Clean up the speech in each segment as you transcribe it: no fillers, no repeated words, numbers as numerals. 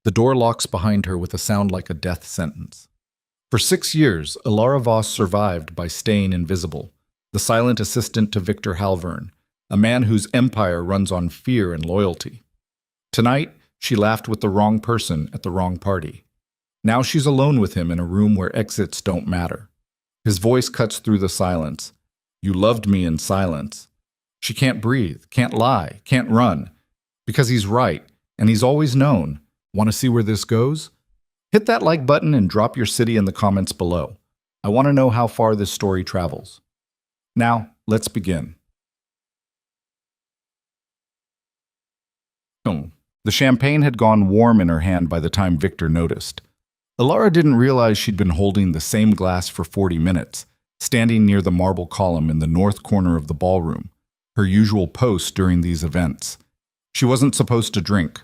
The door locks behind her with a sound like a death sentence. For 6 years, Ilara Voss survived by staying invisible, the silent assistant to Victor Halvern, a man whose empire runs on fear and loyalty. Tonight, she laughed with the wrong person at the wrong party. Now she's alone with him in a room where exits don't matter. His voice cuts through the silence. You loved me in silence. She can't breathe, can't lie, can't run. Because he's right, and he's always known. Want to see where this goes? Hit that like button and drop your city in the comments below. I want to know how far this story travels. Now, let's begin. The champagne had gone warm in her hand by the time Victor noticed. Ilara didn't realize she'd been holding the same glass for 40 minutes, standing near the marble column in the north corner of the ballroom, her usual post during these events. She wasn't supposed to drink,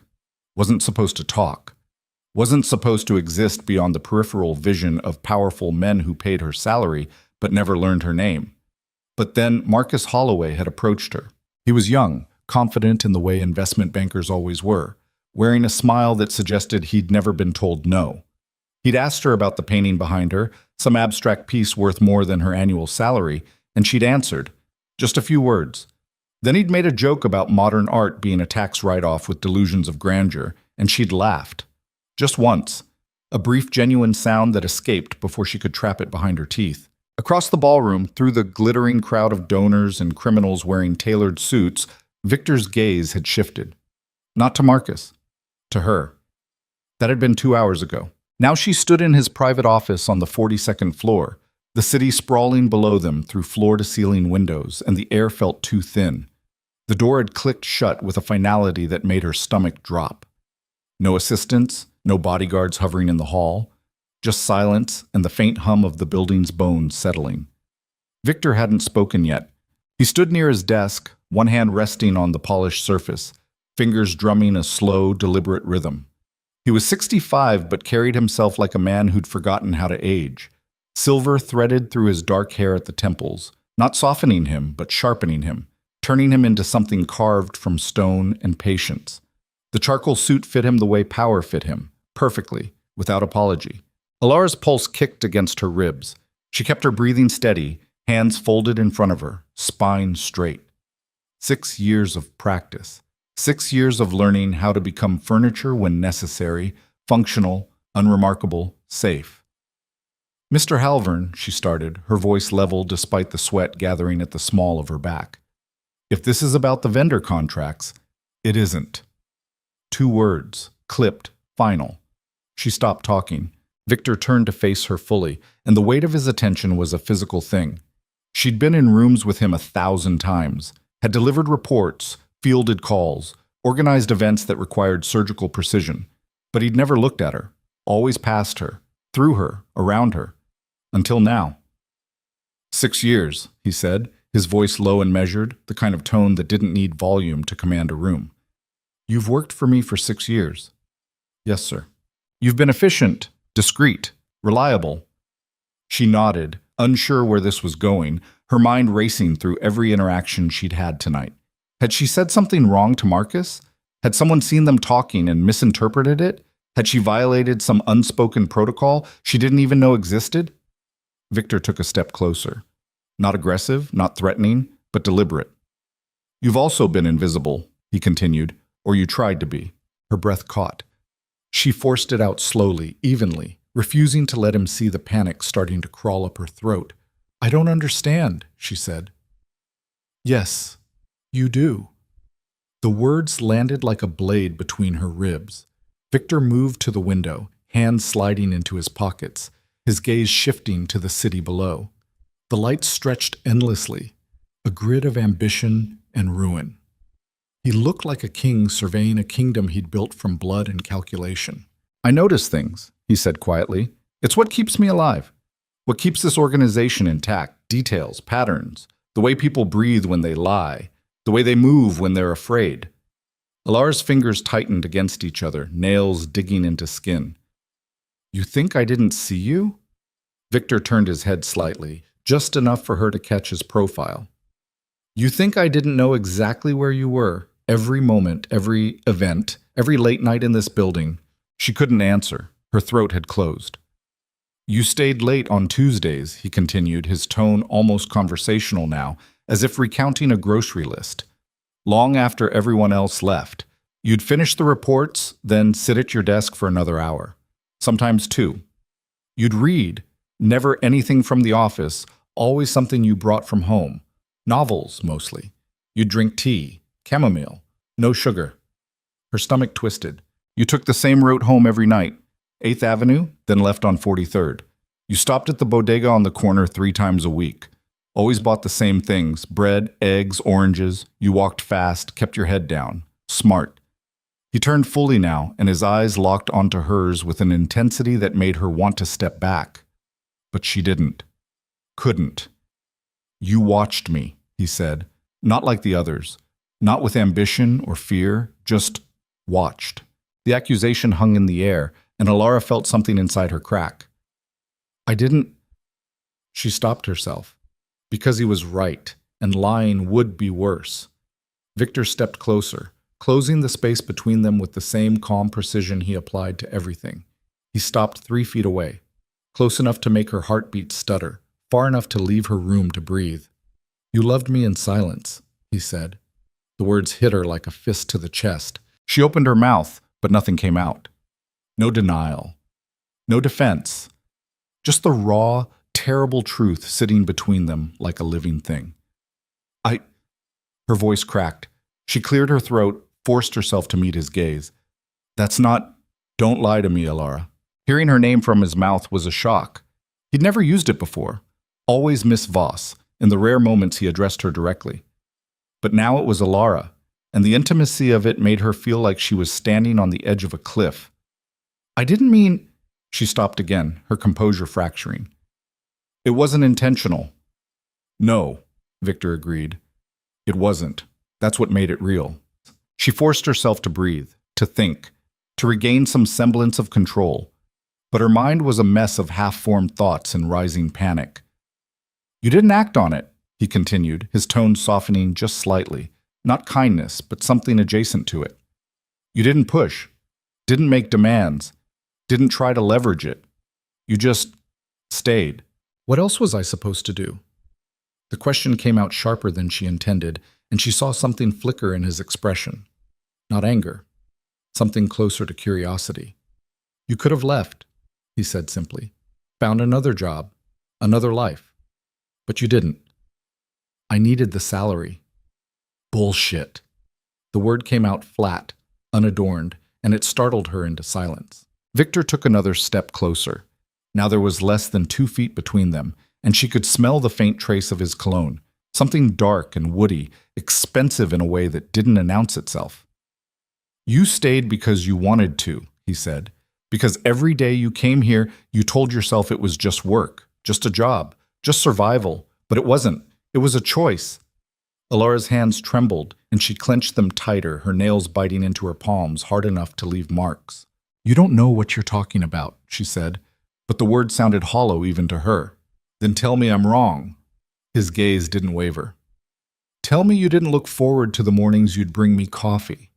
wasn't supposed to talk, wasn't supposed to exist beyond the peripheral vision of powerful men who paid her salary but never learned her name. But then Marcus Holloway had approached her. He was young, confident in the way investment bankers always were, wearing a smile that suggested he'd never been told no. He'd asked her about the painting behind her, some abstract piece worth more than her annual salary, and she'd answered, just a few words. Then he'd made a joke about modern art being a tax write-off with delusions of grandeur, and she'd laughed. Just once, a brief, genuine sound that escaped before she could trap it behind her teeth. Across the ballroom, through the glittering crowd of donors and criminals wearing tailored suits, Victor's gaze had shifted. Not to Marcus, to her. That had been 2 hours ago. Now she stood in his private office on the 42nd floor, the city sprawling below them through floor-to-ceiling windows, and the air felt too thin. The door had clicked shut with a finality that made her stomach drop. No assistants, no bodyguards hovering in the hall, just silence and the faint hum of the building's bones settling. Victor hadn't spoken yet. He stood near his desk, one hand resting on the polished surface, fingers drumming a slow, deliberate rhythm. He was 65 but carried himself like a man who'd forgotten how to age. Silver threaded through his dark hair at the temples, not softening him but sharpening him, turning him into something carved from stone and patience. The charcoal suit fit him the way power fit him, perfectly, without apology. Ilara's pulse kicked against her ribs. She kept her breathing steady, hands folded in front of her, spine straight. 6 years of practice. 6 years of learning how to become furniture when necessary, functional, unremarkable, safe. Mr. Halvern, she started, her voice level despite the sweat gathering at the small of her back. If this is about the vendor contracts, it isn't. 2 words, clipped, final. She stopped talking. Victor turned to face her fully, and the weight of his attention was a physical thing. She'd been in rooms with him 1,000 times, had delivered reports, fielded calls, organized events that required surgical precision, but he'd never looked at her, always past her, through her, around her, until now. 6 years, he said, his voice low and measured, the kind of tone that didn't need volume to command a room. You've worked for me for 6 years. Yes, sir. You've been efficient, discreet, reliable. She nodded, unsure where this was going, her mind racing through every interaction she'd had tonight. Had she said something wrong to Marcus? Had someone seen them talking and misinterpreted it? Had she violated some unspoken protocol she didn't even know existed? Victor took a step closer. Not aggressive, not threatening, but deliberate. You've also been invisible, he continued, or you tried to be. Her breath caught. She forced it out slowly, evenly, refusing to let him see the panic starting to crawl up her throat. I don't understand, she said. Yes, you do. The words landed like a blade between her ribs. Victor moved to the window, hands sliding into his pockets, his gaze shifting to the city below. The lights stretched endlessly, a grid of ambition and ruin. He looked like a king surveying a kingdom he'd built from blood and calculation. I notice things, he said quietly. It's what keeps me alive. What keeps this organization intact, details, patterns, the way people breathe when they lie, the way they move when they're afraid. Ilara's fingers tightened against each other, nails digging into skin. You think I didn't see you? Victor turned his head slightly, just enough for her to catch his profile. You think I didn't know exactly where you were, every moment, every event, every late night in this building? She couldn't answer. Her throat had closed. You stayed late on Tuesdays, he continued, his tone almost conversational now, as if recounting a grocery list. Long after everyone else left. You'd finish the reports, then sit at your desk for another hour. Sometimes two. You'd read, never anything from the office, always something you brought from home. Novels, mostly. You'd drink tea, chamomile, no sugar. Her stomach twisted. You took the same route home every night. 8th Avenue, then left on 43rd. You stopped at the bodega on the corner 3 times a week. Always bought the same things, bread, eggs, oranges. You walked fast, kept your head down. Smart. He turned fully now, and his eyes locked onto hers with an intensity that made her want to step back. But she didn't. Couldn't. You watched me, he said, not like the others. Not with ambition or fear, just watched. The accusation hung in the air, and Alara felt something inside her crack. I didn't... She stopped herself. Because he was right, and lying would be worse. Victor stepped closer, closing the space between them with the same calm precision he applied to everything. He stopped 3 feet away, close enough to make her heartbeat stutter, far enough to leave her room to breathe. You loved me in silence, he said. The words hit her like a fist to the chest. She opened her mouth, but nothing came out. No denial. No defense. Just the raw, terrible truth sitting between them like a living thing. Her voice cracked. She cleared her throat, forced herself to meet his gaze. That's not... Don't lie to me, Alara. Hearing her name from his mouth was a shock. He'd never used it before. Always Miss Voss, in the rare moments he addressed her directly. But now it was Alara, and the intimacy of it made her feel like she was standing on the edge of a cliff. I didn't mean... She stopped again, her composure fracturing. It wasn't intentional. No, Victor agreed. It wasn't. That's what made it real. She forced herself to breathe, to think, to regain some semblance of control. But her mind was a mess of half-formed thoughts and rising panic. You didn't act on it, he continued, his tone softening just slightly. Not kindness, but something adjacent to it. You didn't push, didn't make demands, didn't try to leverage it. You just stayed. What else was I supposed to do? The question came out sharper than she intended, and she saw something flicker in his expression. Not anger. Something closer to curiosity. You could have left, he said simply. Found another job, another life. But you didn't. I needed the salary. Bullshit. The word came out flat, unadorned, and it startled her into silence. Victor took another step closer. Now there was less than 2 feet between them, and she could smell the faint trace of his cologne, something dark and woody, expensive in a way that didn't announce itself. You stayed because you wanted to, he said, because every day you came here, you told yourself it was just work, just a job, just survival, but it wasn't. It was a choice. Alara's hands trembled, and she clenched them tighter, her nails biting into her palms hard enough to leave marks. You don't know what you're talking about, she said, but the word sounded hollow even to her. Then tell me I'm wrong. His gaze didn't waver. Tell me you didn't look forward to the mornings you'd bring me coffee.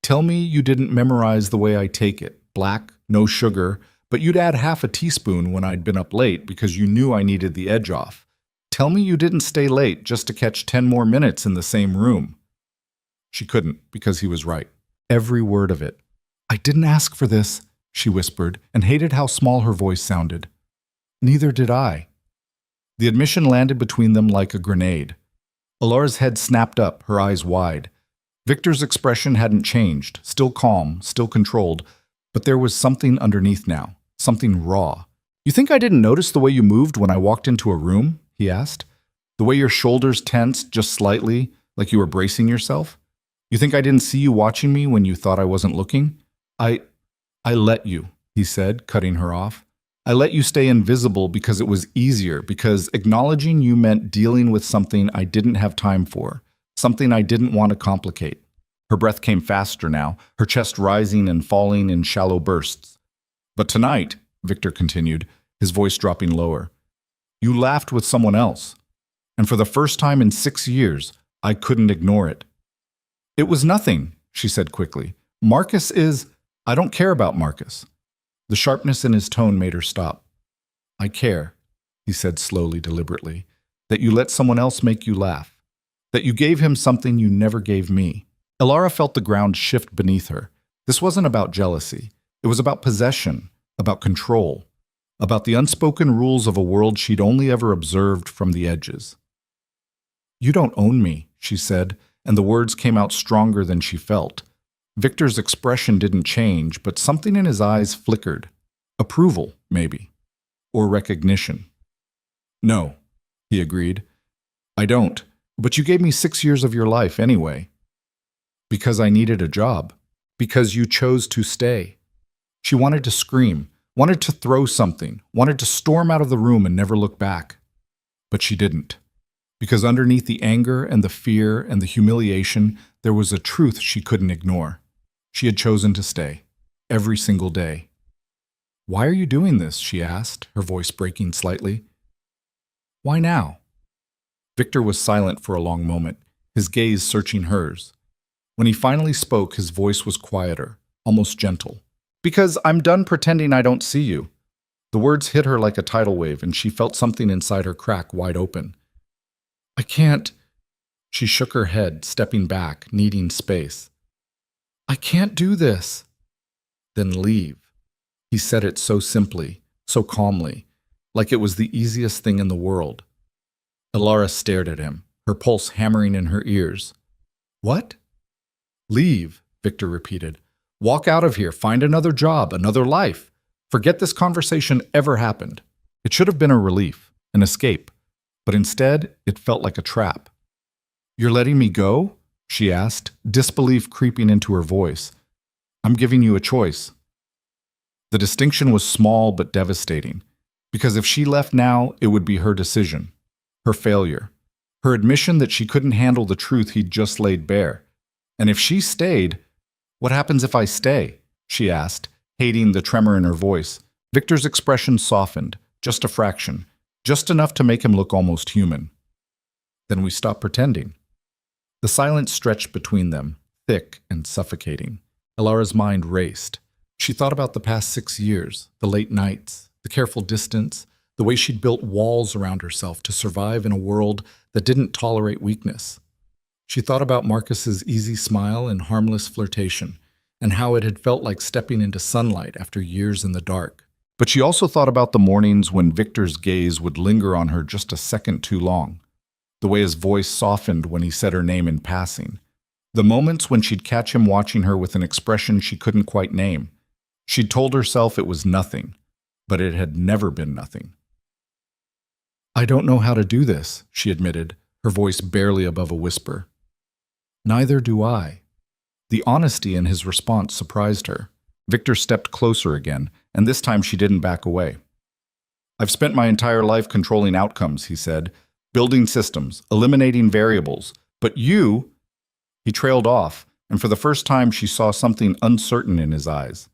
Tell me you didn't memorize the way I take it, black, no sugar, but you'd add half a teaspoon when I'd been up late because you knew I needed the edge off. Tell me you didn't stay late just to catch 10 more minutes in the same room. She couldn't, because he was right. Every word of it. I didn't ask for this, she whispered, and hated how small her voice sounded. Neither did I. The admission landed between them like a grenade. Alara's head snapped up, her eyes wide. Victor's expression hadn't changed, still calm, still controlled, but there was something underneath now, something raw. You think I didn't notice the way you moved when I walked into a room? He asked. The way your shoulders tensed just slightly, like you were bracing yourself? You think I didn't see you watching me when you thought I wasn't looking? I let you, he said, cutting her off. I let you stay invisible because it was easier, because acknowledging you meant dealing with something I didn't have time for, something I didn't want to complicate. Her breath came faster now, her chest rising and falling in shallow bursts. But tonight, Victor continued, his voice dropping lower, you laughed with someone else. And for the first time in 6 years, I couldn't ignore it. It was nothing, she said quickly. Marcus is... I don't care about Marcus. The sharpness in his tone made her stop. I care, he said slowly, deliberately, that you let someone else make you laugh. That you gave him something you never gave me. Elara felt the ground shift beneath her. This wasn't about jealousy. It was about possession, about control, about the unspoken rules of a world she'd only ever observed from the edges. You don't own me, she said, and the words came out stronger than she felt. Victor's expression didn't change, but something in his eyes flickered. Approval, maybe. Or recognition. No, he agreed. I don't. But you gave me 6 years of your life anyway. Because I needed a job. Because you chose to stay. She wanted to scream, wanted to throw something, wanted to storm out of the room and never look back. But she didn't. Because underneath the anger and the fear and the humiliation, there was a truth she couldn't ignore. She had chosen to stay. Every single day. Why are you doing this? She asked, her voice breaking slightly. Why now? Victor was silent for a long moment, his gaze searching hers. When he finally spoke, his voice was quieter, almost gentle. Because I'm done pretending I don't see you. The words hit her like a tidal wave, and she felt something inside her crack wide open. I can't. She shook her head, stepping back, needing space. I can't do this. Then leave. He said it so simply, so calmly, like it was the easiest thing in the world. Elara stared at him, her pulse hammering in her ears. What? Leave, Victor repeated. Walk out of here, find another job, another life. Forget this conversation ever happened. It should have been a relief, an escape, but instead it felt like a trap. You're letting me go? She asked, disbelief creeping into her voice. I'm giving you a choice. The distinction was small but devastating, because if she left now, it would be her decision, her failure, her admission that she couldn't handle the truth he'd just laid bare. And if she stayed, what happens if I stay? She asked, hating the tremor in her voice. Victor's expression softened, just a fraction, just enough to make him look almost human. Then we stop pretending. The silence stretched between them, thick and suffocating. Elara's mind raced. She thought about the past 6 years, the late nights, the careful distance, the way she'd built walls around herself to survive in a world that didn't tolerate weakness. She thought about Marcus's easy smile and harmless flirtation, and how it had felt like stepping into sunlight after years in the dark. But she also thought about the mornings when Victor's gaze would linger on her just a second too long, the way his voice softened when he said her name in passing, the moments when she'd catch him watching her with an expression she couldn't quite name. She'd told herself it was nothing, but it had never been nothing. I don't know how to do this, she admitted, her voice barely above a whisper. Neither do I. The honesty in his response surprised her. Victor stepped closer again, and this time she didn't back away. I've spent my entire life controlling outcomes, he said, building systems, eliminating variables. But you... He trailed off, and for the first time she saw something uncertain in his eyes.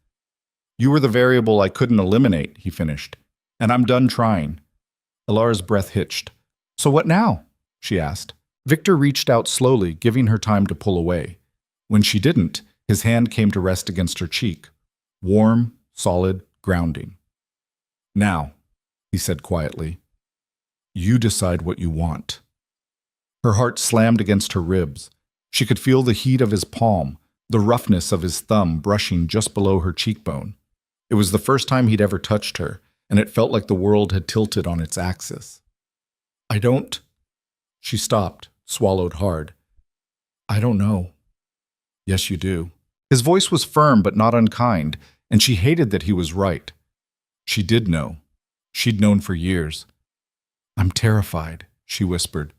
You were the variable I couldn't eliminate, he finished, and I'm done trying. Elara's breath hitched. So what now? She asked. Victor reached out slowly, giving her time to pull away. When she didn't, his hand came to rest against her cheek. Warm, solid, grounding. Now, he said quietly, you decide what you want. Her heart slammed against her ribs. She could feel the heat of his palm, the roughness of his thumb brushing just below her cheekbone. It was the first time he'd ever touched her, and it felt like the world had tilted on its axis. I don't... She stopped, swallowed hard. I don't know. Yes, you do. His voice was firm but not unkind, and she hated that he was right. She did know. She'd known for years. I'm terrified, she whispered.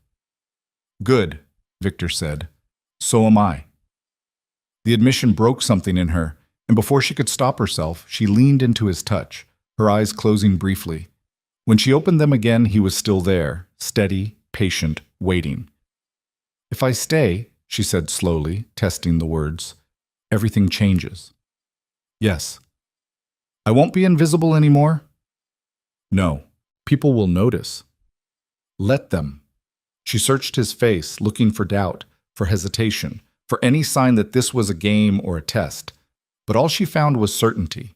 Good, Victor said. So am I. The admission broke something in her, and before she could stop herself, she leaned into his touch, her eyes closing briefly. When she opened them again, he was still there, steady, patient, waiting. If I stay, she said slowly, testing the words, everything changes. Yes. I won't be invisible anymore? No. People will notice. Let them. She searched his face, looking for doubt, for hesitation, for any sign that this was a game or a test. but all she found was certainty.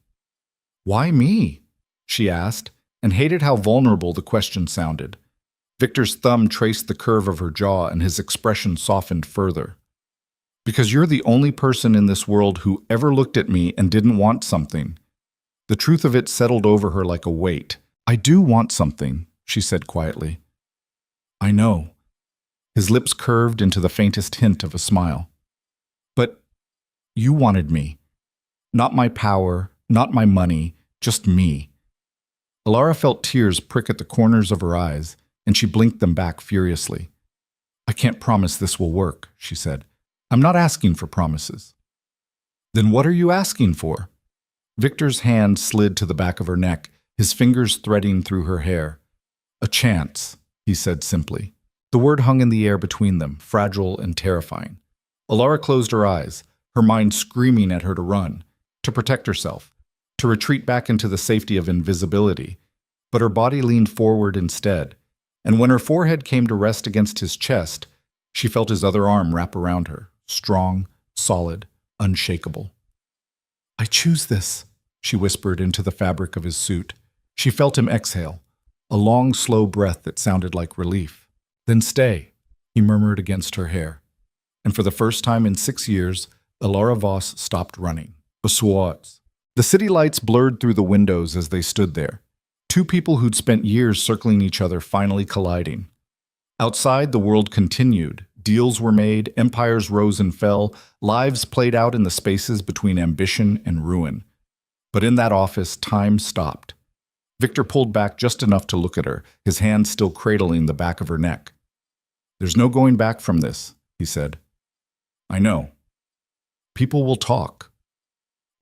"Why me?" she asked, and hated how vulnerable the question sounded. Victor's thumb traced the curve of her jaw, and his expression softened further. "Because you're the only person in this world who ever looked at me and didn't want something." The truth of it settled over her like a weight. "I do want something," she said quietly. "I know." His lips curved into the faintest hint of a smile. "But you wanted me. Not my power, not my money, just me." Alara felt tears prick at the corners of her eyes, and she blinked them back furiously. "I can't promise this will work," she said. "I'm not asking for promises." "Then what are you asking for?" Victor's hand slid to the back of her neck, his fingers threading through her hair. "A chance," he said simply. The word hung in the air between them, fragile and terrifying. Alara closed her eyes, her mind screaming at her to run, to protect herself, to retreat back into the safety of invisibility. But her body leaned forward instead, and when her forehead came to rest against his chest, she felt his other arm wrap around her, strong, solid, unshakable. "I choose this," she whispered into the fabric of his suit. She felt him exhale, a long, slow breath that sounded like relief. "Then stay," he murmured against her hair. And for the first time in 6 years, Alara Voss stopped running. Besoits. The city lights blurred through the windows as they stood there. Two people who'd spent years circling each other finally colliding. Outside, the world continued. Deals were made, empires rose and fell, lives played out in the spaces between ambition and ruin. But in that office, time stopped. Victor pulled back just enough to look at her, his hand still cradling the back of her neck. "There's no going back from this," he said. "I know. People will talk.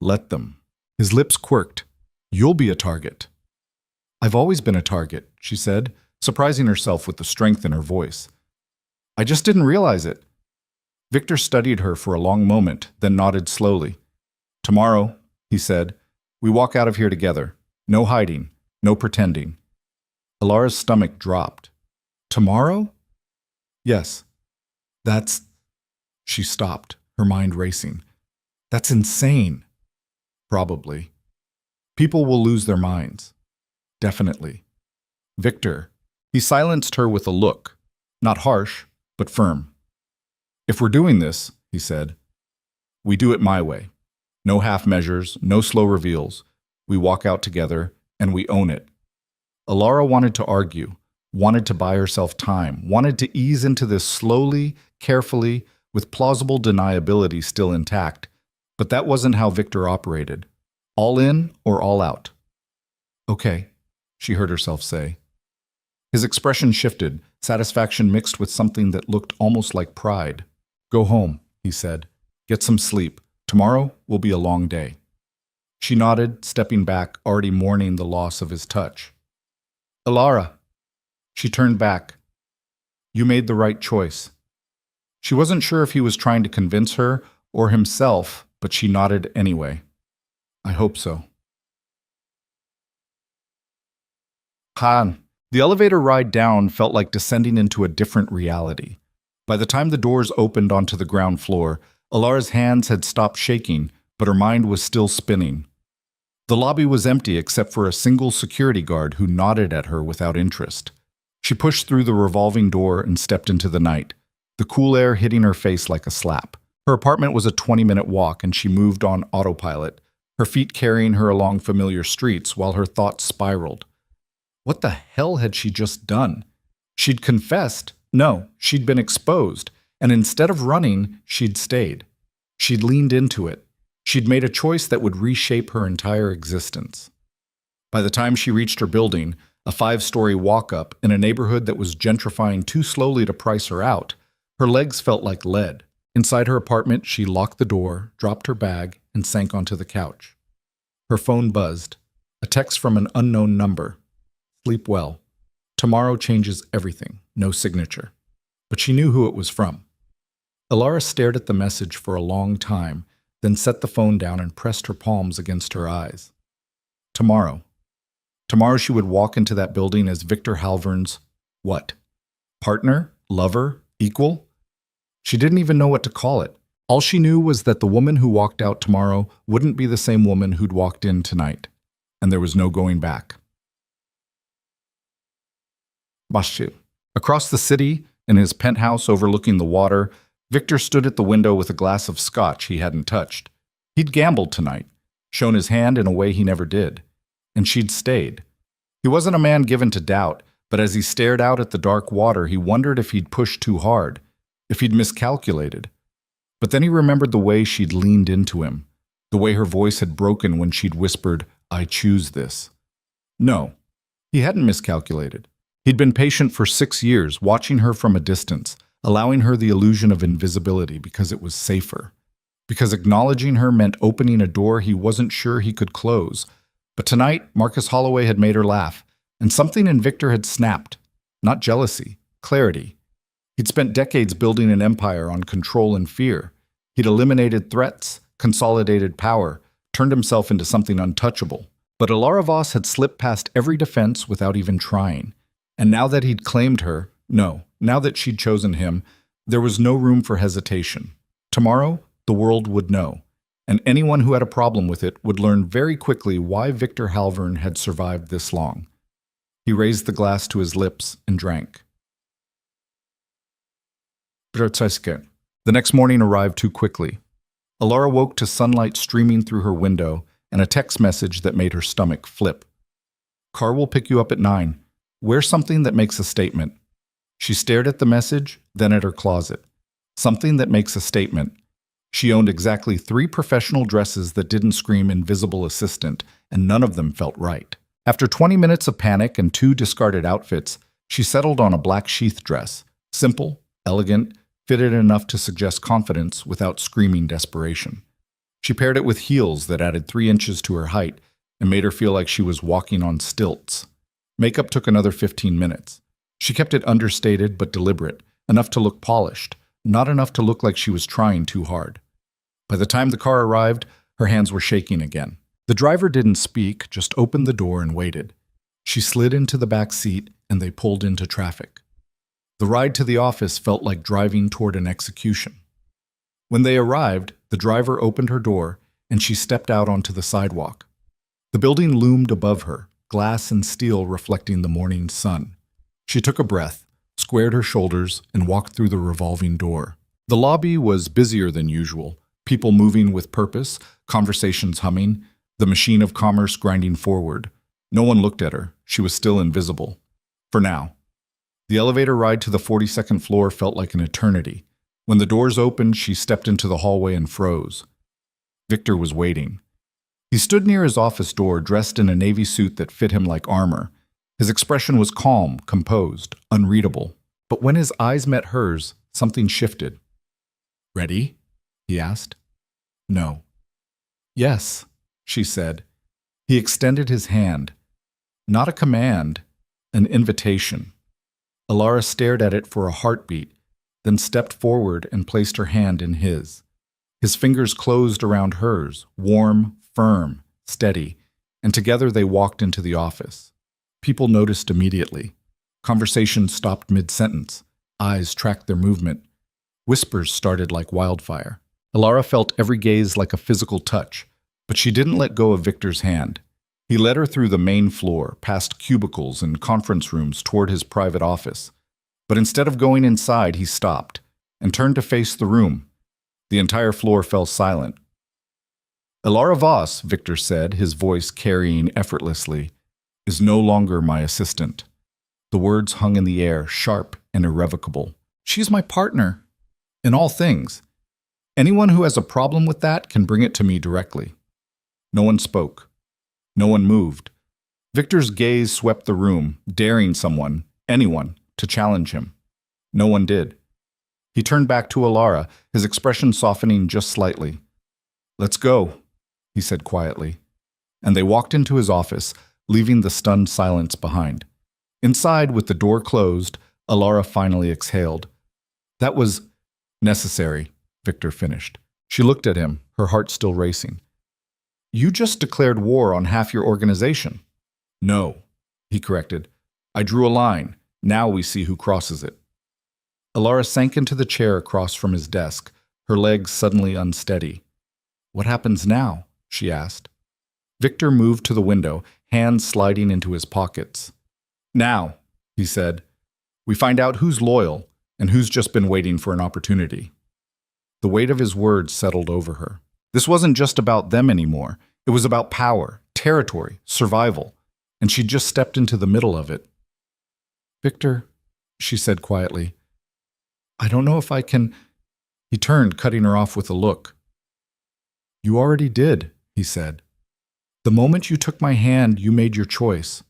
Let them." His lips quirked. "You'll be a target." "I've always been a target," she said, surprising herself with the strength in her voice. "I just didn't realize it." Victor studied her for a long moment, then nodded slowly. "Tomorrow," he said, "we walk out of here together. No hiding, no pretending." Alara's stomach dropped. "Tomorrow?" "Yes. That's..." She stopped, her mind racing. "That's insane." "Probably. People will lose their minds." "Definitely." "Victor." He silenced her with a look, not harsh, but firm. "If we're doing this," he said, "we do it my way. No half measures, no slow reveals. We walk out together, and we own it." Alara wanted to argue, wanted to buy herself time, wanted to ease into this slowly, carefully, with plausible deniability still intact. But that wasn't how Victor operated. All in or all out. "Okay," she heard herself say. His expression shifted, satisfaction mixed with something that looked almost like pride. "Go home," he said. "Get some sleep. Tomorrow will be a long day." She nodded, stepping back, already mourning the loss of his touch. "Alara." She turned back. "You made the right choice." She wasn't sure if he was trying to convince her or himself, but she nodded anyway. "I hope so." Han. The elevator ride down felt like descending into a different reality. By the time the doors opened onto the ground floor, Alara's hands had stopped shaking, but her mind was still spinning. The lobby was empty except for a single security guard who nodded at her without interest. She pushed through the revolving door and stepped into the night, the cool air hitting her face like a slap. Her apartment was a 20-minute walk, and she moved on autopilot, her feet carrying her along familiar streets while her thoughts spiraled. What the hell had she just done? She'd confessed. No, she'd been exposed, and instead of running, she'd stayed. She'd leaned into it. She'd made a choice that would reshape her entire existence. By the time she reached her building, a 5-story walk-up in a neighborhood that was gentrifying too slowly to price her out, her legs felt like lead. Inside her apartment, she locked the door, dropped her bag, and sank onto the couch. Her phone buzzed. A text from an unknown number. "Sleep well. Tomorrow changes everything. No signature." But she knew who it was from. Alara stared at the message for a long time, then set the phone down and pressed her palms against her eyes. Tomorrow. Tomorrow she would walk into that building as Victor Halvern's, what? Partner? Lover? Equal? She didn't even know what to call it. All she knew was that the woman who walked out tomorrow wouldn't be the same woman who'd walked in tonight, and there was no going back. Bashu. Across the city, in his penthouse overlooking the water, Victor stood at the window with a glass of scotch he hadn't touched. He'd gambled tonight, shown his hand in a way he never did, and she'd stayed. He wasn't a man given to doubt, but as he stared out at the dark water, he wondered if he'd pushed too hard, if he'd miscalculated. But then he remembered the way she'd leaned into him, the way her voice had broken when she'd whispered, "I choose this." No, he hadn't miscalculated. He'd been patient for 6 years, watching her from a distance, allowing her the illusion of invisibility because it was safer. Because acknowledging her meant opening a door he wasn't sure he could close. But tonight, Marcus Holloway had made her laugh, and something in Victor had snapped. Not jealousy, clarity. He'd spent decades building an empire on control and fear. He'd eliminated threats, consolidated power, turned himself into something untouchable. But Alara Voss had slipped past every defense without even trying. And now that he'd claimed her, now that she'd chosen him, there was no room for hesitation. Tomorrow, the world would know, and anyone who had a problem with it would learn very quickly why Victor Halvern had survived this long. He raised the glass to his lips and drank. The next morning arrived too quickly. Alara woke to sunlight streaming through her window and a text message that made her stomach flip. "Car will pick you up at 9. Wear something that makes a statement." She stared at the message, then at her closet. Something that makes a statement. She owned exactly 3 professional dresses that didn't scream invisible assistant, and none of them felt right. After 20 minutes of panic and 2 discarded outfits, she settled on a black sheath dress. Simple, elegant, fitted enough to suggest confidence without screaming desperation. She paired it with heels that added 3 inches to her height and made her feel like she was walking on stilts. Makeup took another 15 minutes. She kept it understated but deliberate, enough to look polished, not enough to look like she was trying too hard. By the time the car arrived, her hands were shaking again. The driver didn't speak, just opened the door and waited. She slid into the back seat and they pulled into traffic. The ride to the office felt like driving toward an execution. When they arrived, the driver opened her door and she stepped out onto the sidewalk. The building loomed above her, glass and steel reflecting the morning sun. She took a breath, squared her shoulders, and walked through the revolving door. The lobby was busier than usual, people moving with purpose, conversations humming, the machine of commerce grinding forward. No one looked at her. She was still invisible. For now. The elevator ride to the 42nd floor felt like an eternity. When the doors opened, she stepped into the hallway and froze. Victor was waiting. He stood near his office door, dressed in a navy suit that fit him like armor. His expression was calm, composed, unreadable. But when his eyes met hers, something shifted. "Ready?" he asked. "No." "Yes," she said. He extended his hand. Not a command, an invitation. Alara stared at it for a heartbeat, then stepped forward and placed her hand in his. His fingers closed around hers, warm, firm, steady, and together they walked into the office. People noticed immediately. Conversation stopped mid-sentence. Eyes tracked their movement. Whispers started like wildfire. Alara felt every gaze like a physical touch, but she didn't let go of Victor's hand. He led her through the main floor, past cubicles and conference rooms toward his private office. But instead of going inside, he stopped and turned to face the room. The entire floor fell silent. "Alara Voss," Victor said, his voice carrying effortlessly, "is no longer my assistant." The words hung in the air, sharp and irrevocable. "She's my partner. In all things. Anyone who has a problem with that can bring it to me directly." No one spoke. No one moved. Victor's gaze swept the room, daring someone, anyone, to challenge him. No one did. He turned back to Alara, his expression softening just slightly. "Let's go," he said quietly. And they walked into his office, leaving the stunned silence behind. Inside, with the door closed, Alara finally exhaled. "That was necessary," Victor finished. She looked at him, her heart still racing. "You just declared war on half your organization." "No," he corrected. "I drew a line. Now we see who crosses it." Alara sank into the chair across from his desk, her legs suddenly unsteady. "What happens now?" she asked. Victor moved to the window, hands sliding into his pockets. "Now," he said, "we find out who's loyal and who's just been waiting for an opportunity." The weight of his words settled over her. This wasn't just about them anymore. It was about power, territory, survival, and she'd just stepped into the middle of it. "Victor," she said quietly, "I don't know if I can—" He turned, cutting her off with a look. "You already did," he said. "The moment you took my hand, you made your choice.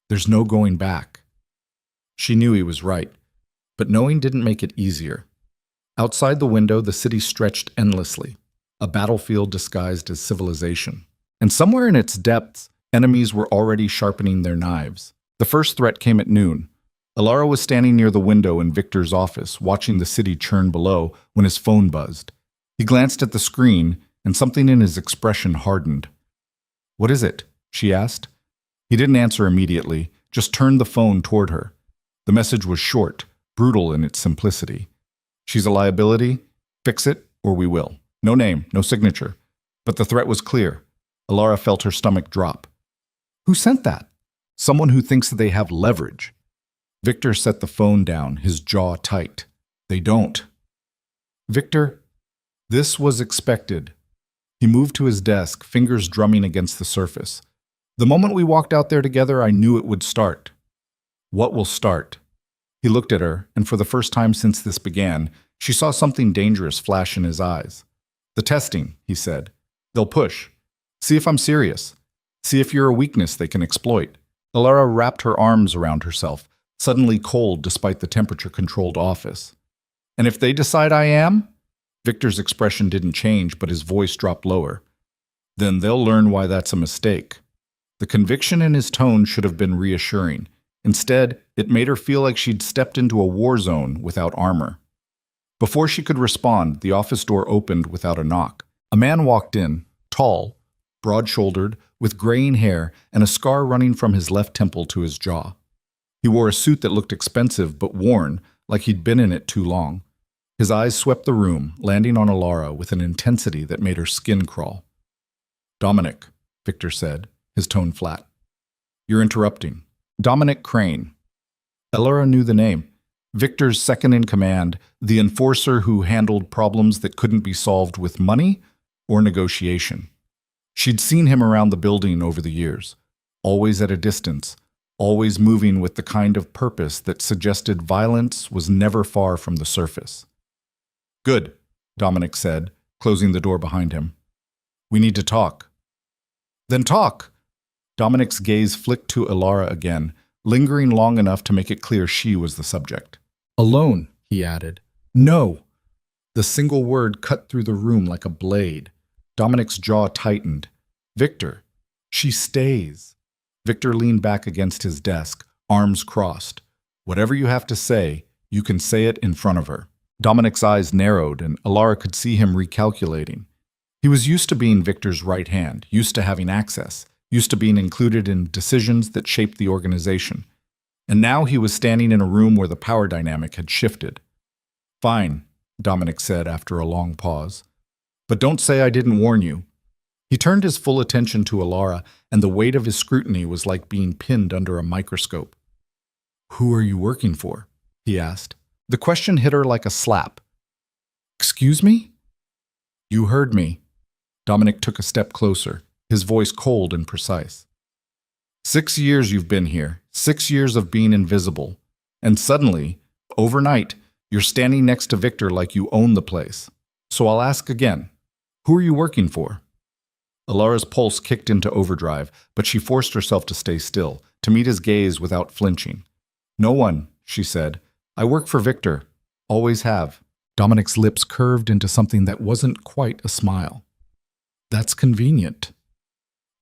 There's no going back." She knew he was right, but knowing didn't make it easier. Outside the window, the city stretched endlessly, a battlefield disguised as civilization. And somewhere in its depths, enemies were already sharpening their knives. The first threat came at noon. Alara was standing near the window in Victor's office, watching the city churn below, when his phone buzzed. He glanced at the screen, and something in his expression hardened. "What is it?" she asked. He didn't answer immediately, just turned the phone toward her. The message was short, brutal in its simplicity. "She's a liability. Fix it, or we will." No name, no signature. But the threat was clear. Alara felt her stomach drop. Who sent that? Someone who thinks that they have leverage. Victor set the phone down, his jaw tight. They don't. "Victor, this was expected." He moved to his desk, fingers drumming against the surface. "The moment we walked out there together, I knew it would start." "What will start?" He looked at her, and for the first time since this began, she saw something dangerous flash in his eyes. "The testing," he said. "They'll push. See if I'm serious. See if you're a weakness they can exploit." Alara wrapped her arms around herself, suddenly cold despite the temperature-controlled office. "And if they decide I am?" Victor's expression didn't change, but his voice dropped lower. "Then they'll learn why that's a mistake." The conviction in his tone should have been reassuring. Instead, it made her feel like she'd stepped into a war zone without armor. Before she could respond, the office door opened without a knock. A man walked in, tall, broad-shouldered, with graying hair and a scar running from his left temple to his jaw. He wore a suit that looked expensive but worn, like he'd been in it too long. His eyes swept the room, landing on Alara with an intensity that made her skin crawl. "Dominic," Victor said, his tone flat. "You're interrupting." Dominic Crane. Alara knew the name. Victor's second-in-command, the enforcer who handled problems that couldn't be solved with money or negotiation. She'd seen him around the building over the years, always at a distance, always moving with the kind of purpose that suggested violence was never far from the surface. "Good," Dominic said, closing the door behind him. "We need to talk." "Then talk." Dominic's gaze flicked to Alara again, lingering long enough to make it clear she was the subject. "Alone," he added. "No." The single word cut through the room like a blade. Dominic's jaw tightened. "Victor, she stays." Victor leaned back against his desk, arms crossed. "Whatever you have to say, you can say it in front of her." Dominic's eyes narrowed, and Alara could see him recalculating. He was used to being Victor's right hand, used to having access, used to being included in decisions that shaped the organization. And now he was standing in a room where the power dynamic had shifted. "Fine," Dominic said after a long pause. "But don't say I didn't warn you." He turned his full attention to Alara, and the weight of his scrutiny was like being pinned under a microscope. "Who are you working for?" he asked. The question hit her like a slap. "Excuse me?" "You heard me." Dominic took a step closer, his voice cold and precise. 6 years you've been here, 6 years of being invisible, and suddenly, overnight, you're standing next to Victor like you own the place. So I'll ask again, who are you working for? Alara's pulse kicked into overdrive, but she forced herself to stay still, to meet his gaze without flinching. "No one," she said. "I work for Victor. Always have." Dominic's lips curved into something that wasn't quite a smile. "That's convenient."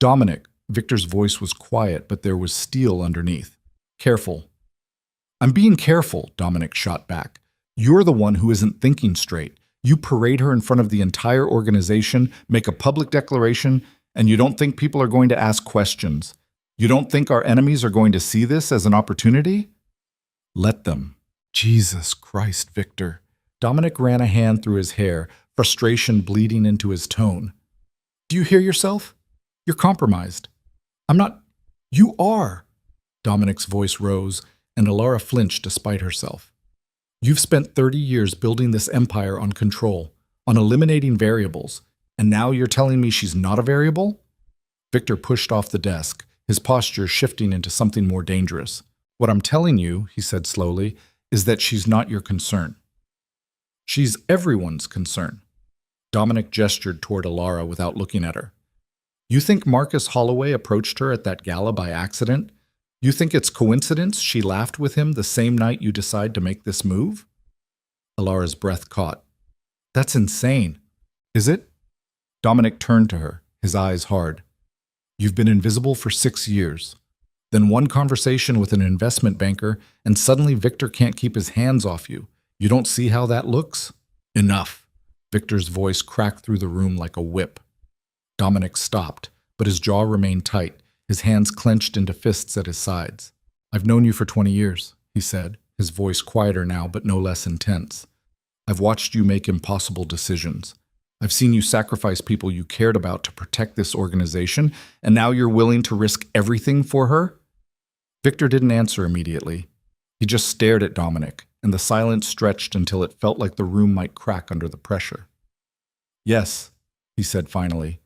"Dominic," Victor's voice was quiet, but there was steel underneath. "Careful." "I'm being careful," Dominic shot back. "You're the one who isn't thinking straight. You parade her in front of the entire organization, make a public declaration, and you don't think people are going to ask questions. You don't think our enemies are going to see this as an opportunity? Let them." "Jesus Christ, Victor." Dominic ran a hand through his hair, frustration bleeding into his tone. Do you hear yourself? You're compromised. I'm not. You are. Dominic's voice rose, and Alara flinched despite herself. You've spent 30 years building this empire on control, on eliminating variables, and now you're telling me she's not a variable? Victor pushed off the desk, his posture shifting into something more dangerous. What I'm telling you, he said slowly, is that she's not your concern. She's everyone's concern. Dominic gestured toward Alara without looking at her. You think Marcus Holloway approached her at that gala by accident? You think it's coincidence she laughed with him the same night you decide to make this move? Alara's breath caught. That's insane. Is it? Dominic turned to her, his eyes hard. You've been invisible for 6 years. Then one conversation with an investment banker, and suddenly Victor can't keep his hands off you. You don't see how that looks? Enough. Victor's voice cracked through the room like a whip. Dominic stopped, but his jaw remained tight, his hands clenched into fists at his sides. I've known you for 20 years, he said, his voice quieter now but no less intense. I've watched you make impossible decisions. I've seen you sacrifice people you cared about to protect this organization, and now you're willing to risk everything for her? Victor didn't answer immediately. He just stared at Dominic, and the silence stretched until it felt like the room might crack under the pressure. Yes, he said finally.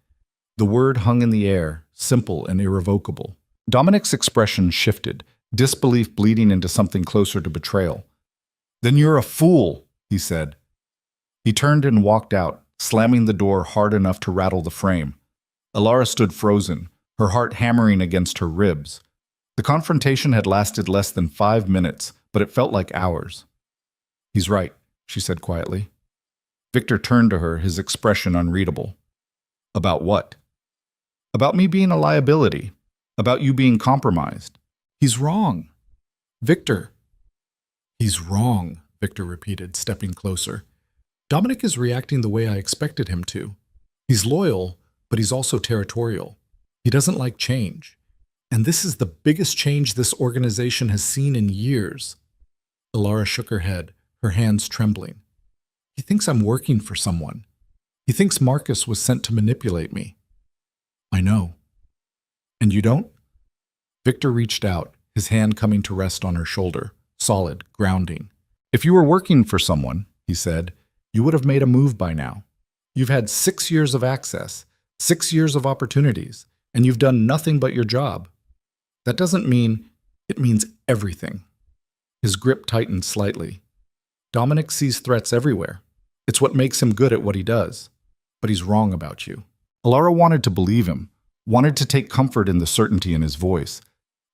The word hung in the air, simple and irrevocable. Dominic's expression shifted, disbelief bleeding into something closer to betrayal. Then you're a fool, he said. He turned and walked out, slamming the door hard enough to rattle the frame. Alara stood frozen, her heart hammering against her ribs. The confrontation had lasted less than 5 minutes, but it felt like hours. He's right, she said quietly. Victor turned to her, his expression unreadable. About what? About me being a liability. About you being compromised. He's wrong. Victor. He's wrong, Victor repeated, stepping closer. Dominic is reacting the way I expected him to. He's loyal, but he's also territorial. He doesn't like change. And this is the biggest change this organization has seen in years. Alara shook her head, her hands trembling. He thinks I'm working for someone. He thinks Marcus was sent to manipulate me. I know. And you don't? Victor reached out, his hand coming to rest on her shoulder, solid, grounding. If you were working for someone, he said, you would have made a move by now. You've had 6 years of access, 6 years of opportunities, and you've done nothing but your job. That doesn't mean, it means everything. His grip tightened slightly. Dominic sees threats everywhere. It's what makes him good at what he does. But he's wrong about you. Alara wanted to believe him, wanted to take comfort in the certainty in his voice.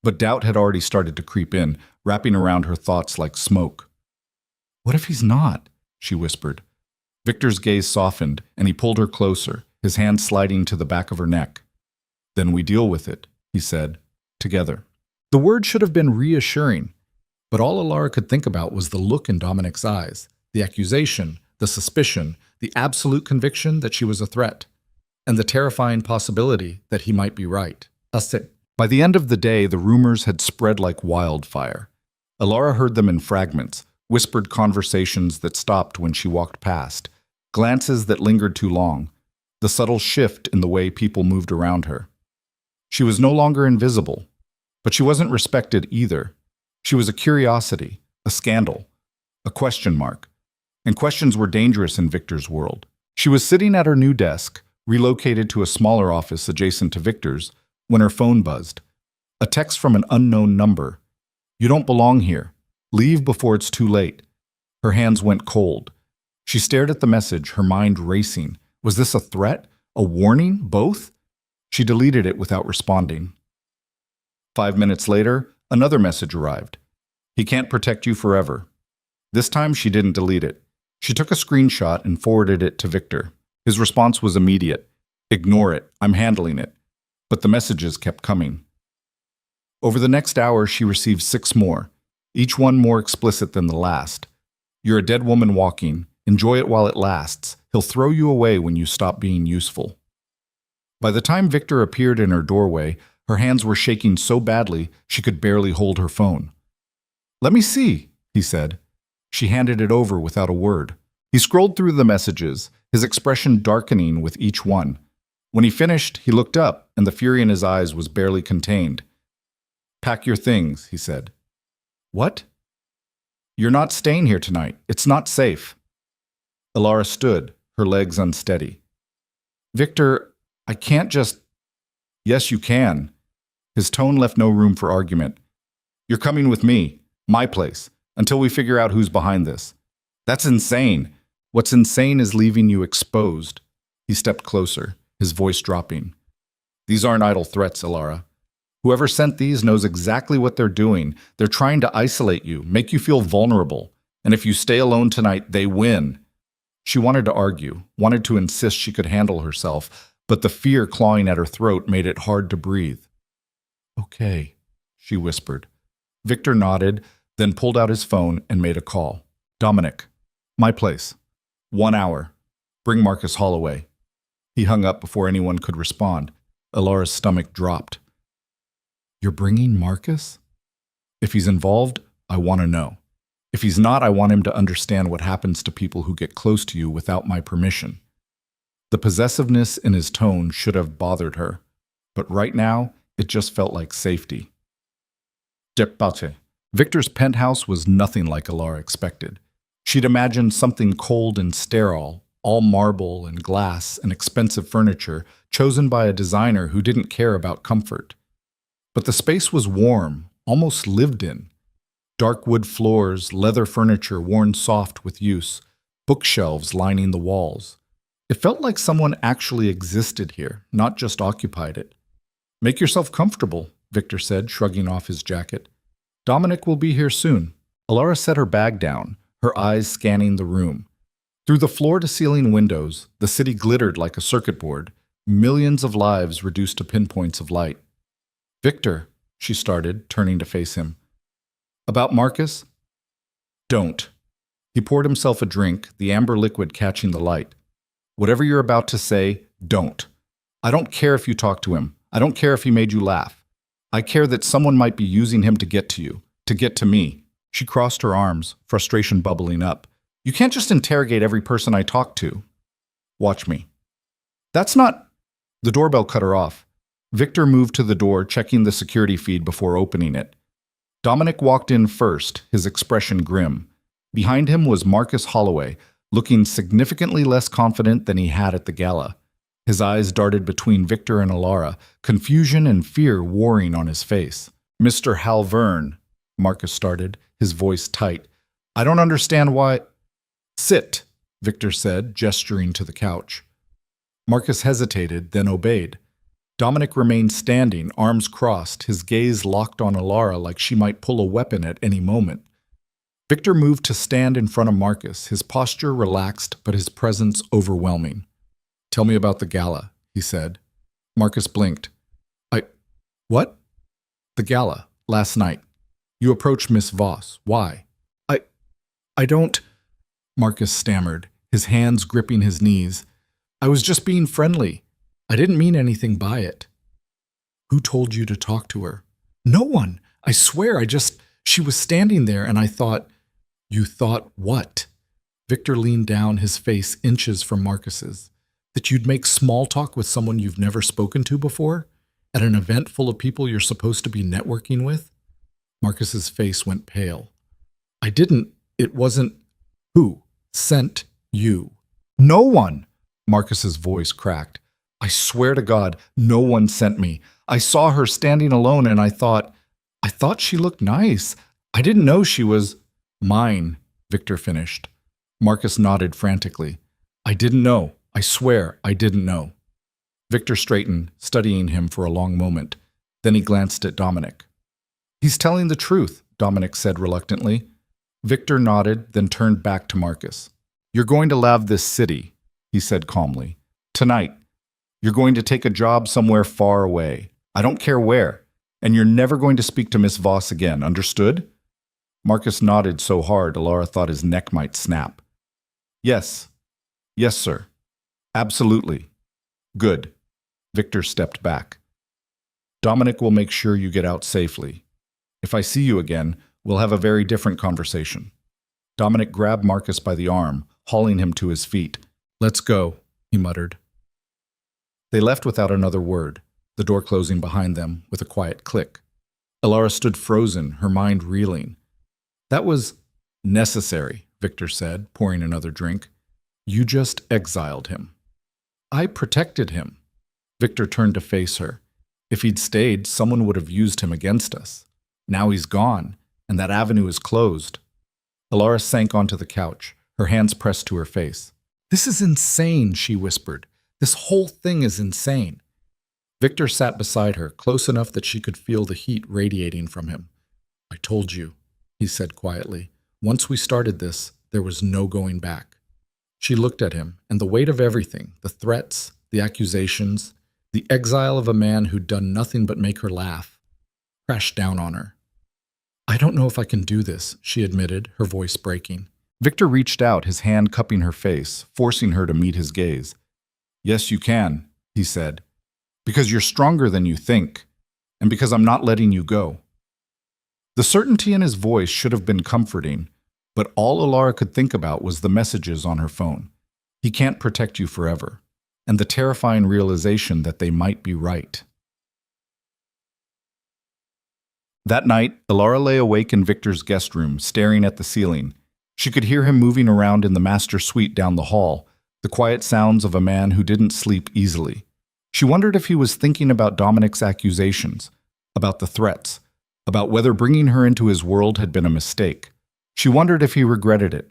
But doubt had already started to creep in, wrapping around her thoughts like smoke. What if he's not? She whispered. Victor's gaze softened, and he pulled her closer, his hand sliding to the back of her neck. Then we deal with it, he said, together. The word should have been reassuring, but all Alara could think about was the look in Dominic's eyes, the accusation, the suspicion, the absolute conviction that she was a threat, and the terrifying possibility that he might be right. By the end of the day, the rumors had spread like wildfire. Alara heard them in fragments, whispered conversations that stopped when she walked past, glances that lingered too long, the subtle shift in the way people moved around her. She was no longer invisible, but she wasn't respected either. She was a curiosity, a scandal, a question mark. And questions were dangerous in Victor's world. She was sitting at her new desk, relocated to a smaller office adjacent to Victor's, when her phone buzzed. A text from an unknown number. You don't belong here. Leave before it's too late. Her hands went cold. She stared at the message, her mind racing. Was this a threat? A warning? Both? She deleted it without responding. 5 minutes later, another message arrived. He can't protect you forever. This time she didn't delete it. She took a screenshot and forwarded it to Victor. His response was immediate. Ignore it. I'm handling it. But the messages kept coming. Over the next hour, she received 6 more, each one more explicit than the last. You're a dead woman walking. Enjoy it while it lasts. He'll throw you away when you stop being useful. By the time Victor appeared in her doorway, her hands were shaking so badly she could barely hold her phone. Let me see, he said. She handed it over without a word. He scrolled through the messages, his expression darkening with each one. When he finished, he looked up, and the fury in his eyes was barely contained. "Pack your things," he said. "What?" "You're not staying here tonight. It's not safe." Alara stood, her legs unsteady. "Victor, I can't just—" "Yes, you can." His tone left no room for argument. "You're coming with me, my place, until we figure out who's behind this." "That's insane." "What's insane is leaving you exposed." He stepped closer, his voice dropping. "These aren't idle threats, Alara. Whoever sent these knows exactly what they're doing. They're trying to isolate you, make you feel vulnerable. And if you stay alone tonight, they win." She wanted to argue, wanted to insist she could handle herself, but the fear clawing at her throat made it hard to breathe. "Okay," she whispered. Victor nodded, then pulled out his phone and made a call. "Dominic, my place. 1 hour. Bring Marcus Holloway." He hung up before anyone could respond. Alara's stomach dropped. "You're bringing Marcus?" "If he's involved, I want to know. If he's not, I want him to understand what happens to people who get close to you without my permission." The possessiveness in his tone should have bothered her, but right now, it just felt like safety. Victor's penthouse was nothing like Alara expected. She'd imagined something cold and sterile, all marble and glass and expensive furniture, chosen by a designer who didn't care about comfort. But the space was warm, almost lived in. Dark wood floors, leather furniture worn soft with use, bookshelves lining the walls. It felt like someone actually existed here, not just occupied it. "Make yourself comfortable," Victor said, shrugging off his jacket. "Dominic will be here soon." Alara set her bag down, her eyes scanning the room. Through the floor-to-ceiling windows, the city glittered like a circuit board, millions of lives reduced to pinpoints of light. "Victor," she started, turning to face him. "About Marcus?" "Don't." He poured himself a drink, the amber liquid catching the light. "Whatever you're about to say, don't. I don't care if you talk to him. I don't care if he made you laugh. I care that someone might be using him to get to you, to get to me." She crossed her arms, frustration bubbling up. "You can't just interrogate every person I talk to." "Watch me." "That's not—" The doorbell cut her off. Victor moved to the door, checking the security feed before opening it. Dominic walked in first, his expression grim. Behind him was Marcus Holloway, looking significantly less confident than he had at the gala. His eyes darted between Victor and Alara, confusion and fear warring on his face. "Mr. Halvern," Marcus started, his voice tight. "I don't understand why—" "Sit," Victor said, gesturing to the couch. Marcus hesitated, then obeyed. Dominic remained standing, arms crossed, his gaze locked on Alara like she might pull a weapon at any moment. Victor moved to stand in front of Marcus, his posture relaxed but his presence overwhelming. "Tell me about the gala," he said. Marcus blinked. What?" "The gala, last night. You approached Miss Voss. Why?" I don't—" Marcus stammered, his hands gripping his knees. "I was just being friendly. I didn't mean anything by it." "Who told you to talk to her?" "No one. I swear, she was standing there and I thought—" "You thought what?" Victor leaned down, his face inches from Marcus's. "That you'd make small talk with someone you've never spoken to before? At an event full of people you're supposed to be networking with?" Marcus's face went pale. It wasn't—" "Who sent you?" "No one!" Marcus's voice cracked. "I swear to God, no one sent me. I saw her standing alone and I thought she looked nice. I didn't know she was—" "Mine," Victor finished. Marcus nodded frantically. "I didn't know. I swear I didn't know." Victor straightened, studying him for a long moment. Then he glanced at Dominic. "He's telling the truth," Dominic said reluctantly. Victor nodded, then turned back to Marcus. "You're going to leave this city," he said calmly. "Tonight. You're going to take a job somewhere far away. I don't care where. And you're never going to speak to Miss Voss again, understood?" Marcus nodded so hard Alara thought his neck might snap. "Yes. Yes, sir. Absolutely. Good." Victor stepped back. "Dominic will make sure you get out safely. If I see you again, we'll have a very different conversation." Dominic grabbed Marcus by the arm, hauling him to his feet. "Let's go," he muttered. They left without another word, the door closing behind them with a quiet click. Alara stood frozen, her mind reeling. "That was necessary," Victor said, pouring another drink. "You just exiled him." "I protected him." Victor turned to face her. "If he'd stayed, someone would have used him against us. Now he's gone, and that avenue is closed." Alara sank onto the couch, her hands pressed to her face. "This is insane," she whispered. "This whole thing is insane." Victor sat beside her, close enough that she could feel the heat radiating from him. "I told you," he said quietly. "Once we started this, there was no going back." She looked at him, and the weight of everything, the threats, the accusations, the exile of a man who'd done nothing but make her laugh, crashed down on her. "I don't know if I can do this," she admitted, her voice breaking. Victor reached out, his hand cupping her face, forcing her to meet his gaze. "Yes, you can," he said. "Because you're stronger than you think, and because I'm not letting you go." The certainty in his voice should have been comforting, but all Alara could think about was the messages on her phone. He can't protect you forever, and the terrifying realization that they might be right. That night, Alara lay awake in Victor's guest room, staring at the ceiling. She could hear him moving around in the master suite down the hall, the quiet sounds of a man who didn't sleep easily. She wondered if he was thinking about Dominic's accusations, about the threats, about whether bringing her into his world had been a mistake. She wondered if he regretted it.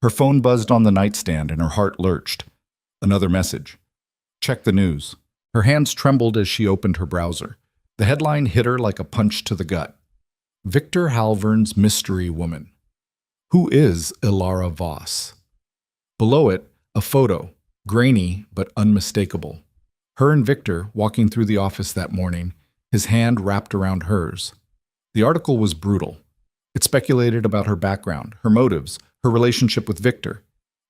Her phone buzzed on the nightstand and her heart lurched. Another message. "Check the news." Her hands trembled as she opened her browser. The headline hit her like a punch to the gut. Victor Halvern's mystery woman. Who is Alara Voss? Below it, a photo, grainy but unmistakable. Her and Victor walking through the office that morning, his hand wrapped around hers. The article was brutal. It speculated about her background, her motives, her relationship with Victor.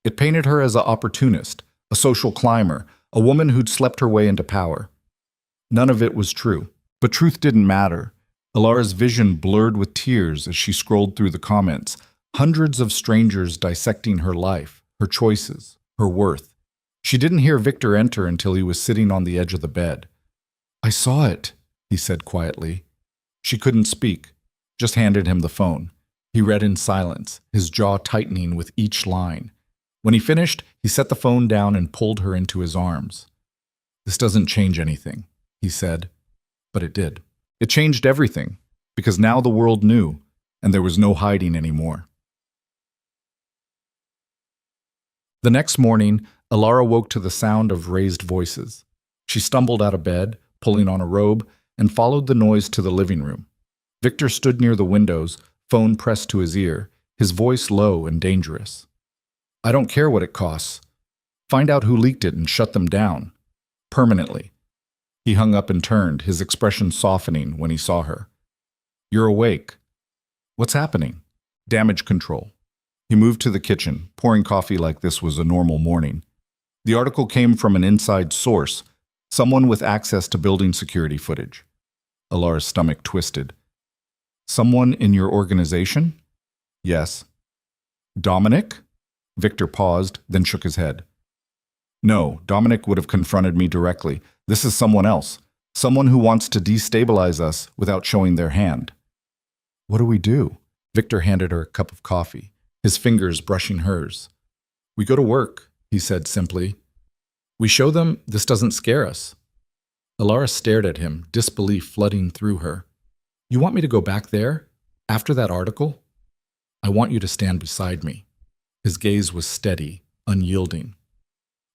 It painted her as an opportunist, a social climber, a woman who'd slept her way into power. None of it was true, but truth didn't matter. Alara's vision blurred with tears as she scrolled through the comments, hundreds of strangers dissecting her life, her choices, her worth. She didn't hear Victor enter until he was sitting on the edge of the bed. "I saw it," he said quietly. She couldn't speak, just handed him the phone. He read in silence, his jaw tightening with each line. When he finished, he set the phone down and pulled her into his arms. "This doesn't change anything," he said, but it did. It changed everything, because now the world knew, and there was no hiding anymore. The next morning, Alara woke to the sound of raised voices. She stumbled out of bed, pulling on a robe, and followed the noise to the living room. Victor stood near the windows, phone pressed to his ear, his voice low and dangerous. "I don't care what it costs. Find out who leaked it and shut them down. Permanently." He hung up and turned, his expression softening when he saw her. "You're awake." "What's happening?" "Damage control." He moved to the kitchen, pouring coffee like this was a normal morning. The article came from an inside source, someone with access to building security footage. Alara's stomach twisted. "Someone in your organization?" "Yes." "Dominic?" Victor paused, then shook his head. "No, Dominic would have confronted me directly. This is someone else. Someone who wants to destabilize us without showing their hand." "What do we do?" Victor handed her a cup of coffee, his fingers brushing hers. "We go to work," he said simply. "We show them this doesn't scare us." Alara stared at him, disbelief flooding through her. "You want me to go back there? After that article?" "I want you to stand beside me." His gaze was steady, unyielding.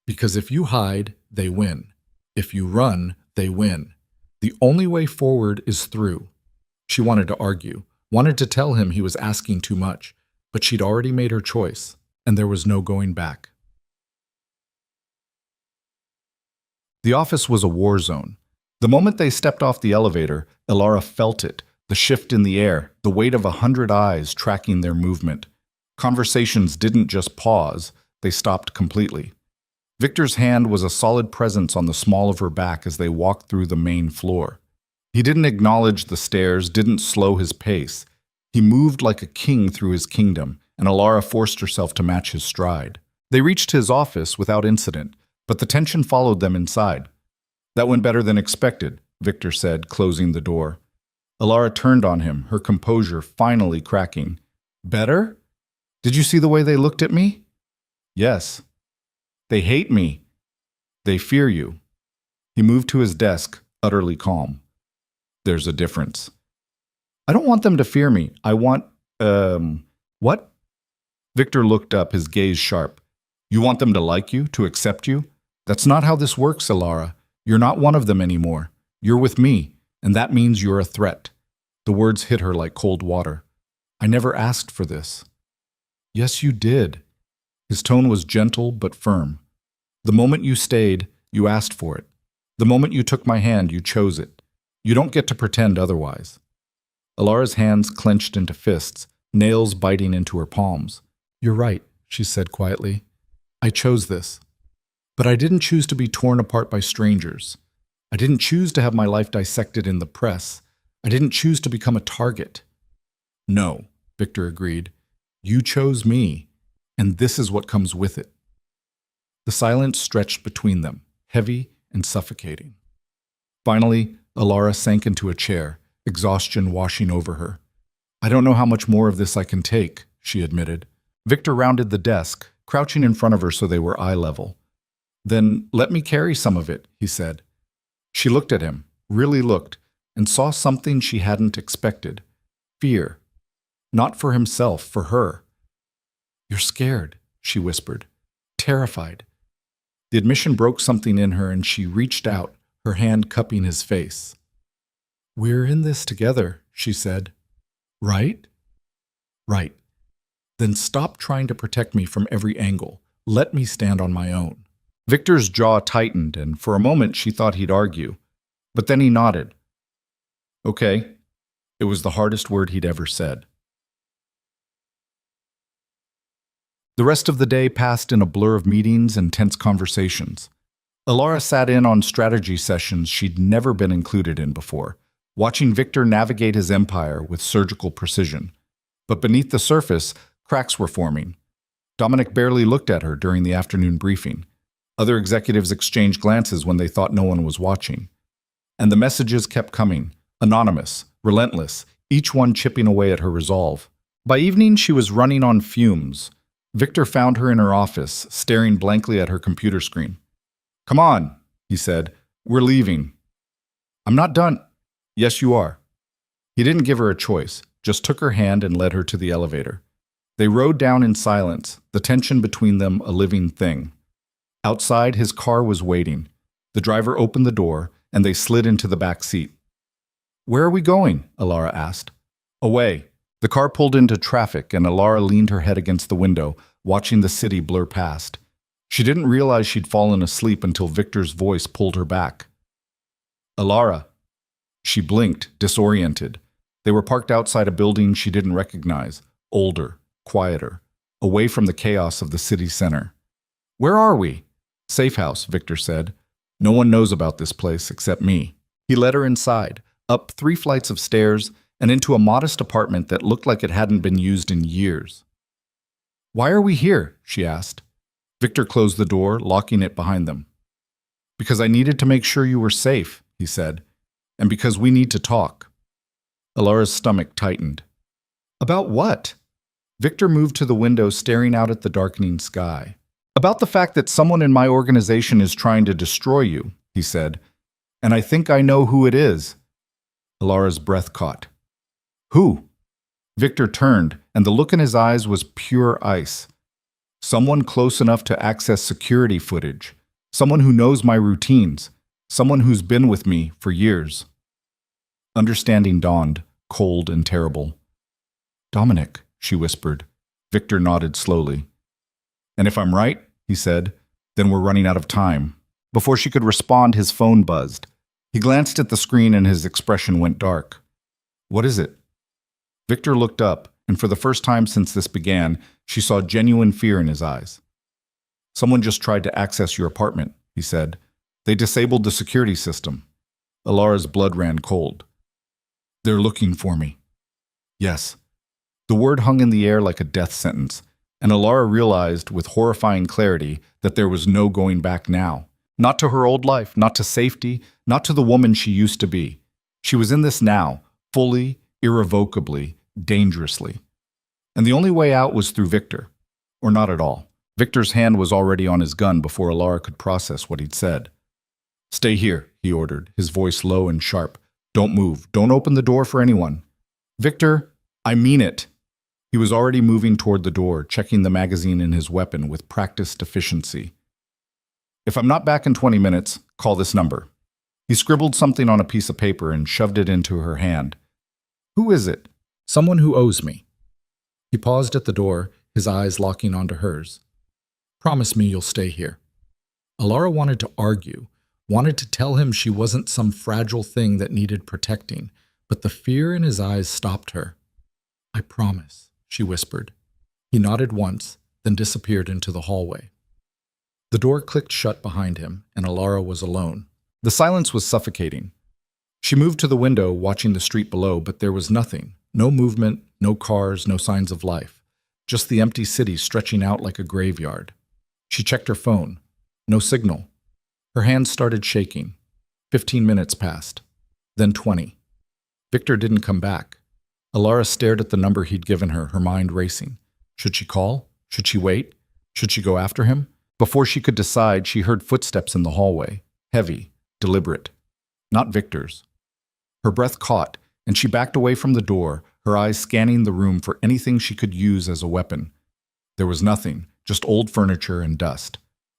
"Because if you hide, they win. If you run, they win. The only way forward is through." She wanted to argue, wanted to tell him he was asking too much, but she'd already made her choice, and there was no going back. The office was a war zone. The moment they stepped off the elevator, Alara felt it, the shift in the air, the weight of 100 eyes tracking their movement. Conversations didn't just pause, they stopped completely. Victor's hand was a solid presence on the small of her back as they walked through the main floor. He didn't acknowledge the stairs, didn't slow his pace. He moved like a king through his kingdom, and Alara forced herself to match his stride. They reached his office without incident, but the tension followed them inside. That went better than expected, Victor said, closing the door. Alara turned on him, her composure finally cracking. Better? Did you see the way they looked at me? Yes. They hate me. They fear you. He moved to his desk, utterly calm. There's a difference. I don't want them to fear me. I want, what? Victor looked up, his gaze sharp. You want them to like you, to accept you? That's not how this works, Alara. You're not one of them anymore. You're with me, and that means you're a threat. The words hit her like cold water. I never asked for this. Yes, you did. His tone was gentle but firm. The moment you stayed, you asked for it. The moment you took my hand, you chose it. You don't get to pretend otherwise. Alara's hands clenched into fists, nails biting into her palms. You're right, she said quietly. I chose this. But I didn't choose to be torn apart by strangers. I didn't choose to have my life dissected in the press. I didn't choose to become a target. No, Victor agreed. You chose me, and this is what comes with it. The silence stretched between them, heavy and suffocating. Finally, Alara sank into a chair, exhaustion washing over her. I don't know how much more of this I can take, she admitted. Victor rounded the desk, crouching in front of her so they were eye level. Then let me carry some of it, he said. She looked at him, really looked, and saw something she hadn't expected. Fear. Not for himself, for her. You're scared, she whispered. Terrified. The admission broke something in her, and she reached out, her hand cupping his face. We're in this together, she said. Right? Right. Then stop trying to protect me from every angle. Let me stand on my own. Victor's jaw tightened, and for a moment she thought he'd argue. But then he nodded. Okay. It was the hardest word he'd ever said. The rest of the day passed in a blur of meetings and tense conversations. Alara sat in on strategy sessions she'd never been included in before, watching Victor navigate his empire with surgical precision. But beneath the surface, cracks were forming. Dominic barely looked at her during the afternoon briefing. Other executives exchanged glances when they thought no one was watching. And the messages kept coming, anonymous, relentless, each one chipping away at her resolve. By evening, she was running on fumes. Victor found her in her office, staring blankly at her computer screen. Come on, he said. We're leaving. I'm not done. Yes, you are. He didn't give her a choice, just took her hand and led her to the elevator. They rode down in silence, the tension between them a living thing. Outside, his car was waiting. The driver opened the door, and they slid into the back seat. Where are we going? Alara asked. Away. The car pulled into traffic, and Alara leaned her head against the window, watching the city blur past. She didn't realize she'd fallen asleep until Victor's voice pulled her back. Alara. She blinked, disoriented. They were parked outside a building she didn't recognize, older, quieter, away from the chaos of the city center. Where are we? Safe house, Victor said. No one knows about this place except me. He led her inside, up 3 flights of stairs, and into a modest apartment that looked like it hadn't been used in years. Why are we here? She asked. Victor closed the door, locking it behind them. Because I needed to make sure you were safe, he said, and because we need to talk. Alara's stomach tightened. About what? Victor moved to the window, staring out at the darkening sky. About the fact that someone in my organization is trying to destroy you, he said, and I think I know who it is. Alara's breath caught. Who? Victor turned, and the look in his eyes was pure ice. Someone close enough to access security footage. Someone who knows my routines. Someone who's been with me for years. Understanding dawned, cold and terrible. Dominic, she whispered. Victor nodded slowly. And if I'm right, he said, then we're running out of time. Before she could respond, his phone buzzed. He glanced at the screen and his expression went dark. What is it? Victor looked up, and for the first time since this began, she saw genuine fear in his eyes. Someone just tried to access your apartment, he said. They disabled the security system. Alara's blood ran cold. They're looking for me. Yes. The word hung in the air like a death sentence. And Alara realized with horrifying clarity that there was no going back now. Not to her old life, not to safety, not to the woman she used to be. She was in this now, fully, irrevocably, dangerously. And the only way out was through Victor. Or not at all. Victor's hand was already on his gun before Alara could process what he'd said. "Stay here," he ordered, his voice low and sharp. "Don't move. Don't open the door for anyone." "Victor, I mean it." He was already moving toward the door, checking the magazine in his weapon with practiced efficiency. "If I'm not back in 20 minutes, call this number." He scribbled something on a piece of paper and shoved it into her hand. "Who is it?" "Someone who owes me." He paused at the door, his eyes locking onto hers. "Promise me you'll stay here." Alara wanted to argue, wanted to tell him she wasn't some fragile thing that needed protecting, but the fear in his eyes stopped her. "I promise," she whispered. He nodded once, then disappeared into the hallway. The door clicked shut behind him, and Alara was alone. The silence was suffocating. She moved to the window, watching the street below, but there was nothing. No movement, no cars, no signs of life. Just the empty city stretching out like a graveyard. She checked her phone. No signal. Her hands started shaking. 15 minutes passed. Then 20. Victor didn't come back. Alara stared at the number he'd given her, her mind racing. Should she call? Should she wait? Should she go after him? Before she could decide, she heard footsteps in the hallway. Heavy, deliberate. Not Victor's. Her breath caught, and she backed away from the door, her eyes scanning the room for anything she could use as a weapon. There was nothing, just old furniture and dust.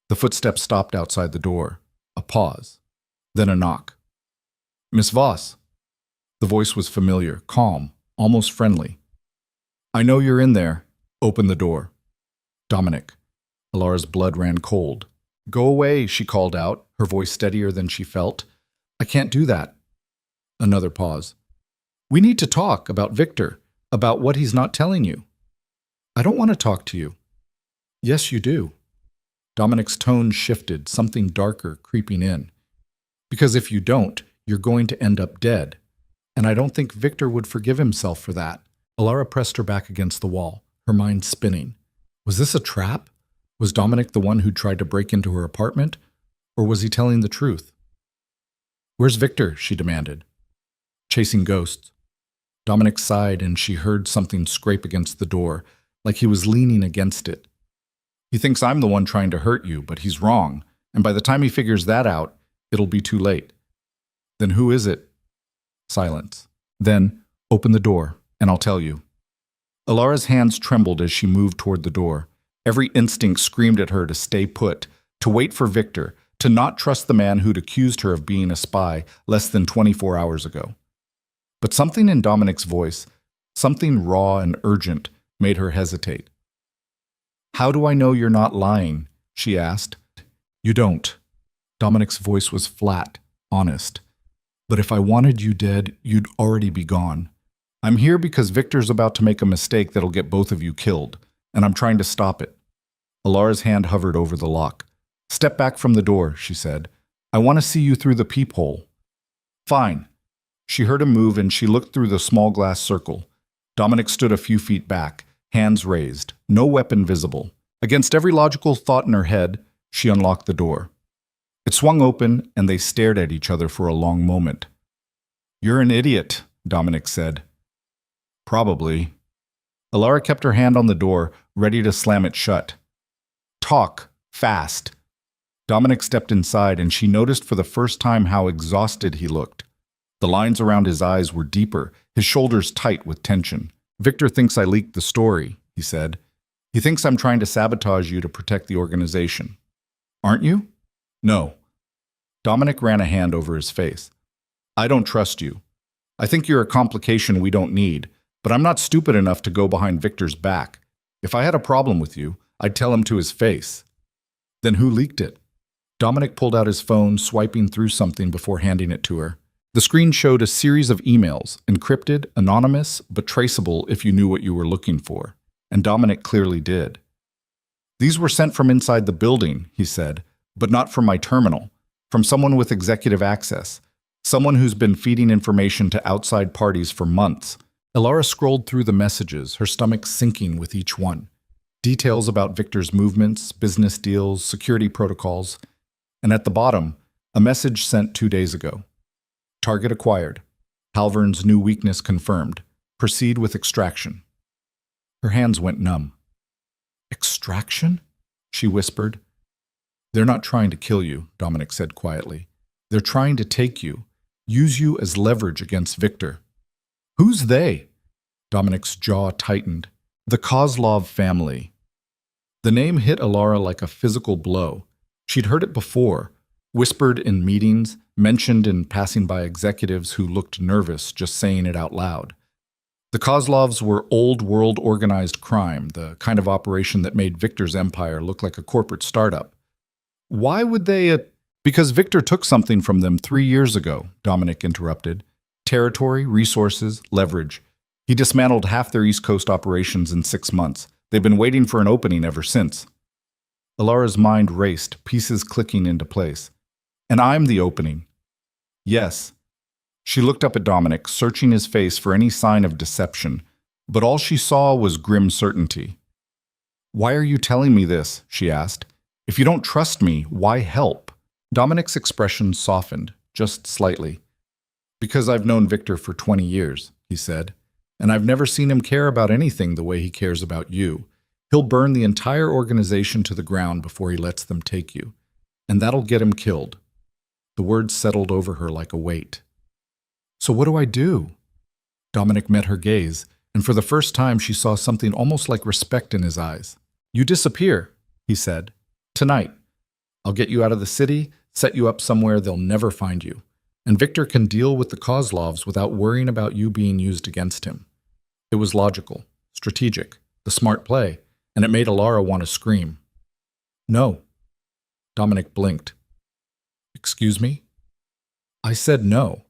The footsteps stopped outside the door. A pause. Then a knock. "Miss Voss." The voice was familiar, calm, almost friendly. "I know you're in there. Open the door." Dominic. Alara's blood ran cold. "Go away," she called out, her voice steadier than she felt. "I can't do that." Another pause. "We need to talk about Victor, about what he's not telling you." "I don't want to talk to you." "Yes, you do." Dominic's tone shifted, something darker creeping in. "Because if you don't, you're going to end up dead. And I don't think Victor would forgive himself for that." Alara pressed her back against the wall, her mind spinning. Was this a trap? Was Dominic the one who tried to break into her apartment? Or was he telling the truth? "Where's Victor?" she demanded. "Chasing ghosts." Dominic sighed and she heard something scrape against the door, like he was leaning against it. "He thinks I'm the one trying to hurt you, but he's wrong, and by the time he figures that out, it'll be too late." "Then who is it?" Silence. Then, "Open the door, and I'll tell you." Alara's hands trembled as she moved toward the door. Every instinct screamed at her to stay put, to wait for Victor, to not trust the man who'd accused her of being a spy less than 24 hours ago. But something in Dominic's voice, something raw and urgent, made her hesitate. "How do I know you're not lying?" she asked. "You don't." Dominic's voice was flat, honest. "But if I wanted you dead, you'd already be gone. I'm here because Victor's about to make a mistake that'll get both of you killed, and I'm trying to stop it." Alara's hand hovered over the lock. "Step back from the door," she said. "I want to see you through the peephole." "Fine." She heard him move and she looked through the small glass circle. Dominic stood a few feet back, hands raised, no weapon visible. Against every logical thought in her head, she unlocked the door. It swung open and they stared at each other for a long moment. "You're an idiot," Dominic said. "Probably." Alara kept her hand on the door, ready to slam it shut. "Talk, fast." Dominic stepped inside and she noticed for the first time how exhausted he looked. The lines around his eyes were deeper, his shoulders tight with tension. "Victor thinks I leaked the story," he said. "He thinks I'm trying to sabotage you to protect the organization." "Aren't you?" "No." Dominic ran a hand over his face. "I don't trust you. I think you're a complication we don't need, but I'm not stupid enough to go behind Victor's back. If I had a problem with you, I'd tell him to his face." "Then who leaked it?" Dominic pulled out his phone, swiping through something before handing it to her. The screen showed a series of emails, encrypted, anonymous, but traceable if you knew what you were looking for. And Dominic clearly did. "These were sent from inside the building," he said, "but not from my terminal. From someone with executive access. Someone who's been feeding information to outside parties for months." Alara scrolled through the messages, her stomach sinking with each one. Details about Victor's movements, business deals, security protocols, and at the bottom, a message sent 2 days ago. Target acquired. Halvern's new weakness confirmed. Proceed with extraction. Her hands went numb. Extraction? She whispered. They're not trying to kill you, Dominic said quietly. They're trying to take you, use you as leverage against Victor. Who's they? Dominic's jaw tightened. The Kozlov family. The name hit Alara like a physical blow. She'd heard it before, whispered in meetings, mentioned in passing by executives who looked nervous just saying it out loud. The Kozlovs were old-world organized crime, the kind of operation that made Victor's empire look like a corporate startup. Why would they? Because Victor took something from them 3 years ago, Dominic interrupted. Territory, resources, leverage. He dismantled half their East Coast operations in 6 months. They've been waiting for an opening ever since. Alara's mind raced, pieces clicking into place. And I'm the opening. Yes. She looked up at Dominic, searching his face for any sign of deception, but all she saw was grim certainty. Why are you telling me this? She asked. If you don't trust me, why help? Dominic's expression softened, just slightly. Because I've known Victor for 20 years, he said, and I've never seen him care about anything the way he cares about you. He'll burn the entire organization to the ground before he lets them take you, and that'll get him killed. The words settled over her like a weight. So what do I do? Dominic met her gaze, and for the first time she saw something almost like respect in his eyes. You disappear, he said. Tonight. I'll get you out of the city, set you up somewhere they'll never find you. And Victor can deal with the Kozlovs without worrying about you being used against him. It was logical, strategic, the smart play, and it made Alara want to scream. No. Dominic blinked. Excuse me? I said no.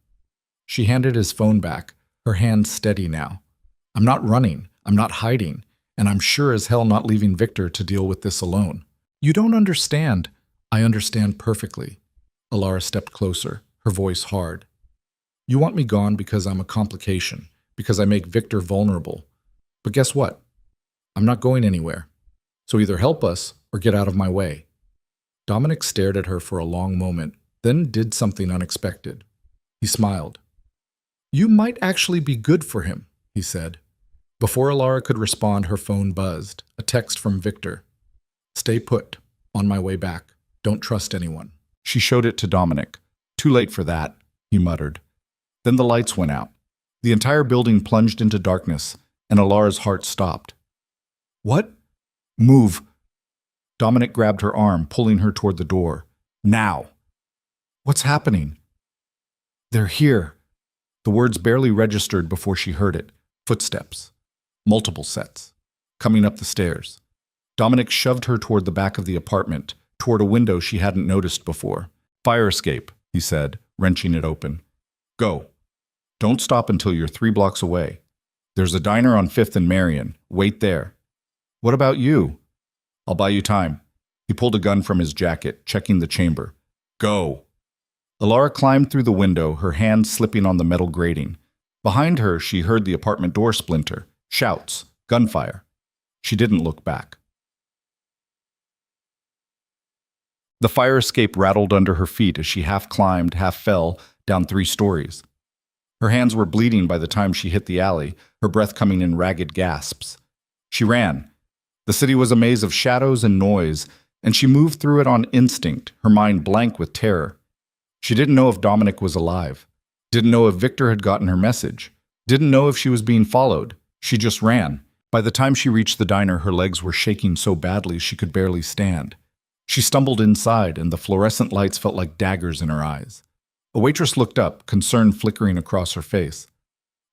She handed his phone back, her hand steady now. I'm not running, I'm not hiding, and I'm sure as hell not leaving Victor to deal with this alone. You don't understand. I understand perfectly. Alara stepped closer, her voice hard. You want me gone because I'm a complication, because I make Victor vulnerable. But guess what? I'm not going anywhere. So either help us or get out of my way. Dominic stared at her for a long moment, then did something unexpected. He smiled. You might actually be good for him, he said. Before Alara could respond, her phone buzzed, a text from Victor. Stay put. On my way back. Don't trust anyone. She showed it to Dominic. Too late for that, he muttered. Then the lights went out. The entire building plunged into darkness, and Alara's heart stopped. What? Move. Dominic grabbed her arm, pulling her toward the door. Now. What's happening? They're here. The words barely registered before she heard it. Footsteps. Multiple sets. Coming up the stairs. Dominic shoved her toward the back of the apartment, toward a window she hadn't noticed before. Fire escape, he said, wrenching it open. Go. Don't stop until you're 3 blocks away. There's a diner on 5th and Marion. Wait there. What about you? I'll buy you time. He pulled a gun from his jacket, checking the chamber. Go. Alara climbed through the window, her hand slipping on the metal grating. Behind her, she heard the apartment door splinter, shouts, gunfire. She didn't look back. The fire escape rattled under her feet as she half climbed, half fell, down 3 stories. Her hands were bleeding by the time she hit the alley, her breath coming in ragged gasps. She ran. The city was a maze of shadows and noise, and she moved through it on instinct, her mind blank with terror. She didn't know if Dominic was alive, didn't know if Victor had gotten her message, didn't know if she was being followed. She just ran. By the time she reached the diner, her legs were shaking so badly she could barely stand. She stumbled inside, and the fluorescent lights felt like daggers in her eyes. A waitress looked up, concern flickering across her face.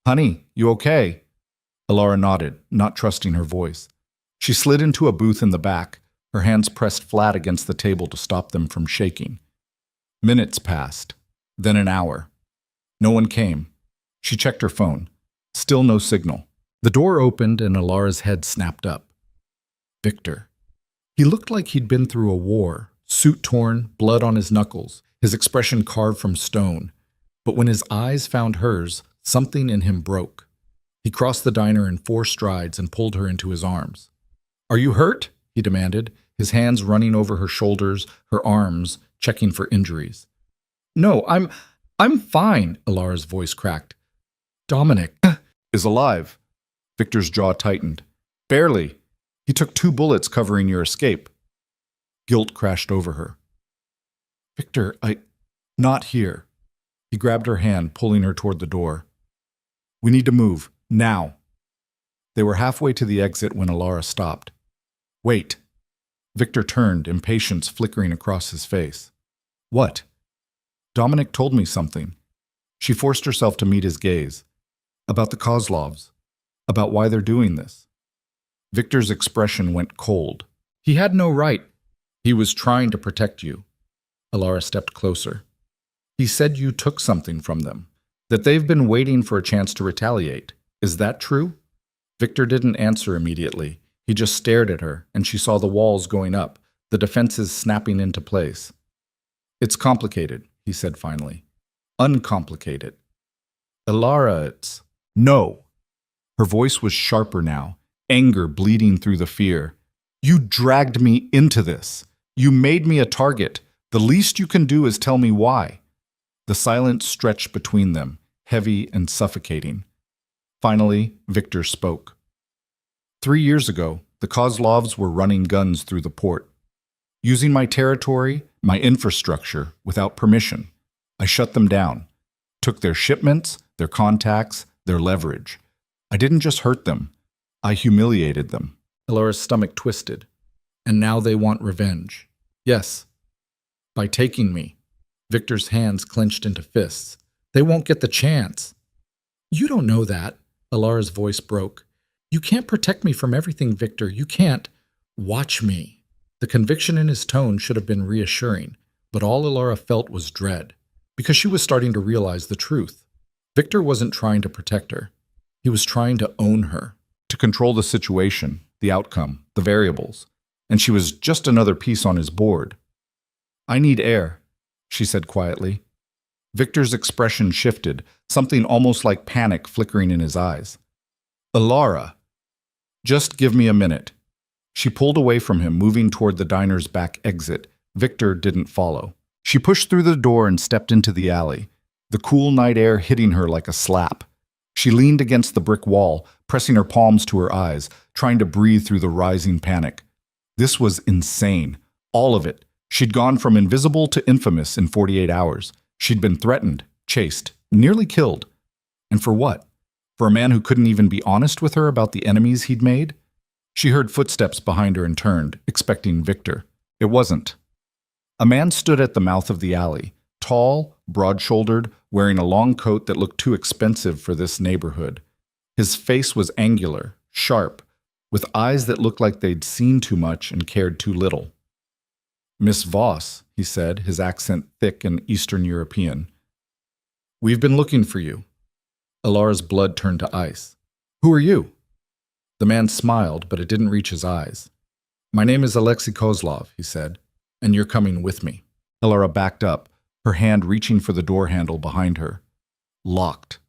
Honey, you okay? Alara nodded, not trusting her voice. She slid into a booth in the back, her hands pressed flat against the table to stop them from shaking. Minutes passed, then an hour. No one came. She checked her phone. Still no signal. The door opened and Alara's head snapped up. Victor. He looked like he'd been through a war, suit torn, blood on his knuckles, his expression carved from stone. But when his eyes found hers, something in him broke. He crossed the diner in 4 strides and pulled her into his arms. Are you hurt? He demanded, his hands running over her shoulders, her arms, checking for injuries. No, I'm fine, Alara's voice cracked. Dominic is alive. Victor's jaw tightened. Barely. He took 2 bullets covering your escape. Guilt crashed over her. Victor, not here. He grabbed her hand, pulling her toward the door. We need to move, now. They were halfway to the exit when Alara stopped. Wait. Victor turned, impatience flickering across his face. What? Dominic told me something. She forced herself to meet his gaze. About the Kozlovs. About why they're doing this. Victor's expression went cold. He had no right. He was trying to protect you. Alara stepped closer. He said you took something from them, that they've been waiting for a chance to retaliate. Is that true? Victor didn't answer immediately. He just stared at her, and she saw the walls going up, the defenses snapping into place. It's complicated, he said finally. Uncomplicated. Alara, it's... No. Her voice was sharper now, anger bleeding through the fear. You dragged me into this. You made me a target. The least you can do is tell me why. The silence stretched between them, heavy and suffocating. Finally, Victor spoke. 3 years ago, the Kozlovs were running guns through the port. Using my territory, my infrastructure, without permission. I shut them down. Took their shipments, their contacts, their leverage. I didn't just hurt them. I humiliated them. Alara's stomach twisted. And now they want revenge. Yes. By taking me. Victor's hands clenched into fists. They won't get the chance. You don't know that. Alara's voice broke. You can't protect me from everything, Victor. You can't. Watch me. The conviction in his tone should have been reassuring, but all Alara felt was dread, because she was starting to realize the truth. Victor wasn't trying to protect her. He was trying to own her, to control the situation, the outcome, the variables, and she was just another piece on his board. I need air, she said quietly. Victor's expression shifted, something almost like panic flickering in his eyes. Alara, just give me a minute. She pulled away from him, moving toward the diner's back exit. Victor didn't follow. She pushed through the door and stepped into the alley, the cool night air hitting her like a slap. She leaned against the brick wall, pressing her palms to her eyes, trying to breathe through the rising panic. This was insane. All of it. She'd gone from invisible to infamous in 48 hours. She'd been threatened, chased, nearly killed. And for what? For a man who couldn't even be honest with her about the enemies he'd made? She heard footsteps behind her and turned, expecting Victor. It wasn't. A man stood at the mouth of the alley, tall, broad-shouldered, wearing a long coat that looked too expensive for this neighborhood. His face was angular, sharp, with eyes that looked like they'd seen too much and cared too little. Miss Voss, he said, his accent thick and Eastern European. We've been looking for you. Alara's blood turned to ice. Who are you? The man smiled, but it didn't reach his eyes. My name is Alexei Kozlov, he said, and you're coming with me. Alara backed up, her hand reaching for the door handle behind her. Locked.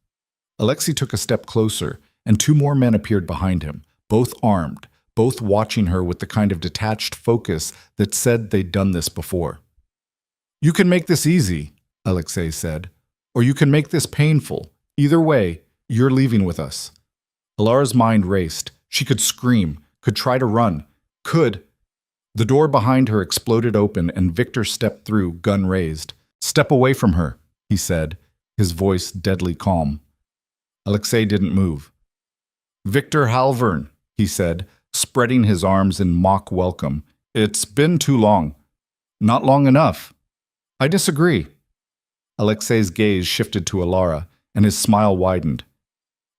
Alexei took a step closer, and 2 more men appeared behind him, both armed, both watching her with the kind of detached focus that said they'd done this before. You can make this easy, Alexei said, or you can make this painful. Either way, you're leaving with us. Alara's mind raced. She could scream, could try to run, could. The door behind her exploded open and Victor stepped through, gun raised. Step away from her, he said, his voice deadly calm. Alexei didn't move. Victor Halvern, he said, spreading his arms in mock welcome. It's been too long. Not long enough. I disagree. Alexei's gaze shifted to Alara, and his smile widened.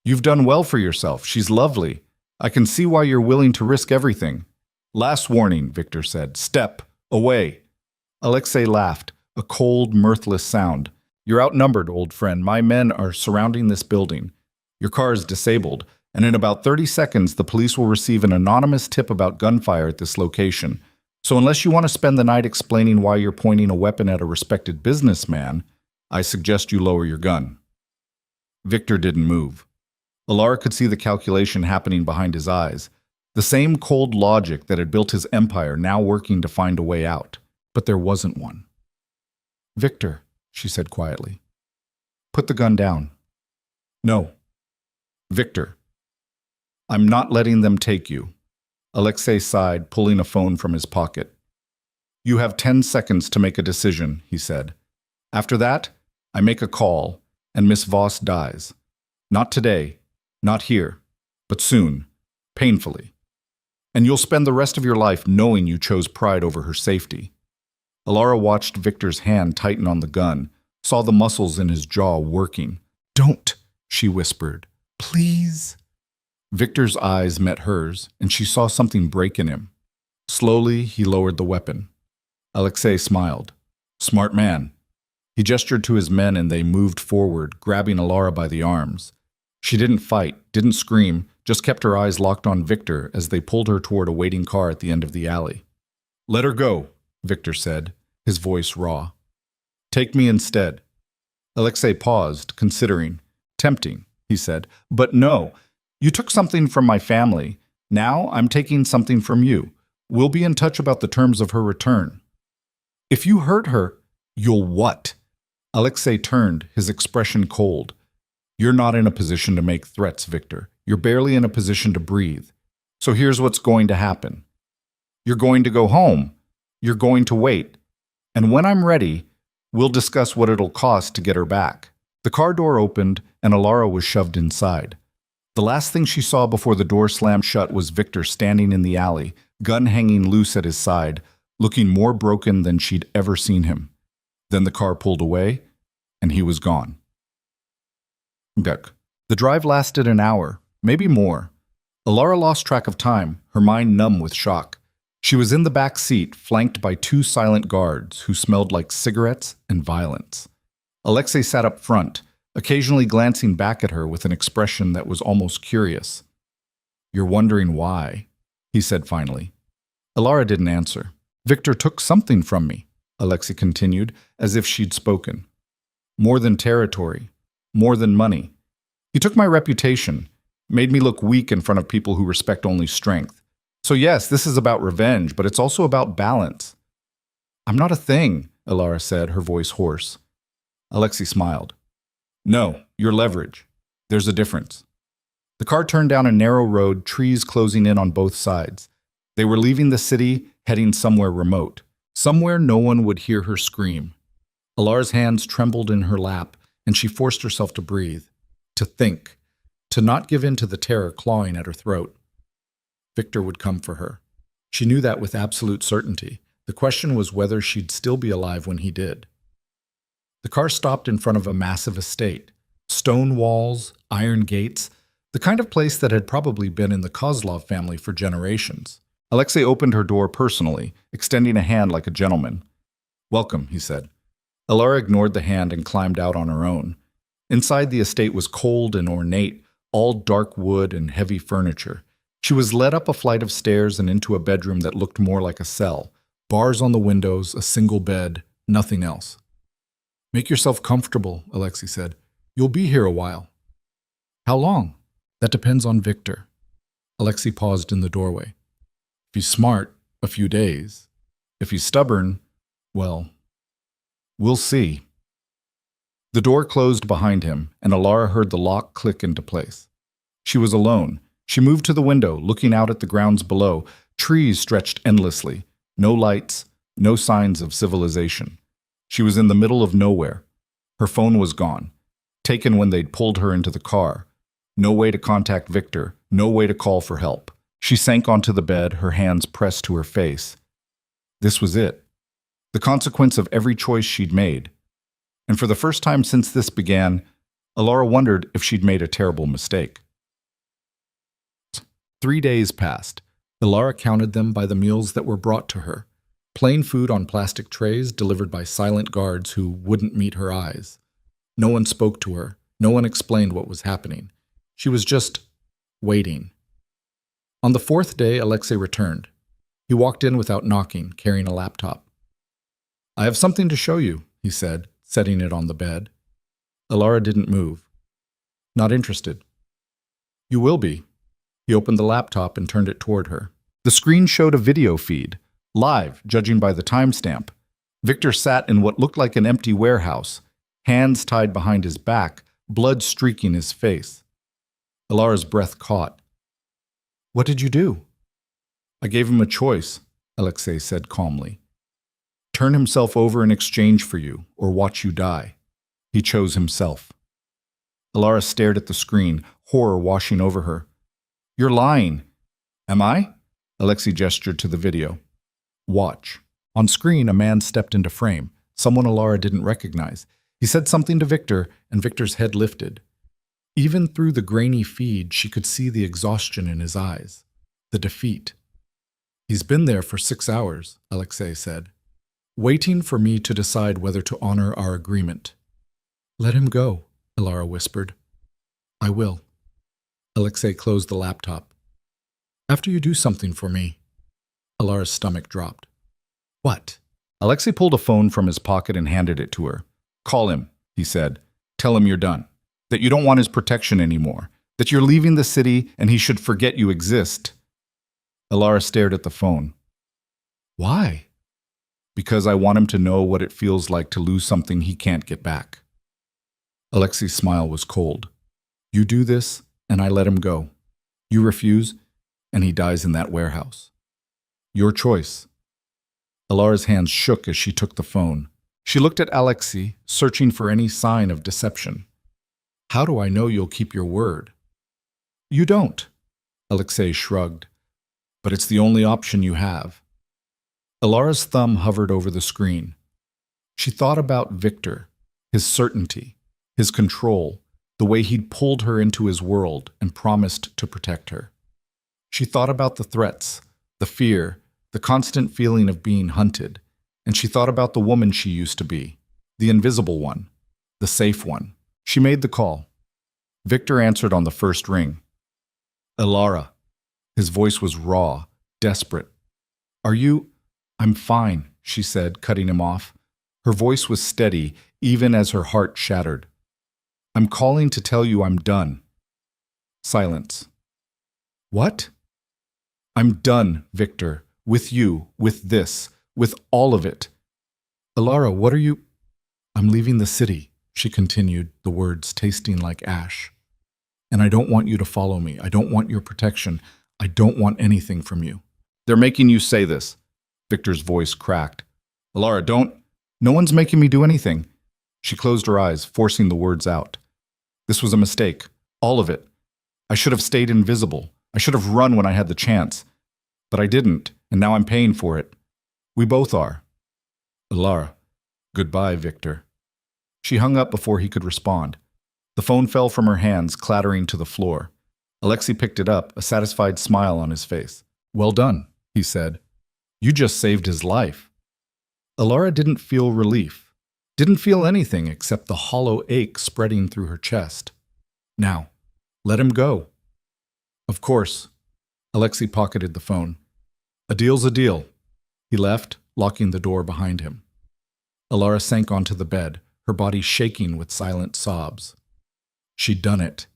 You've done well for yourself. She's lovely. I can see why you're willing to risk everything. Last warning, Victor said. Step away. Alexei laughed, a cold, mirthless sound. You're outnumbered, old friend. My men are surrounding this building. Your car is disabled, and in about 30 seconds, the police will receive an anonymous tip about gunfire at this location. So unless you want to spend the night explaining why you're pointing a weapon at a respected businessman, I suggest you lower your gun. Victor didn't move. Alara could see the calculation happening behind his eyes. The same cold logic that had built his empire now working to find a way out. But there wasn't one. "Victor," she said quietly. "Put the gun down." "No." "Victor, I'm not letting them take you." Alexei sighed, pulling a phone from his pocket. "You have 10 seconds to make a decision," he said. "After that, I make a call, and Miss Voss dies. Not today, not here, but soon, painfully. And you'll spend the rest of your life knowing you chose pride over her safety." Alara watched Victor's hand tighten on the gun, saw the muscles in his jaw working. "Don't," she whispered. "Please." Victor's eyes met hers, and she saw something break in him. Slowly, he lowered the weapon. Alexei smiled. "Smart man." He gestured to his men and they moved forward, grabbing Alara by the arms. She didn't fight, didn't scream, just kept her eyes locked on Victor as they pulled her toward a waiting car at the end of the alley. "Let her go," Victor said, his voice raw. "Take me instead." Alexei paused, considering. "Tempting," he said, "but no. You took something from my family. Now I'm taking something from you. We'll be in touch about the terms of her return." "If you hurt her, you'll what?" Alexei turned, his expression cold. "You're not in a position to make threats, Victor. You're barely in a position to breathe. So here's what's going to happen. You're going to go home. You're going to wait. And when I'm ready, we'll discuss what it'll cost to get her back." The car door opened, and Alara was shoved inside. The last thing she saw before the door slammed shut was Victor standing in the alley, gun hanging loose at his side, looking more broken than she'd ever seen him. Then the car pulled away, and he was gone. The drive lasted an hour, maybe more. Alara lost track of time, her mind numb with shock. She was in the back seat, flanked by 2 silent guards who smelled like cigarettes and violence. Alexei sat up front, occasionally glancing back at her with an expression that was almost curious. "You're wondering why," he said finally. Alara didn't answer. "Victor took something from me," Alexei continued, as if she'd spoken. "More than territory, more than money. He took my reputation, made me look weak in front of people who respect only strength. So yes, this is about revenge, but it's also about balance." "I'm not a thing," Alara said, her voice hoarse. Alexei smiled. "No, you're leverage. There's a difference." The car turned down a narrow road, trees closing in on both sides. They were leaving the city, heading somewhere remote. Somewhere no one would hear her scream. Alara's hands trembled in her lap, and she forced herself to breathe, to think, to not give in to the terror clawing at her throat. Victor would come for her. She knew that with absolute certainty. The question was whether she'd still be alive when he did. The car stopped in front of a massive estate. Stone walls, iron gates, the kind of place that had probably been in the Kozlov family for generations. Alexei opened her door personally, extending a hand like a gentleman. "Welcome," he said. Alara ignored the hand and climbed out on her own. Inside the estate was cold and ornate, all dark wood and heavy furniture. She was led up a flight of stairs and into a bedroom that looked more like a cell. Bars on the windows, a single bed, nothing else. "Make yourself comfortable," Alexei said. "You'll be here a while." "How long?" "That depends on Victor." Alexei paused in the doorway. "If he's smart, a few days. If he's stubborn, well, we'll see." The door closed behind him, and Alara heard the lock click into place. She was alone. She moved to the window, looking out at the grounds below. Trees stretched endlessly. No lights, no signs of civilization. She was in the middle of nowhere. Her phone was gone, taken when they'd pulled her into the car. No way to contact Victor, no way to call for help. She sank onto the bed, her hands pressed to her face. This was it. The consequence of every choice she'd made. And for the first time since this began, Alara wondered if she'd made a terrible mistake. 3 days passed. Alara counted them by the meals that were brought to her. Plain food on plastic trays delivered by silent guards who wouldn't meet her eyes. No one spoke to her. No one explained what was happening. She was just waiting. On the 4th day, Alexei returned. He walked in without knocking, carrying a laptop. "I have something to show you," he said, setting it on the bed. Alara didn't move. "Not interested." "You will be." He opened the laptop and turned it toward her. The screen showed a video feed, live, judging by the timestamp. Victor sat in what looked like an empty warehouse, hands tied behind his back, blood streaking his face. Alara's breath caught. "What did you do?" "I gave him a choice," Alexei said calmly. "Turn himself over in exchange for you, or watch you die." He chose himself. Alara stared at the screen, horror washing over her. "You're lying." "Am I?" Alexei gestured to the video. "Watch." On screen, a man stepped into frame, someone Alara didn't recognize. He said something to Victor, and Victor's head lifted. Even through the grainy feed, she could see the exhaustion in his eyes, the defeat. "He's been there for 6 hours," Alexei said, "waiting for me to decide whether to honor our agreement." "Let him go," Alara whispered. "I will." Alexei closed the laptop. "After you do something for me." Alara's stomach dropped. "What?" Alexei pulled a phone from his pocket and handed it to her. "Call him," he said. "Tell him you're done. That you don't want his protection anymore. That you're leaving the city and he should forget you exist." Alara stared at the phone. "Why?" "Because I want him to know what it feels like to lose something he can't get back." Alexei's smile was cold. "You do this, and I let him go. You refuse, and he dies in that warehouse. Your choice." Alara's hands shook as she took the phone. She looked at Alexei, searching for any sign of deception. "How do I know you'll keep your word?" "You don't," Alexei shrugged. "But it's the only option you have." Alara's thumb hovered over the screen. She thought about Victor, his certainty, his control, the way he'd pulled her into his world and promised to protect her. She thought about the threats, the fear, the constant feeling of being hunted, and she thought about the woman she used to be, the invisible one, the safe one. She made the call. Victor answered on the first ring. "Alara." His voice was raw, desperate. "Are you—" "I'm fine," she said, cutting him off. Her voice was steady, even as her heart shattered. "I'm calling to tell you I'm done." Silence. "What?" "I'm done, Victor. With you, with this, with all of it." "Alara, what are you—" "I'm leaving the city," she continued, the words tasting like ash. "And I don't want you to follow me. I don't want your protection. I don't want anything from you." "They're making you say this." Victor's voice cracked. "Alara, don't—" "No one's making me do anything." She closed her eyes, forcing the words out. "This was a mistake. All of it. I should have stayed invisible. I should have run when I had the chance. But I didn't, and now I'm paying for it. We both are." "Alara." "Goodbye, Victor." She hung up before he could respond. The phone fell from her hands, clattering to the floor. Alexei picked it up, a satisfied smile on his face. "Well done," he said. "You just saved his life." Alara didn't feel relief, didn't feel anything except the hollow ache spreading through her chest. "Now, let him go." "Of course." Alexei pocketed the phone. "A deal's a deal." He left, locking the door behind him. Alara sank onto the bed, her body shaking with silent sobs. She'd done it.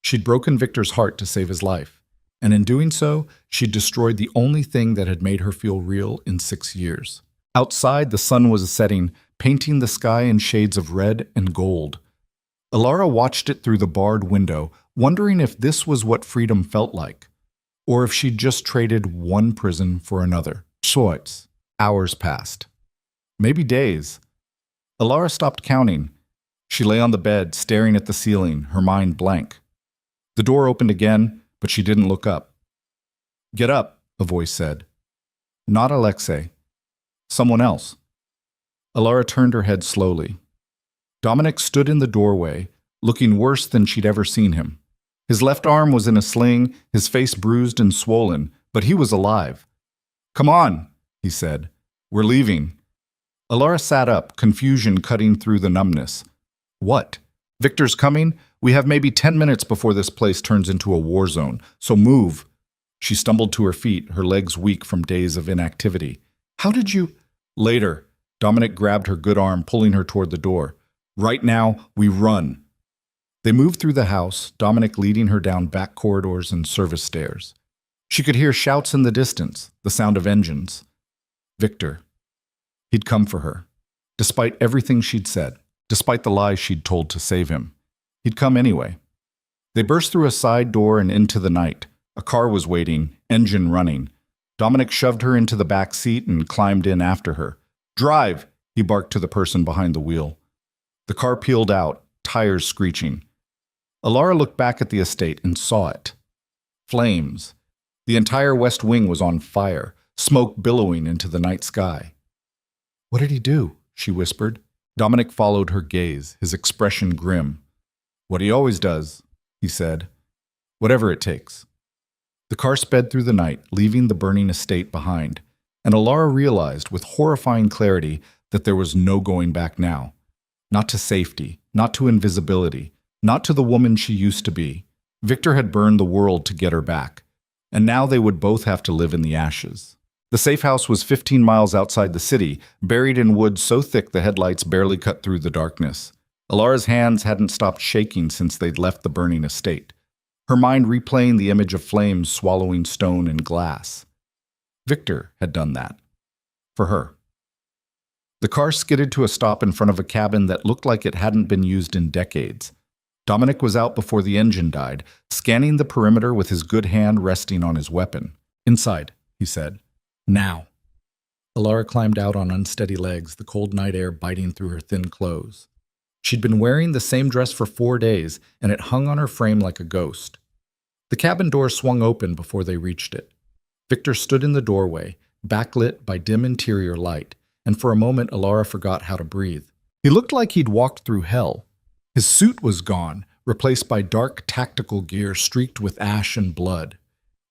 She'd broken Victor's heart to save his life, and in doing so, she'd destroyed the only thing that had made her feel real in 6 years. Outside, the sun was setting, painting the sky in shades of red and gold. Alara watched it through the barred window, wondering if this was what freedom felt like, or if she'd just traded one prison for another. Choice. Hours passed. Maybe days. Alara stopped counting. She lay on the bed, staring at the ceiling, her mind blank. The door opened again, but she didn't look up. "Get up," a voice said. Not Alexei. Someone else. Alara turned her head slowly. Dominic stood in the doorway, looking worse than she'd ever seen him. His left arm was in a sling, his face bruised and swollen, but he was alive. "Come on," he said. "We're leaving." Alara sat up, confusion cutting through the numbness. "What? Victor's coming? We have maybe 10 minutes before this place turns into a war zone, so move." She stumbled to her feet, her legs weak from days of inactivity. "How did you—" "Later." Dominic grabbed her good arm, pulling her toward the door. "Right now, we run." They moved through the house, Dominic leading her down back corridors and service stairs. She could hear shouts in the distance, the sound of engines. Victor. He'd come for her. Despite everything she'd said, despite the lies she'd told to save him, he'd come anyway. They burst through a side door and into the night. A car was waiting, engine running. Dominic shoved her into the back seat and climbed in after her. "Drive!" he barked to the person behind the wheel. The car peeled out, tires screeching. Alara looked back at the estate and saw it. Flames. The entire west wing was on fire, smoke billowing into the night sky. "What did he do?" she whispered. Dominic followed her gaze, his expression grim. "What he always does," he said. "Whatever it takes." The car sped through the night, leaving the burning estate behind, and Alara realized with horrifying clarity that there was no going back now. Not to safety, not to invisibility, not to the woman she used to be. Victor had burned the world to get her back, and now they would both have to live in the ashes. The safe house was 15 miles outside the city, buried in woods so thick the headlights barely cut through the darkness. Alara's hands hadn't stopped shaking since they'd left the burning estate, her mind replaying the image of flames swallowing stone and glass. Victor had done that. For her. The car skidded to a stop in front of a cabin that looked like it hadn't been used in decades. Dominic was out before the engine died, scanning the perimeter with his good hand resting on his weapon. "Inside," he said. "Now." Alara climbed out on unsteady legs, the cold night air biting through her thin clothes. She'd been wearing the same dress for 4 days, and it hung on her frame like a ghost. The cabin door swung open before they reached it. Victor stood in the doorway, backlit by dim interior light, and for a moment Alara forgot how to breathe. He looked like he'd walked through hell. His suit was gone, replaced by dark tactical gear streaked with ash and blood.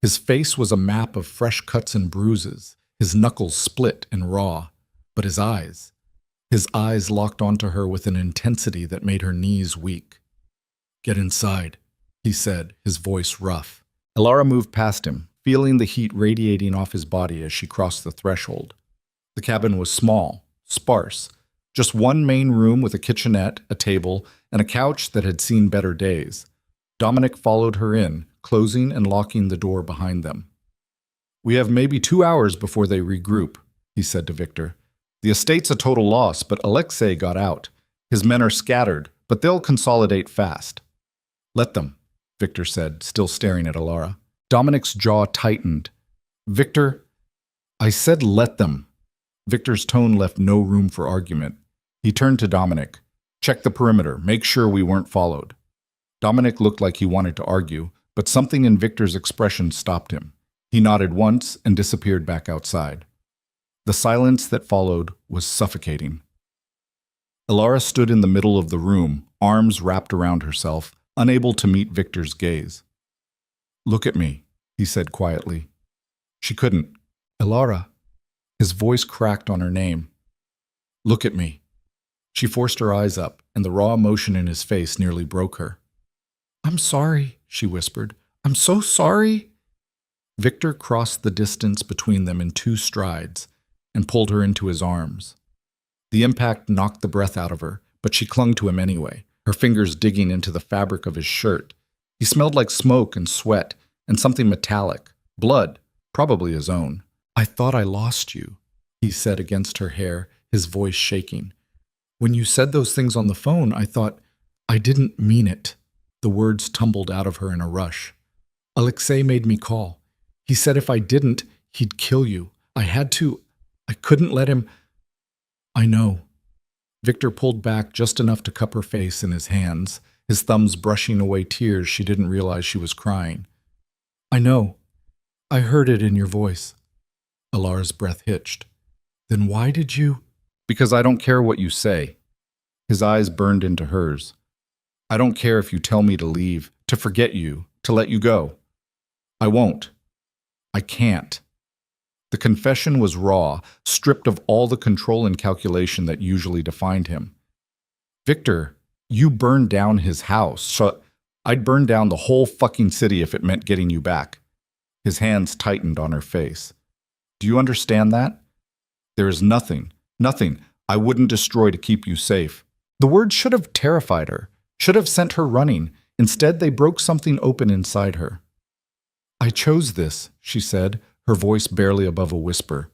His face was a map of fresh cuts and bruises, his knuckles split and raw. But his eyes locked onto her with an intensity that made her knees weak. "Get inside," he said, his voice rough. Alara moved past him, feeling the heat radiating off his body as she crossed the threshold. The cabin was small, sparse, just one main room with a kitchenette, a table, and a couch that had seen better days. Dominic followed her in, closing and locking the door behind them. "We have maybe 2 hours before they regroup," he said to Victor. "The estate's a total loss, but Alexei got out. His men are scattered, but they'll consolidate fast." "Let them," Victor said, still staring at Alara. Dominic's jaw tightened. "Victor, I said let them." Victor's tone left no room for argument. He turned to Dominic. "Check the perimeter. Make sure we weren't followed." Dominic looked like he wanted to argue, but something in Victor's expression stopped him. He nodded once and disappeared back outside. The silence that followed was suffocating. Alara stood in the middle of the room, arms wrapped around herself, unable to meet Victor's gaze. "Look at me," he said quietly. She couldn't. "Alara." His voice cracked on her name. "Look at me." She forced her eyes up, and the raw emotion in his face nearly broke her. "I'm sorry," she whispered. "I'm so sorry." Victor crossed the distance between them in 2 strides and pulled her into his arms. The impact knocked the breath out of her, but she clung to him anyway, her fingers digging into the fabric of his shirt. He smelled like smoke and sweat and something metallic, blood, probably his own. "I thought I lost you," he said against her hair, his voice shaking. "When you said those things on the phone, I thought I didn't mean it." The words tumbled out of her in a rush. "Alexei made me call. He said if I didn't, he'd kill you. I had to. I couldn't let him." "I know." Victor pulled back just enough to cup her face in his hands, his thumbs brushing away tears she didn't realize she was crying. "I know. I heard it in your voice." Alara's breath hitched. "Then why did you—" "Because I don't care what you say." His eyes burned into hers. "I don't care if you tell me to leave, to forget you, to let you go. I won't. I can't." The confession was raw, stripped of all the control and calculation that usually defined him. "Victor, you burned down his house, so I'd burn down the whole fucking city if it meant getting you back." His hands tightened on her face. "Do you understand that? There is nothing I wouldn't destroy to keep you safe." The words should have terrified her. Should have sent her running. Instead, they broke something open inside her. I chose this, she said, her voice barely above a whisper.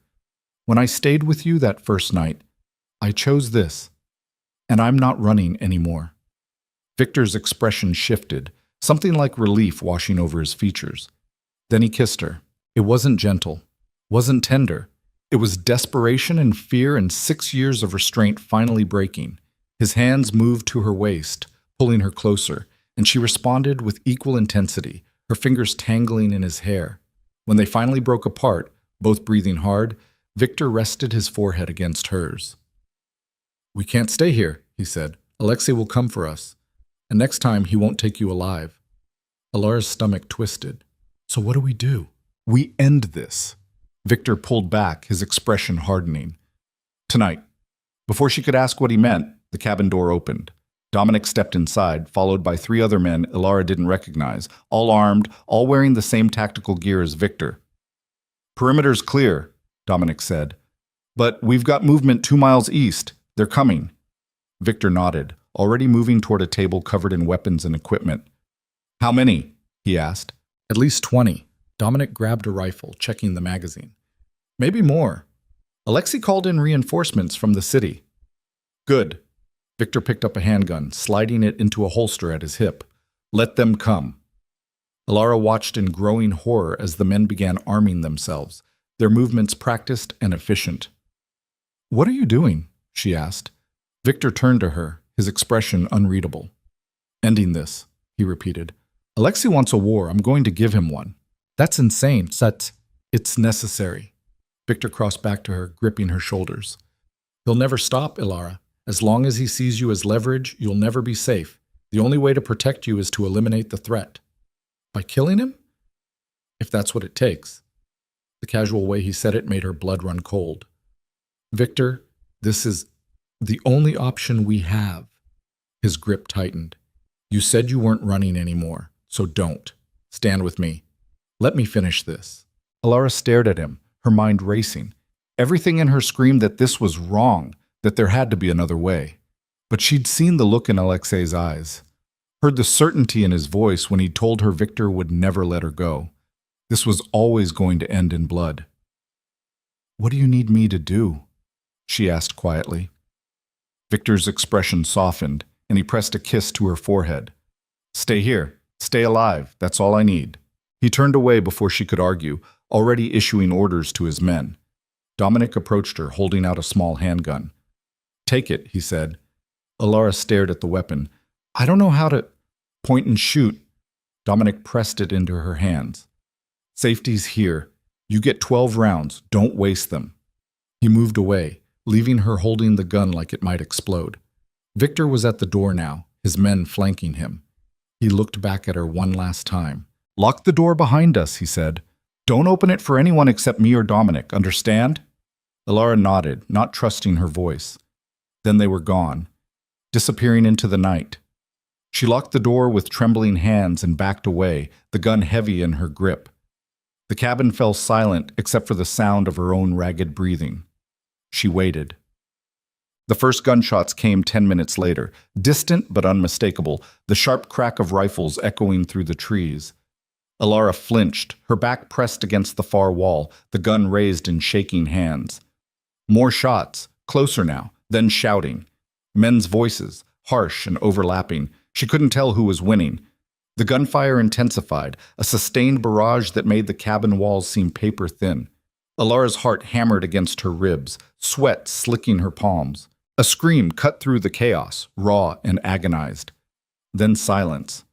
When I stayed with you that first night, I chose this, and I'm not running anymore. Victor's expression shifted, something like relief washing over his features. Then he kissed her. It wasn't gentle, wasn't tender. It was desperation and fear and 6 years of restraint finally breaking. His hands moved to her waist, pulling her closer, and she responded with equal intensity, her fingers tangling in his hair. When they finally broke apart, both breathing hard, Victor rested his forehead against hers. We can't stay here, he said. Alexei will come for us, and next time he won't take you alive. Alara's stomach twisted. So what do we do? We end this. Victor pulled back, his expression hardening. Tonight. Before she could ask what he meant, the cabin door opened. Dominic stepped inside, followed by 3 other men Ilara didn't recognize, all armed, all wearing the same tactical gear as Victor. Perimeter's clear, Dominic said. But we've got movement 2 miles east. They're coming. Victor nodded, already moving toward a table covered in weapons and equipment. How many? He asked. At least 20. Dominic grabbed a rifle, checking the magazine. Maybe more. Alexei called in reinforcements from the city. Good. Victor picked up a handgun, sliding it into a holster at his hip. Let them come. Ilara watched in growing horror as the men began arming themselves, their movements practiced and efficient. What are you doing? She asked. Victor turned to her, his expression unreadable. Ending this, he repeated. Alexei wants a war. I'm going to give him one. That's insane, Sut. It's necessary. Victor crossed back to her, gripping her shoulders. He'll never stop, Ilara. As long as he sees you as leverage, you'll never be safe. The only way to protect you is to eliminate the threat. By killing him? If that's what it takes. The casual way he said it made her blood run cold. Victor, this is the only option we have. His grip tightened. You said you weren't running anymore, so don't. Stand with me. Let me finish this. Ilara stared at him, her mind racing. Everything in her screamed that this was wrong, that there had to be another way. But she'd seen the look in Alexei's eyes, heard the certainty in his voice when he'd told her Victor would never let her go. This was always going to end in blood. What do you need me to do? She asked quietly. Victor's expression softened, and he pressed a kiss to her forehead. Stay here. Stay alive. That's all I need. He turned away before she could argue, already issuing orders to his men. Dominic approached her, holding out a small handgun. Take it, he said. Ilara stared at the weapon. I don't know how to... Point and shoot. Dominic pressed it into her hands. Safety's here. You get 12 rounds. Don't waste them. He moved away, leaving her holding the gun like it might explode. Victor was at the door now, his men flanking him. He looked back at her one last time. Lock the door behind us, he said. Don't open it for anyone except me or Dominic, understand? Ilara nodded, not trusting her voice. Then they were gone, disappearing into the night. She locked the door with trembling hands and backed away, the gun heavy in her grip. The cabin fell silent except for the sound of her own ragged breathing. She waited. The first gunshots came 10 minutes later, distant but unmistakable, the sharp crack of rifles echoing through the trees. Ilara flinched, her back pressed against the far wall, the gun raised in shaking hands. More shots, closer now, then shouting. Men's voices, harsh and overlapping. She couldn't tell who was winning. The gunfire intensified, a sustained barrage that made the cabin walls seem paper thin. Ilara's heart hammered against her ribs, sweat slicking her palms. A scream cut through the chaos, raw and agonized. Then silence.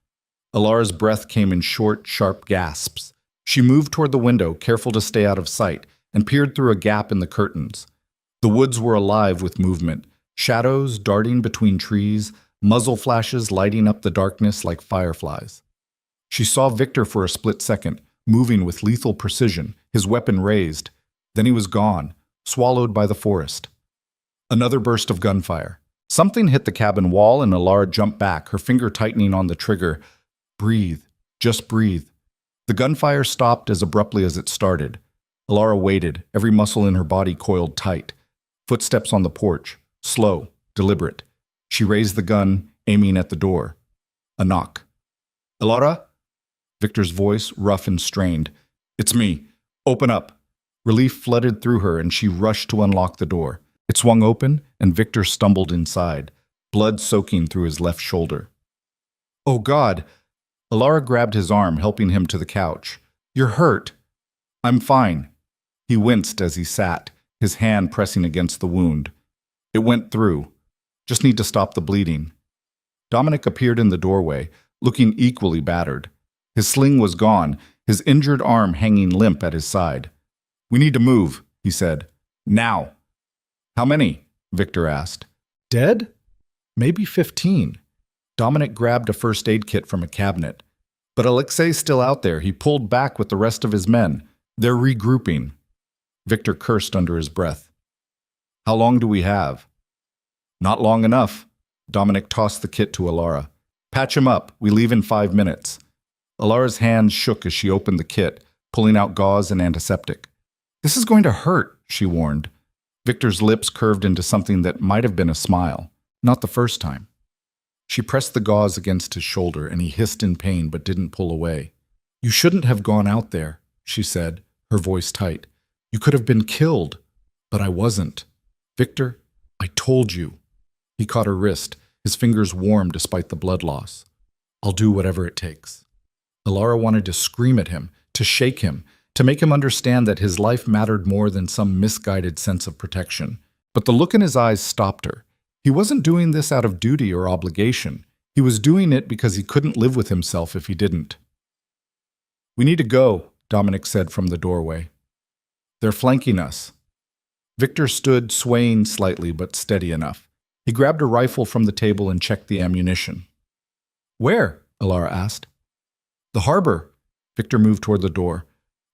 Ilara's breath came in short, sharp gasps. She moved toward the window, careful to stay out of sight, and peered through a gap in the curtains. The woods were alive with movement, shadows darting between trees, muzzle flashes lighting up the darkness like fireflies. She saw Victor for a split second, moving with lethal precision, his weapon raised. Then he was gone, swallowed by the forest. Another burst of gunfire. Something hit the cabin wall and Ilara jumped back, her finger tightening on the trigger. Breathe. Just breathe. The gunfire stopped as abruptly as it started. Ilara waited, every muscle in her body coiled tight. Footsteps on the porch. Slow, deliberate. She raised the gun, aiming at the door. A knock. Alara? Victor's voice, rough and strained. It's me. Open up. Relief flooded through her and she rushed to unlock the door. It swung open and Victor stumbled inside, blood soaking through his left shoulder. Oh God! Alara grabbed his arm, helping him to the couch. You're hurt. I'm fine. He winced as he sat, his hand pressing against the wound. It went through. Just need to stop the bleeding. Dominic appeared in the doorway, looking equally battered. His sling was gone, his injured arm hanging limp at his side. We need to move, he said. Now. How many? Victor asked. Dead? Maybe 15. Dominic grabbed a first aid kit from a cabinet. But Alexei's still out there. He pulled back with the rest of his men. They're regrouping. Victor cursed under his breath. How long do we have? Not long enough. Dominic tossed the kit to Alara. Patch him up. We leave in 5 minutes. Alara's hands shook as she opened the kit, pulling out gauze and antiseptic. This is going to hurt, she warned. Victor's lips curved into something that might have been a smile. Not the first time. She pressed the gauze against his shoulder and he hissed in pain but didn't pull away. You shouldn't have gone out there, she said, her voice tight. You could have been killed, but I wasn't. Victor, I told you. He caught her wrist, his fingers warm despite the blood loss. I'll do whatever it takes. Alara wanted to scream at him, to shake him, to make him understand that his life mattered more than some misguided sense of protection. But the look in his eyes stopped her. He wasn't doing this out of duty or obligation. He was doing it because he couldn't live with himself if he didn't. We need to go, Dominic said from the doorway. They're flanking us. Victor stood, swaying slightly but steady enough. He grabbed a rifle from the table and checked the ammunition. Where? Alara asked. The harbor. Victor moved toward the door.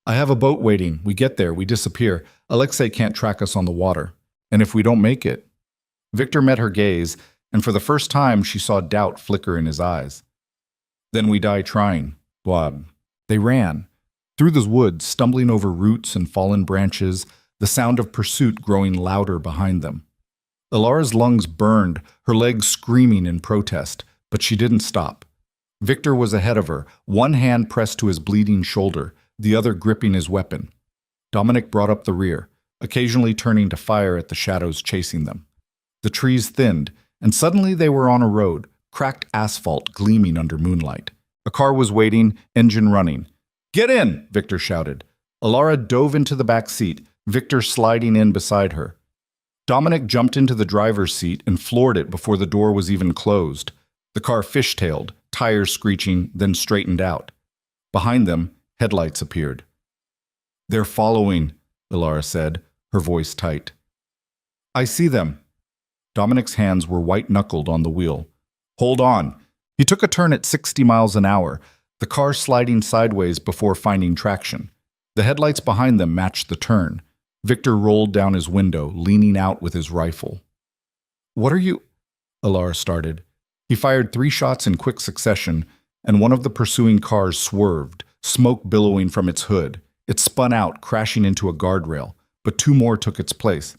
I have a boat waiting. We get there, we disappear. Alexei can't track us on the water. And if we don't make it... Victor met her gaze, and for the first time she saw doubt flicker in his eyes. Then we die trying. Blob. They ran. Through the woods, stumbling over roots and fallen branches, the sound of pursuit growing louder behind them. Alara's lungs burned, her legs screaming in protest, but she didn't stop. Victor was ahead of her, one hand pressed to his bleeding shoulder, the other gripping his weapon. Dominic brought up the rear, occasionally turning to fire at the shadows chasing them. The trees thinned, and suddenly they were on a road, cracked asphalt gleaming under moonlight. A car was waiting, engine running. Get in, Victor shouted. Alara dove into the back seat, Victor sliding in beside her. Dominic jumped into the driver's seat and floored it before the door was even closed. The car fishtailed, tires screeching, then straightened out. Behind them, headlights appeared. They're following, Alara said, her voice tight. I see them. Dominic's hands were white-knuckled on the wheel. Hold on. He took a turn at 60 miles an hour, the car sliding sideways before finding traction. The headlights behind them matched the turn. Victor rolled down his window, leaning out with his rifle. What are you... Alara started. He fired 3 shots in quick succession, and one of the pursuing cars swerved, smoke billowing from its hood. It spun out, crashing into a guardrail, but 2 more took its place.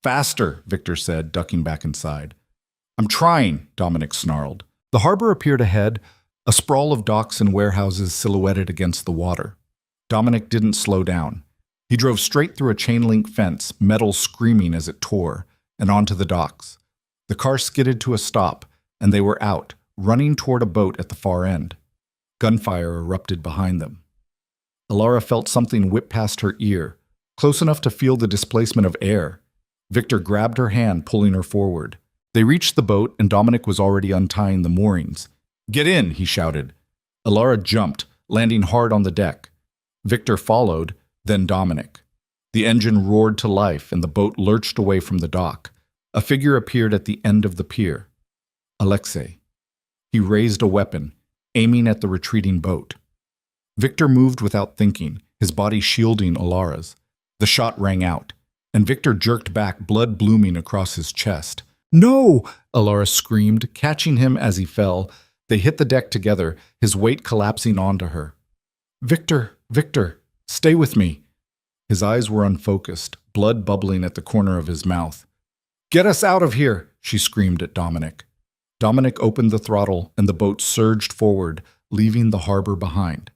Faster, Victor said, ducking back inside. I'm trying, Dominic snarled. The harbor appeared ahead, a sprawl of docks and warehouses silhouetted against the water. Dominic didn't slow down. He drove straight through a chain-link fence, metal screaming as it tore, and onto the docks. The car skidded to a stop, and they were out, running toward a boat at the far end. Gunfire erupted behind them. Alara felt something whip past her ear, close enough to feel the displacement of air. Victor grabbed her hand, pulling her forward. They reached the boat, and Dominic was already untying the moorings. Get in, he shouted. Alara jumped, landing hard on the deck. Victor followed, then Dominic. The engine roared to life, and the boat lurched away from the dock. A figure appeared at the end of the pier. Alexei. He raised a weapon, aiming at the retreating boat. Victor moved without thinking, his body shielding Alara's. The shot rang out, and Victor jerked back, blood blooming across his chest. No! Alara screamed, catching him as he fell. They hit the deck together, his weight collapsing onto her. Victor, Victor, stay with me. His eyes were unfocused, blood bubbling at the corner of his mouth. Get us out of here, she screamed at Dominic. Dominic opened the throttle and the boat surged forward, leaving the harbor behind.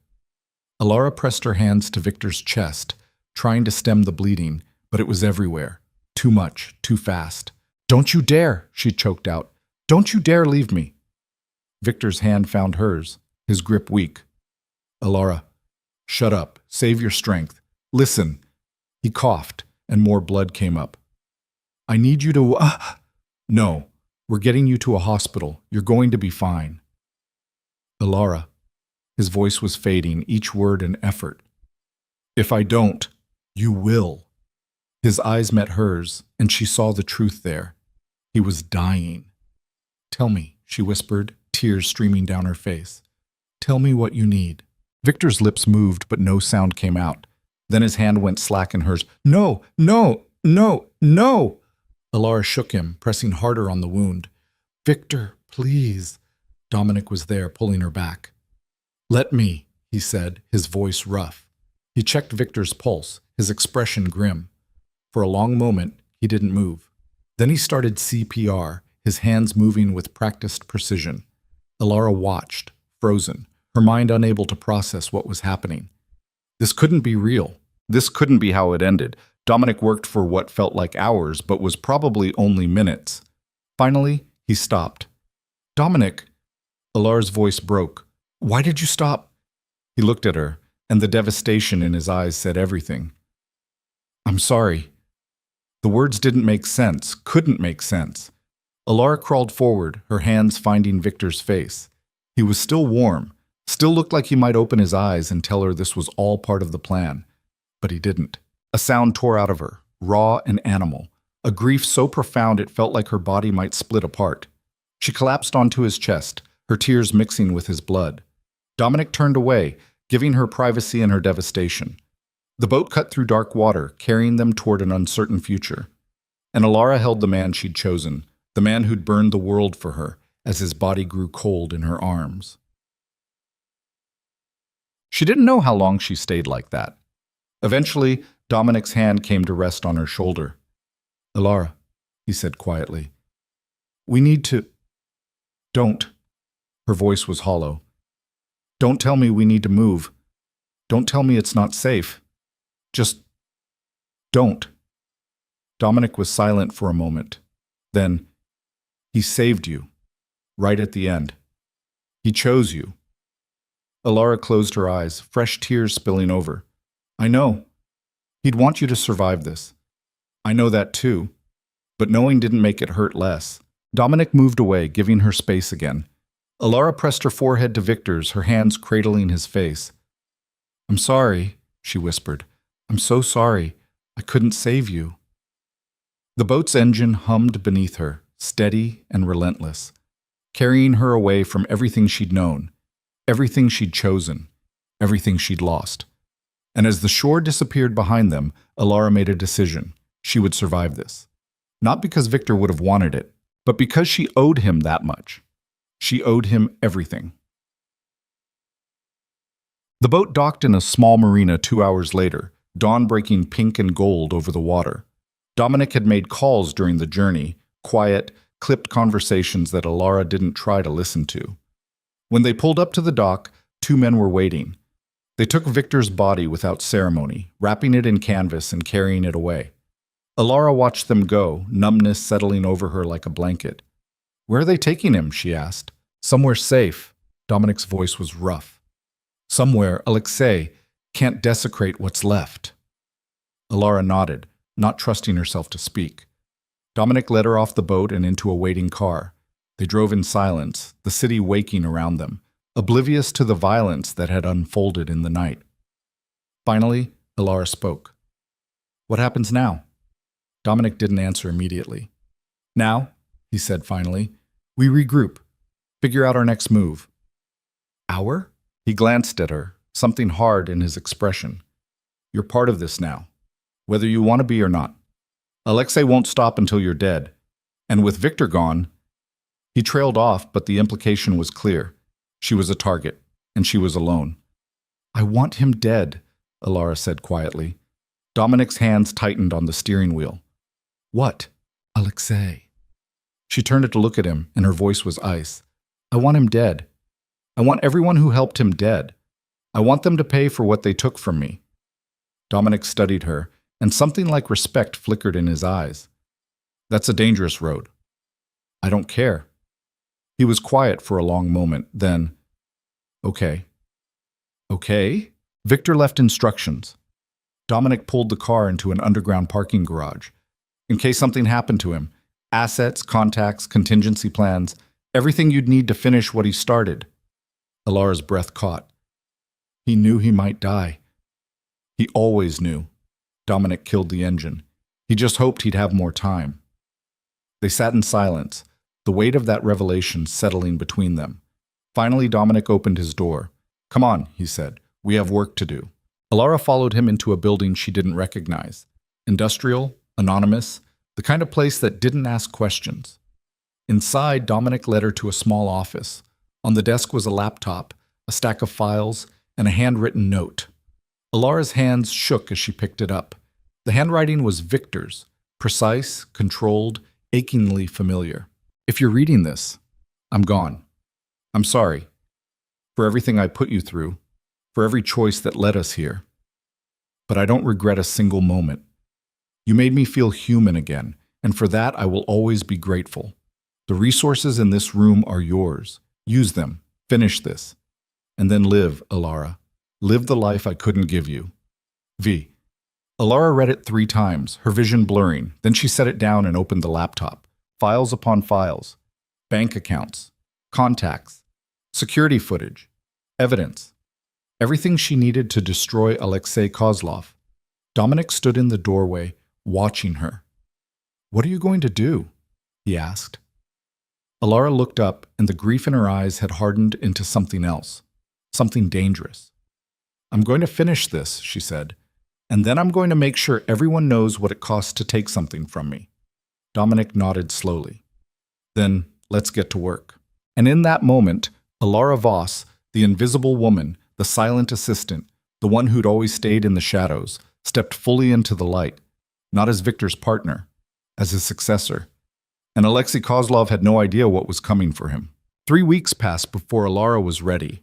Alara pressed her hands to Victor's chest, trying to stem the bleeding, but it was everywhere. Too much, too fast. "Don't you dare," she choked out. "Don't you dare leave me." Victor's hand found hers, his grip weak. "Alara, shut up. Save your strength. Listen." He coughed, and more blood came up. "I need you to... No, we're getting you to a hospital. You're going to be fine." "Alara." His voice was fading, each word an effort. "If I don't, you will." His eyes met hers, and she saw the truth there. He was dying. "Tell me," she whispered, tears streaming down her face. "Tell me what you need." Victor's lips moved, but no sound came out. Then his hand went slack in hers. "No, no, no, no!" Alara shook him, pressing harder on the wound. "Victor, please." Dominic was there, pulling her back. "Let me," he said, his voice rough. He checked Victor's pulse, his expression grim. For a long moment, he didn't move. Then he started CPR, his hands moving with practiced precision. Alara watched, frozen, her mind unable to process what was happening. This couldn't be real. This couldn't be how it ended. Dominic worked for what felt like hours, but was probably only minutes. Finally, he stopped. "Dominic," Alara's voice broke. "Why did you stop?" He looked at her, and the devastation in his eyes said everything. "I'm sorry." The words didn't make sense, couldn't make sense. Alara crawled forward, her hands finding Victor's face. He was still warm, still looked like he might open his eyes and tell her this was all part of the plan. But he didn't. A sound tore out of her, raw and animal, a grief so profound it felt like her body might split apart. She collapsed onto his chest, her tears mixing with his blood. Dominic turned away, giving her privacy in her devastation. The boat cut through dark water, carrying them toward an uncertain future. And Alara held the man she'd chosen, the man who'd burned the world for her, as his body grew cold in her arms. She didn't know how long she stayed like that. Eventually, Dominic's hand came to rest on her shoulder. "Alara," he said quietly, "we need to..." "Don't." Her voice was hollow. "Don't tell me we need to move. Don't tell me it's not safe. Just don't." Dominic was silent for a moment. Then, "He saved you. Right at the end. He chose you." Alara closed her eyes, fresh tears spilling over. "I know. He'd want you to survive this. I know that too. But knowing didn't make it hurt less." Dominic moved away, giving her space again. Alara pressed her forehead to Victor's, her hands cradling his face. "I'm sorry," she whispered. "I'm so sorry. I couldn't save you." The boat's engine hummed beneath her, steady and relentless, carrying her away from everything she'd known, everything she'd chosen, everything she'd lost. And as the shore disappeared behind them, Alara made a decision. She would survive this. Not because Victor would have wanted it, but because she owed him that much. She owed him everything. The boat docked in a small marina 2 hours later, dawn breaking pink and gold over the water. Dominic had made calls during the journey, quiet, clipped conversations that Alara didn't try to listen to. When they pulled up to the dock, 2 men were waiting. They took Victor's body without ceremony, wrapping it in canvas and carrying it away. Alara watched them go, numbness settling over her like a blanket. "Where are they taking him?" she asked. "Somewhere safe." Dominic's voice was rough. "Somewhere, Alexei, can't desecrate what's left." Alara nodded, not trusting herself to speak. Dominic led her off the boat and into a waiting car. They drove in silence, the city waking around them, oblivious to the violence that had unfolded in the night. Finally, Alara spoke. "What happens now?" Dominic didn't answer immediately. "Now," he said finally, "we regroup, figure out our next move." "Our?" He glanced at her, something hard in his expression. "You're part of this now, whether you want to be or not. Alexei won't stop until you're dead. And with Victor gone..." He trailed off, but the implication was clear. She was a target, and she was alone. "I want him dead," Alara said quietly. Dominic's hands tightened on the steering wheel. "What?" "Alexei." She turned to look at him, and her voice was ice. I want him dead. I want everyone who helped him dead. I want them to pay for what they took from me. Dominic studied her, and something like respect flickered in his eyes. That's a dangerous road. I don't care. He was quiet for a long moment, then, okay. Okay? Victor left instructions. Dominic pulled the car into an underground parking garage. In case something happened to him, assets, contacts, contingency plans, everything you'd need to finish what he started. Alara's breath caught. He knew he might die. He always knew. Dominic killed the engine. He just hoped he'd have more time. They sat in silence, the weight of that revelation settling between them. Finally, Dominic opened his door. Come on, he said. We have work to do. Alara followed him into a building she didn't recognize. Industrial, anonymous, the kind of place that didn't ask questions. Inside, Dominic led her to a small office. On the desk was a laptop, a stack of files, and a handwritten note. Alara's hands shook as she picked it up. The handwriting was Victor's, precise, controlled, achingly familiar. If you're reading this, I'm gone. I'm sorry. For everything I put you through, for every choice that led us here. But I don't regret a single moment. You made me feel human again, and for that I will always be grateful. The resources in this room are yours. Use them. Finish this. And then live, Alara. Live the life I couldn't give you. V. Alara read it 3 times, her vision blurring. Then she set it down and opened the laptop. Files upon files. Bank accounts. Contacts. Security footage. Evidence. Everything she needed to destroy Alexei Kozlov. Dominic stood in the doorway, watching her. What are you going to do? He asked. Alara looked up, and the grief in her eyes had hardened into something else. Something dangerous. I'm going to finish this, she said. And then I'm going to make sure everyone knows what it costs to take something from me. Dominic nodded slowly. Then let's get to work. And in that moment, Alara Voss, the invisible woman, the silent assistant, the one who'd always stayed in the shadows, stepped fully into the light, not as Victor's partner, as his successor. And Alexei Kozlov had no idea what was coming for him. 3 weeks passed before Alara was ready.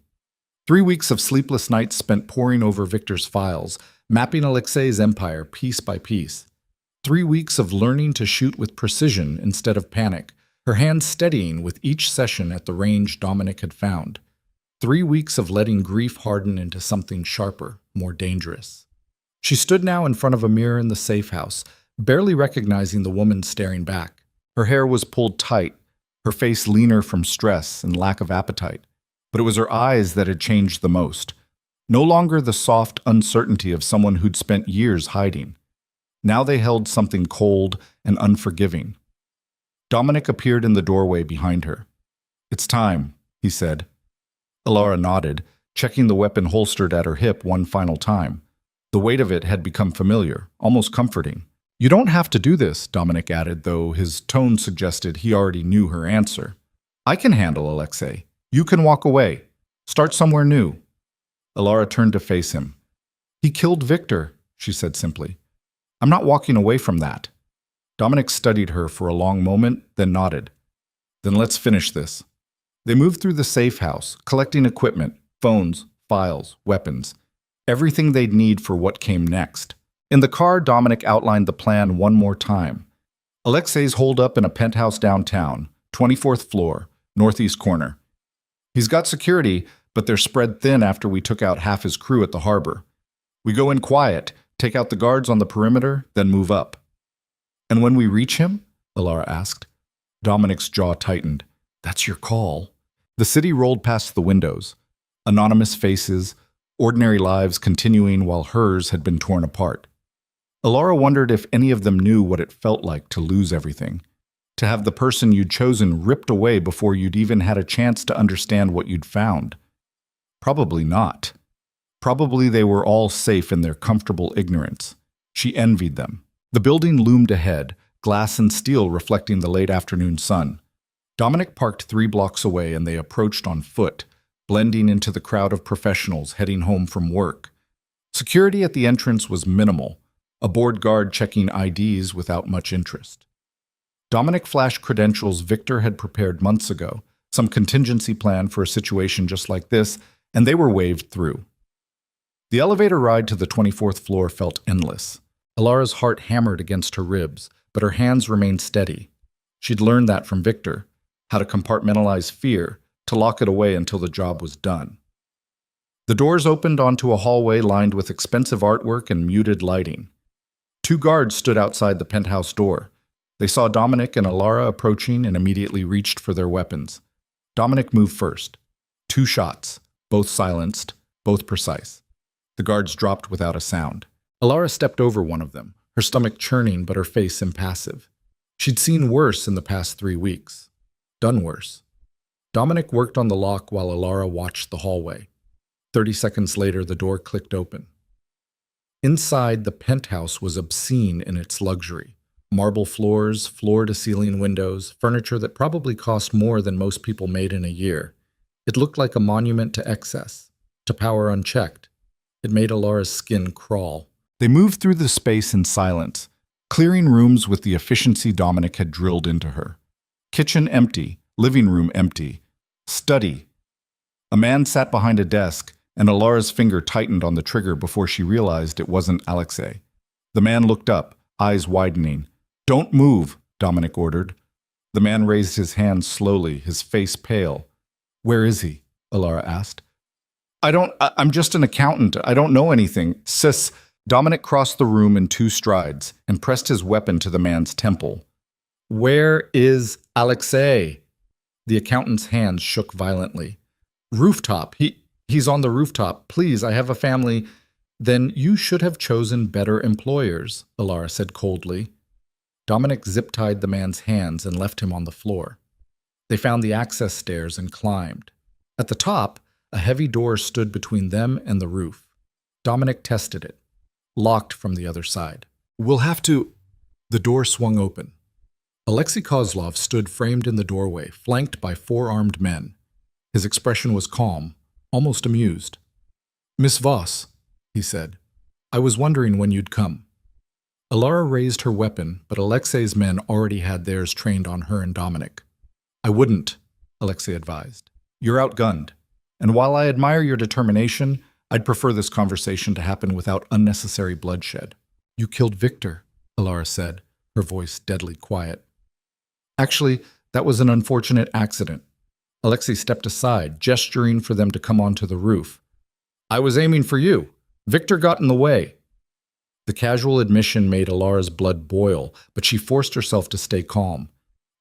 3 weeks of sleepless nights spent poring over Victor's files, mapping Alexei's empire piece by piece. 3 weeks of learning to shoot with precision instead of panic, her hands steadying with each session at the range Dominic had found. 3 weeks of letting grief harden into something sharper, more dangerous. She stood now in front of a mirror in the safe house, barely recognizing the woman staring back. Her hair was pulled tight, her face leaner from stress and lack of appetite. But it was her eyes that had changed the most. No longer the soft uncertainty of someone who'd spent years hiding. Now they held something cold and unforgiving. Dominic appeared in the doorway behind her. It's time, he said. Alara nodded, checking the weapon holstered at her hip one final time. The weight of it had become familiar, almost comforting. You don't have to do this, Dominic added, though his tone suggested he already knew her answer. I can handle Alexei. You can walk away. Start somewhere new. Alara turned to face him. He killed Victor, she said simply. I'm not walking away from that. Dominic studied her for a long moment, then nodded. Then let's finish this. They moved through the safe house, collecting equipment, phones, files, weapons, everything they'd need for what came next. In the car, Dominic outlined the plan one more time. Alexei's holed up in a penthouse downtown, 24th floor, northeast corner. He's got security, but they're spread thin after we took out half his crew at the harbor. We go in quiet, take out the guards on the perimeter, then move up. And when we reach him? Alara asked. Dominic's jaw tightened. That's your call. The city rolled past the windows. Anonymous faces, ordinary lives continuing while hers had been torn apart. Alara wondered if any of them knew what it felt like to lose everything, to have the person you'd chosen ripped away before you'd even had a chance to understand what you'd found. Probably not. Probably they were all safe in their comfortable ignorance. She envied them. The building loomed ahead, glass and steel reflecting the late afternoon sun. Dominic parked 3 blocks away and they approached on foot, blending into the crowd of professionals heading home from work. Security at the entrance was minimal, a board guard checking IDs without much interest. Dominic flashed credentials Victor had prepared months ago, some contingency plan for a situation just like this, and they were waved through. The elevator ride to the 24th floor felt endless. Alara's heart hammered against her ribs, but her hands remained steady. She'd learned that from Victor, how to compartmentalize fear, to lock it away until the job was done. The doors opened onto a hallway lined with expensive artwork and muted lighting. 2 guards stood outside the penthouse door. They saw Dominic and Alara approaching and immediately reached for their weapons. Dominic moved first. 2 shots, both silenced, both precise. The guards dropped without a sound. Alara stepped over one of them, her stomach churning but her face impassive. She'd seen worse in the past 3 weeks. Done worse. Dominic worked on the lock while Alara watched the hallway. 30 seconds later, the door clicked open. Inside, the penthouse was obscene in its luxury. Marble floors, floor-to-ceiling windows, furniture that probably cost more than most people made in a year. It looked like a monument to excess, to power unchecked. It made Alara's skin crawl. They moved through the space in silence, clearing rooms with the efficiency Dominic had drilled into her. Kitchen empty, living room empty, study. A man sat behind a desk, and Alara's finger tightened on the trigger before she realized it wasn't Alexei. The man looked up, eyes widening. "Don't move," Dominic ordered. The man raised his hand slowly, his face pale. "Where is he?" Alara asked. I'm just an accountant. I don't know anything. Sis. Dominic crossed the room in 2 strides and pressed his weapon to the man's temple. "Where is Alexei?" The accountant's hands shook violently. "Rooftop. He's on the rooftop. Please, I have a family." "Then you should have chosen better employers," Alara said coldly. Dominic zip-tied the man's hands and left him on the floor. They found the access stairs and climbed. At the top, a heavy door stood between them and the roof. Dominic tested it. Locked from the other side. "We'll have to—" The door swung open. Alexei Kozlov stood framed in the doorway, flanked by 4 armed men. His expression was calm, almost amused. "Miss Voss," he said, "I was wondering when you'd come." Alara raised her weapon, but Alexei's men already had theirs trained on her and Dominic. "I wouldn't," Alexei advised. "You're outgunned. And while I admire your determination, I'd prefer this conversation to happen without unnecessary bloodshed." "You killed Victor," Alara said, her voice deadly quiet. "Actually, that was an unfortunate accident." Alexei stepped aside, gesturing for them to come onto the roof. "I was aiming for you. Victor got in the way." The casual admission made Alara's blood boil, but she forced herself to stay calm.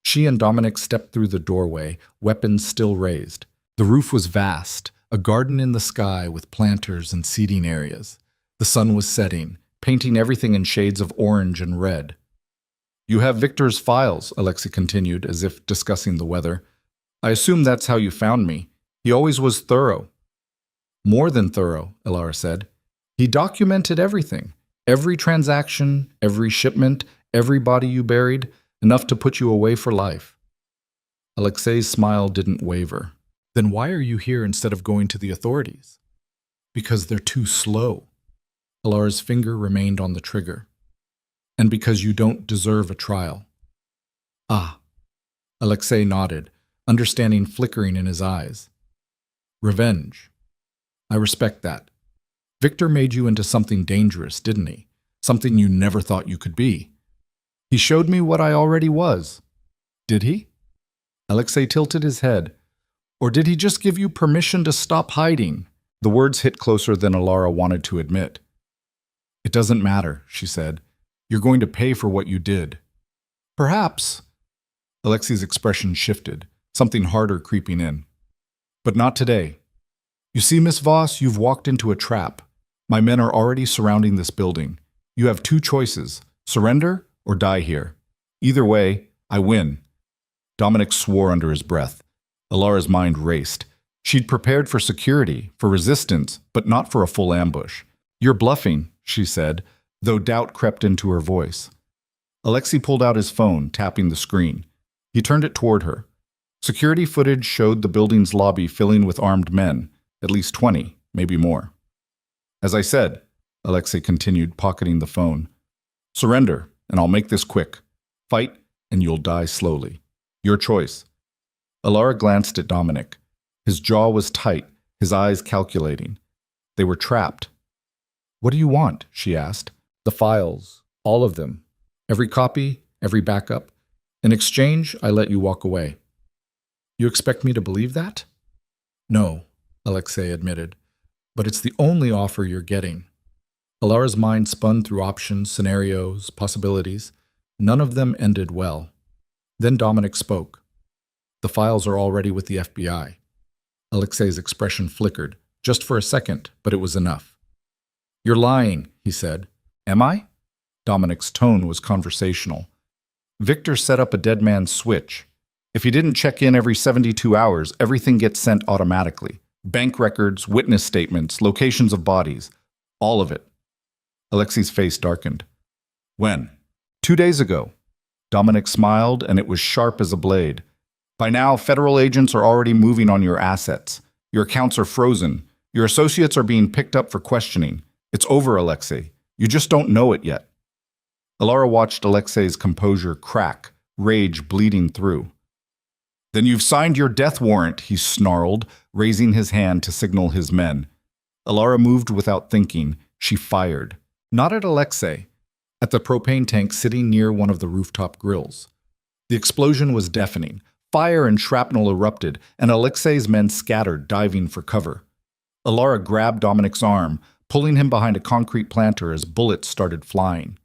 She and Dominic stepped through the doorway, weapons still raised. The roof was vast, a garden in the sky with planters and seating areas. The sun was setting, painting everything in shades of orange and red. "You have Victor's files," Alexei continued, as if discussing the weather. "I assume that's how you found me. He always was thorough." "More than thorough," Alara said. "He documented everything. Every transaction, every shipment, every body you buried, enough to put you away for life." Alexei's smile didn't waver. "Then why are you here instead of going to the authorities?" "Because they're too slow." Alara's finger remained on the trigger. "And because you don't deserve a trial." "Ah." Alexei nodded, understanding flickering in his eyes. "Revenge. I respect that. Victor made you into something dangerous, didn't he? Something you never thought you could be." "He showed me what I already was." "Did he?" Alexei tilted his head. "Or did he just give you permission to stop hiding?" The words hit closer than Alara wanted to admit. "It doesn't matter," she said. "You're going to pay for what you did." "Perhaps." Alexei's expression shifted, something harder creeping in. "But not today. You see, Miss Voss, you've walked into a trap. My men are already surrounding this building. You have 2 choices, surrender or die here. Either way, I win." Dominic swore under his breath. Alara's mind raced. She'd prepared for security, for resistance, but not for a full ambush. "You're bluffing," she said, though doubt crept into her voice. Alexei pulled out his phone, tapping the screen. He turned it toward her. Security footage showed the building's lobby filling with armed men, at least 20, maybe more. "As I said," Alexei continued, pocketing the phone, "surrender, and I'll make this quick. Fight, and you'll die slowly. Your choice. Alara glanced at Dominic. His jaw was tight, his eyes calculating. They were trapped. What do you want? She asked. The files. All of them. Every copy, every backup. In exchange, I let you walk away. You expect me to believe that? No, Alexei admitted. But it's the only offer you're getting. Alara's mind spun through options, scenarios, possibilities. None of them ended well. Then Dominic spoke. The files are already with the FBI. Alexei's expression flickered, just for a second, but it was enough. You're lying, he said. Am I? Dominic's tone was conversational. Victor set up a dead man's switch. If he didn't check in every 72 hours, everything gets sent automatically. Bank records, witness statements, locations of bodies. All of it. Alexei's face darkened. When? 2 days ago. Dominic smiled, and it was sharp as a blade. By now, federal agents are already moving on your assets. Your accounts are frozen. Your associates are being picked up for questioning. It's over, Alexei. You just don't know it yet. Alara watched Alexei's composure crack, rage bleeding through. Then you've signed your death warrant, he snarled, raising his hand to signal his men. Alara moved without thinking. She fired. Not at Alexei. At the propane tank sitting near one of the rooftop grills. The explosion was deafening. Fire and shrapnel erupted, and Alexei's men scattered, diving for cover. Alara grabbed Dominic's arm, pulling him behind a concrete planter as bullets started flying.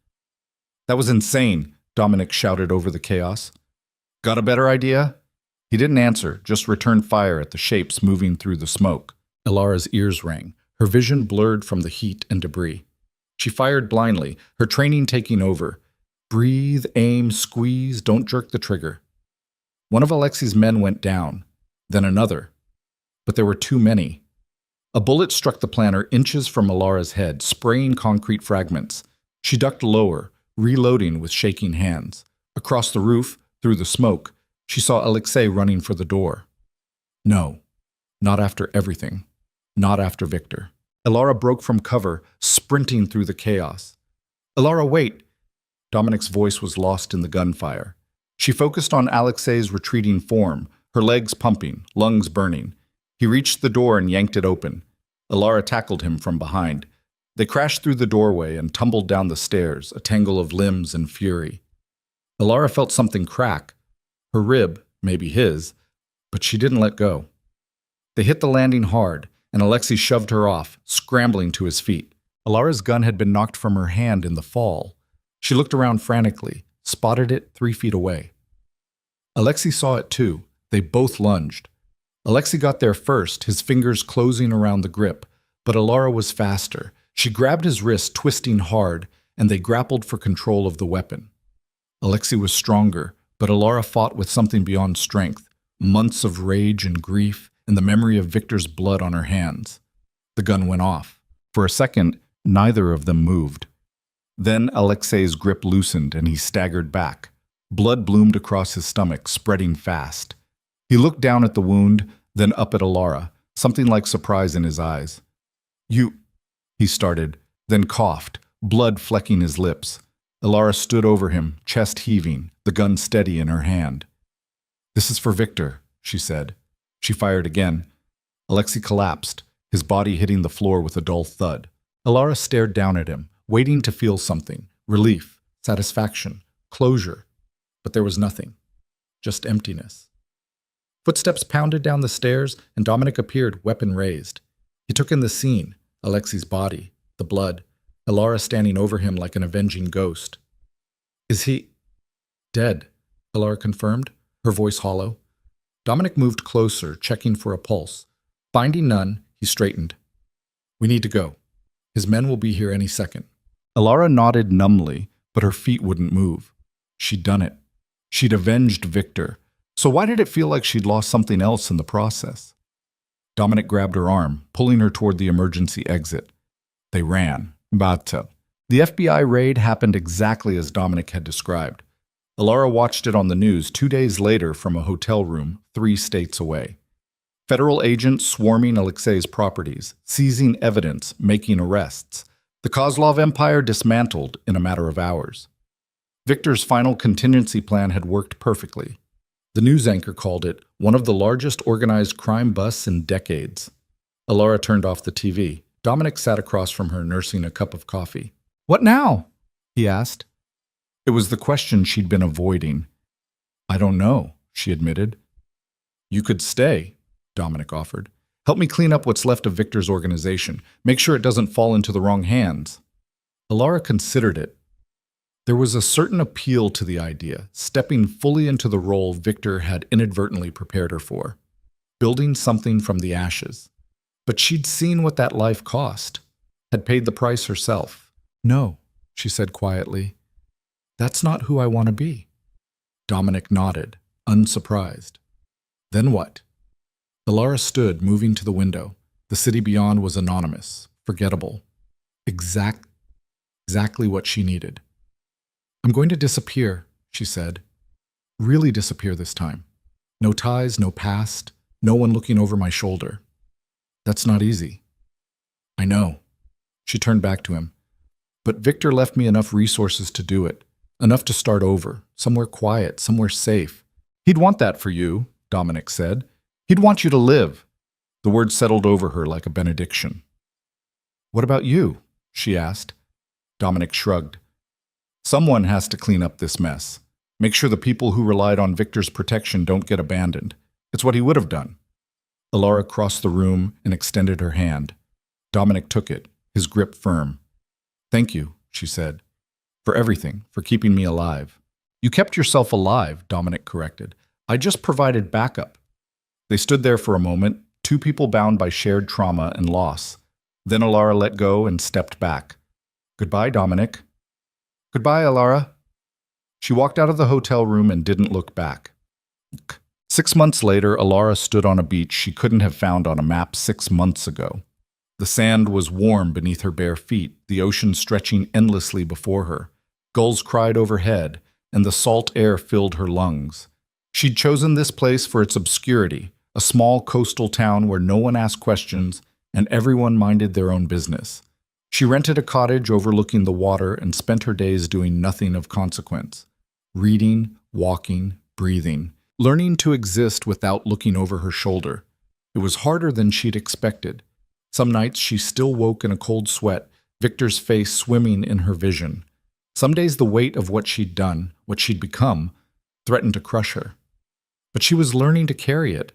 That was insane, Dominic shouted over the chaos. Got a better idea? He didn't answer, just returned fire at the shapes moving through the smoke. Alara's ears rang, her vision blurred from the heat and debris. She fired blindly, her training taking over. Breathe, aim, squeeze, don't jerk the trigger. One of Alexei's men went down, then another. But there were too many. A bullet struck the planter inches from Alara's head, spraying concrete fragments. She ducked lower, reloading with shaking hands. Across the roof, through the smoke, she saw Alexei running for the door. No, not after everything. Not after Victor. Alara broke from cover, sprinting through the chaos. Alara, wait! Dominic's voice was lost in the gunfire. She focused on Alexei's retreating form, her legs pumping, lungs burning. He reached the door and yanked it open. Alara tackled him from behind. They crashed through the doorway and tumbled down the stairs, a tangle of limbs and fury. Alara felt something crack. Her rib, maybe his, but she didn't let go. They hit the landing hard, and Alexei shoved her off, scrambling to his feet. Alara's gun had been knocked from her hand in the fall. She looked around frantically, spotted it 3 feet away. Alexei saw it too. They both lunged. Alexei got there first, his fingers closing around the grip, but Alara was faster. She grabbed his wrist, twisting hard, and they grappled for control of the weapon. Alexei was stronger, but Alara fought with something beyond strength, months of rage and grief, and the memory of Victor's blood on her hands. The gun went off. For a second, neither of them moved. Then Alexei's grip loosened and he staggered back. Blood bloomed across his stomach, spreading fast. He looked down at the wound, then up at Alara, something like surprise in his eyes. You, he started, then coughed, blood flecking his lips. Alara stood over him, chest heaving, the gun steady in her hand. This is for Victor, she said. She fired again. Alexei collapsed, his body hitting the floor with a dull thud. Alara stared down at him, waiting to feel something, relief, satisfaction, closure. But there was nothing, just emptiness. Footsteps pounded down the stairs, and Dominic appeared, weapon raised. He took in the scene, Alexei's body, the blood, Alara standing over him like an avenging ghost. Is he dead? Alara confirmed, her voice hollow. Dominic moved closer, checking for a pulse. Finding none, he straightened. We need to go. His men will be here any second. Alara nodded numbly, but her feet wouldn't move. She'd done it. She'd avenged Victor. So why did it feel like she'd lost something else in the process? Dominic grabbed her arm, pulling her toward the emergency exit. They ran. Bathtub. The FBI raid happened exactly as Dominic had described. Alara watched it on the news 2 days later from a hotel room 3 states away. Federal agents swarming Alexei's properties, seizing evidence, making arrests. The Kozlov empire dismantled in a matter of hours. Victor's final contingency plan had worked perfectly. The news anchor called it one of the largest organized crime busts in decades. Alara turned off the TV. Dominic sat across from her, nursing a cup of coffee. "What now?" he asked. It was the question she'd been avoiding. "I don't know," she admitted. "You could stay," Dominic offered. "Help me clean up what's left of Victor's organization. Make sure it doesn't fall into the wrong hands." Alara considered it. There was a certain appeal to the idea, stepping fully into the role Victor had inadvertently prepared her for, building something from the ashes. But she'd seen what that life cost, had paid the price herself. "No," she said quietly. "That's not who I want to be." Dominic nodded, unsurprised. Then what? Alara stood, moving to the window. The city beyond was anonymous, forgettable. Exactly what she needed. "I'm going to disappear," she said. "Really disappear this time. No ties, no past, no one looking over my shoulder. That's not easy." "I know." She turned back to him. "But Victor left me enough resources to do it. Enough to start over, somewhere quiet, somewhere safe. He'd want that for you," Dominic said. "He'd want you to live." The word settled over her like a benediction. "What about you?" she asked. Dominic shrugged. "Someone has to clean up this mess. Make sure the people who relied on Victor's protection don't get abandoned. It's what he would have done." Alara crossed the room and extended her hand. Dominic took it, his grip firm. "Thank you," she said. "For everything, for keeping me alive." "You kept yourself alive," Dominic corrected. "I just provided backup." They stood there for a moment, two people bound by shared trauma and loss. Then Alara let go and stepped back. "Goodbye, Dominic." "Goodbye, Alara." She walked out of the hotel room and didn't look back. 6 months later, Alara stood on a beach she couldn't have found on a map 6 months ago. The sand was warm beneath her bare feet, the ocean stretching endlessly before her. Gulls cried overhead, and the salt air filled her lungs. She'd chosen this place for its obscurity, a small coastal town where no one asked questions and everyone minded their own business. She rented a cottage overlooking the water and spent her days doing nothing of consequence. Reading, walking, breathing, learning to exist without looking over her shoulder. It was harder than she'd expected. Some nights she still woke in a cold sweat, Victor's face swimming in her vision. Some days the weight of what she'd done, what she'd become, threatened to crush her. But she was learning to carry it.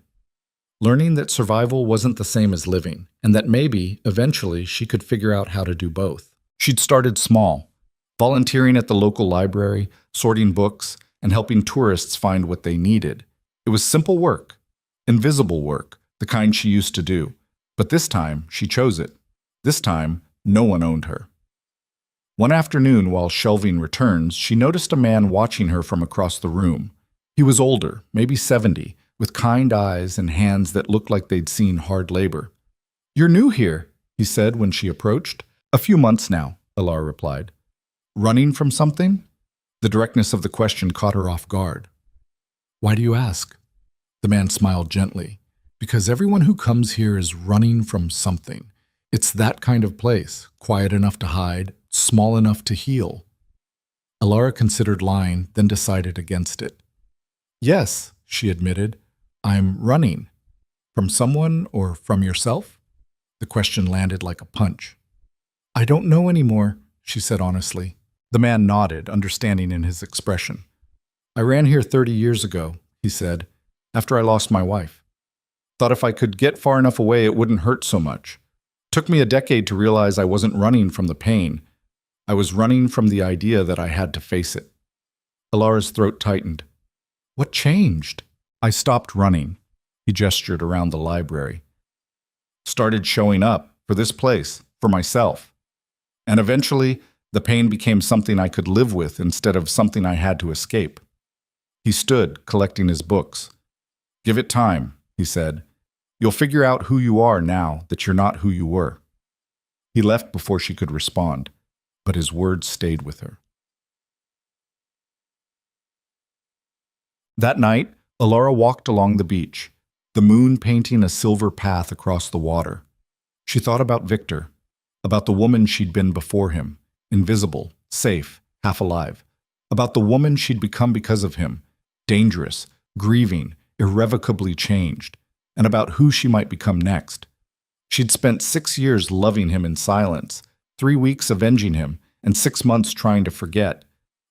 Learning that survival wasn't the same as living, and that maybe, eventually, she could figure out how to do both. She'd started small, volunteering at the local library, sorting books, and helping tourists find what they needed. It was simple work, invisible work, the kind she used to do. But this time, she chose it. This time, no one owned her. One afternoon, while shelving returns, she noticed a man watching her from across the room. He was older, maybe 70, with kind eyes and hands that looked like they'd seen hard labor. "You're new here," he said when she approached. "A few months now," Alara replied. "Running from something?" The directness of the question caught her off guard. "Why do you ask?" The man smiled gently. "Because everyone who comes here is running from something. It's that kind of place, quiet enough to hide, small enough to heal." Alara considered lying, then decided against it. "Yes," she admitted, "I'm running. From someone or from yourself?" The question landed like a punch. "I don't know anymore," she said honestly. The man nodded, understanding in his expression. "I ran here 30 years ago," he said, "after I lost my wife. Thought if I could get far enough away it wouldn't hurt so much. Took me a decade to realize I wasn't running from the pain. I was running from the idea that I had to face it." Alara's throat tightened. "What changed?" "I stopped running." He gestured around the library. "Started showing up for this place, for myself. And eventually, the pain became something I could live with instead of something I had to escape." He stood, collecting his books. "Give it time," he said. "You'll figure out who you are now that you're not who you were." He left before she could respond, but his words stayed with her. That night, Alara walked along the beach, the moon painting a silver path across the water. She thought about Victor, about the woman she'd been before him, invisible, safe, half alive. about the woman she'd become because of him, dangerous, grieving, irrevocably changed, and about who she might become next. She'd spent 6 years loving him in silence, 3 weeks avenging him, and 6 months trying to forget.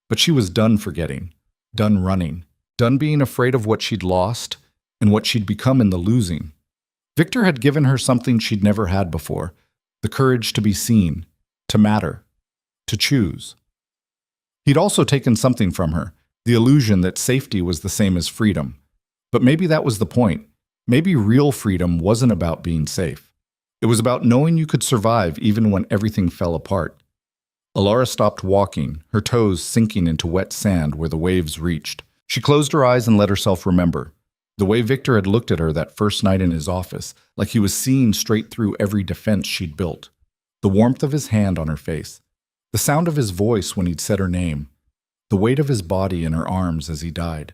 But she was done forgetting, done running, done being afraid of what she'd lost and what she'd become in the losing. Victor had given her something she'd never had before, the courage to be seen, to matter, to choose. He'd also taken something from her, the illusion that safety was the same as freedom. But maybe that was the point. Maybe real freedom wasn't about being safe. It was about knowing you could survive even when everything fell apart. Alara stopped walking, her toes sinking into wet sand where the waves reached. She closed her eyes and let herself remember. The way Victor had looked at her that first night in his office, like he was seeing straight through every defense she'd built. The warmth of his hand on her face. The sound of his voice when he'd said her name. The weight of his body in her arms as he died.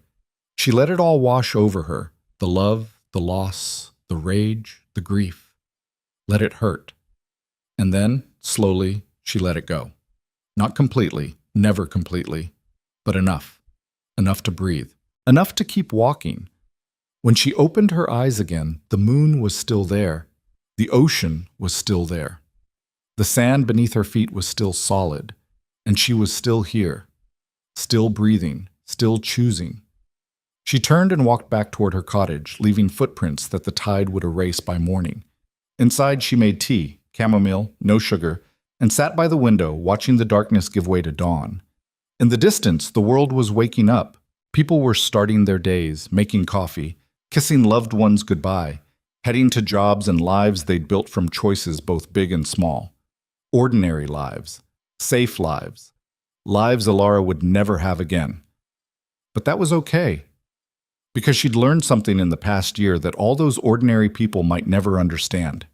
She let it all wash over her. The love, the loss, the rage, the grief. Let it hurt. And then, slowly, she let it go. Not completely, never completely, but enough. Enough to breathe. Enough to keep walking. When she opened her eyes again, the moon was still there. The ocean was still there. The sand beneath her feet was still solid, and she was still here, still breathing, still choosing. She turned and walked back toward her cottage, leaving footprints that the tide would erase by morning. Inside, she made tea, chamomile, no sugar, and sat by the window, watching the darkness give way to dawn. In the distance, the world was waking up. People were starting their days, making coffee, kissing loved ones goodbye, heading to jobs and lives they'd built from choices both big and small. Ordinary lives, safe lives, lives Alara would never have again. But that was okay, because she'd learned something in the past year that all those ordinary people might never understand.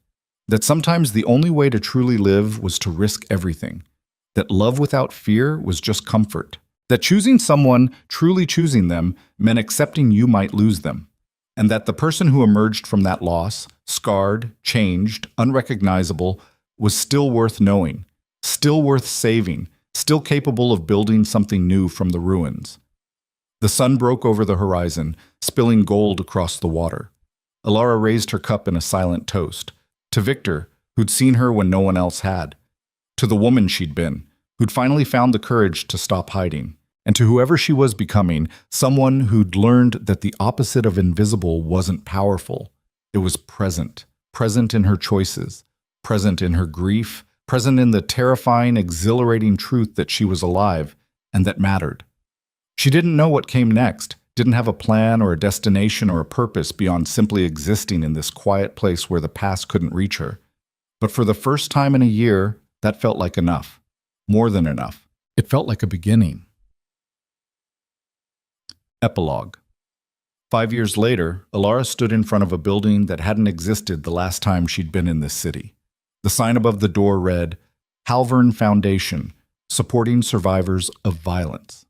That sometimes the only way to truly live was to risk everything. That love without fear was just comfort. That choosing someone, truly choosing them, meant accepting you might lose them. And that the person who emerged from that loss, scarred, changed, unrecognizable, was still worth knowing, still worth saving, still capable of building something new from the ruins. The sun broke over the horizon, spilling gold across the water. Alara raised her cup in a silent toast. To Victor, who'd seen her when no one else had. To the woman she'd been, who'd finally found the courage to stop hiding. And to whoever she was becoming, someone who'd learned that the opposite of invisible wasn't powerful. It was present. Present in her choices. Present in her grief. Present in the terrifying, exhilarating truth that she was alive and that mattered. She didn't know what came next, didn't have a plan or a destination or a purpose beyond simply existing in this quiet place where the past couldn't reach her. But for the first time in a year, that felt like enough. More than enough. It felt like a beginning. Epilogue. 5 years later, Alara stood in front of a building that hadn't existed the last time she'd been in this city. The sign above the door read, Halvern Foundation, supporting survivors of violence.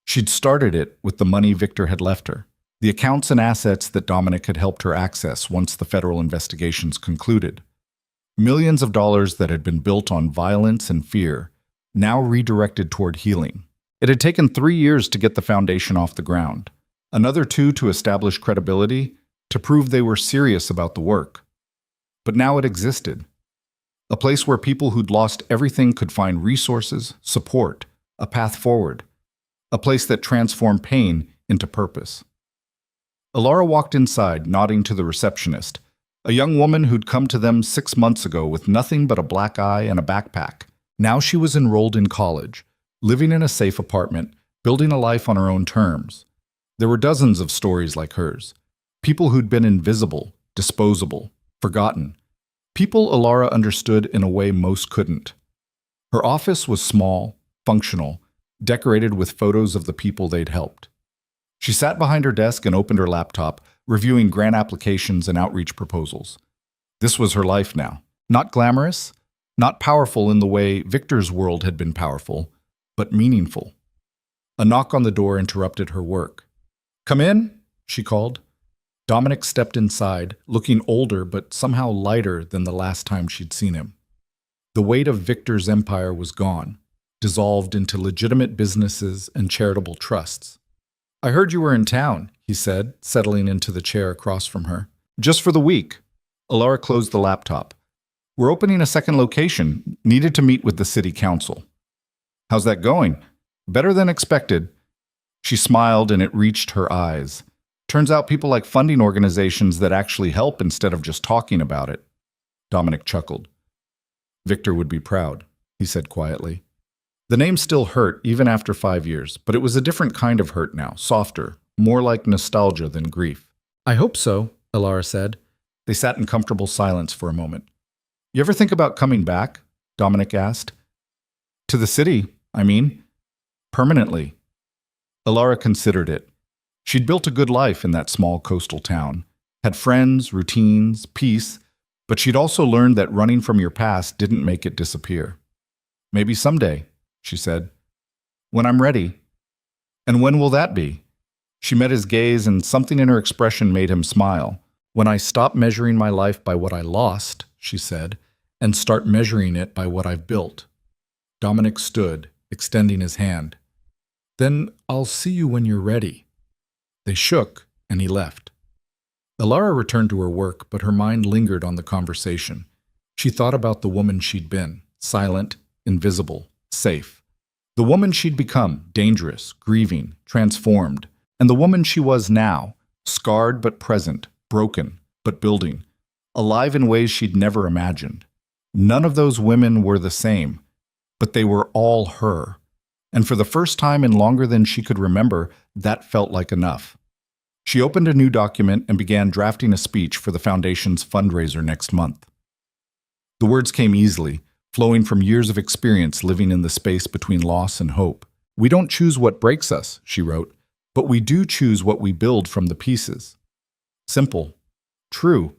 She'd started it with the money Victor had left her, the accounts and assets that Dominic had helped her access once the federal investigations concluded. Millions of dollars that had been built on violence and fear, now redirected toward healing. It had taken 3 years to get the foundation off the ground, another 2 to establish credibility, to prove they were serious about the work. But now it existed. A place where people who'd lost everything could find resources, support, a path forward. A place that transformed pain into purpose. Alara walked inside, nodding to the receptionist, a young woman who'd come to them 6 months ago with nothing but a black eye and a backpack. Now she was enrolled in college, living in a safe apartment, building a life on her own terms. There were dozens of stories like hers. People who'd been invisible, disposable, forgotten. People Alara understood in a way most couldn't. Her office was small, functional, decorated with photos of the people they'd helped. She sat behind her desk and opened her laptop, reviewing grant applications and outreach proposals. This was her life now. Not glamorous, not powerful in the way Victor's world had been powerful, but meaningful. A knock on the door interrupted her work. "Come in," she called. Dominic stepped inside, looking older but somehow lighter than the last time she'd seen him. The weight of Victor's empire was gone. dissolved into legitimate businesses and charitable trusts. "I heard you were in town," he said, settling into the chair across from her. "Just for the week." Alara closed the laptop. "We're opening a second location. Needed to meet with the city council." "How's that going?" "Better than expected." She smiled and it reached her eyes. "Turns out people like funding organizations that actually help instead of just talking about it." Dominic chuckled. "Victor would be proud," he said quietly. The name still hurt even after 5 years, but it was a different kind of hurt now, softer, more like nostalgia than grief. "I hope so," Alara said. They sat in comfortable silence for a moment. "You ever think about coming back?" Dominic asked. "To the city, I mean. Permanently." Alara considered it. She'd built a good life in that small coastal town, had friends, routines, peace, but she'd also learned that running from your past didn't make it disappear. "Maybe someday," she said. "When I'm ready." "And when will that be?" She met his gaze and something in her expression made him smile. "When I stop measuring my life by what I lost," she said, "and start measuring it by what I've built." Dominic stood, extending his hand. "Then I'll see you when you're ready." They shook, and he left. Alara returned to her work, but her mind lingered on the conversation. She thought about the woman she'd been, silent, invisible, safe. The woman she'd become, dangerous, grieving, transformed. And the woman she was now, scarred but present, broken but building, alive in ways she'd never imagined. None of those women were the same, but they were all her. And for the first time in longer than she could remember, that felt like enough. She opened a new document and began drafting a speech for the Foundation's fundraiser next month. The words came easily, flowing from years of experience living in the space between loss and hope. "We don't choose what breaks us," she wrote, "but we do choose what we build from the pieces." Simple. True.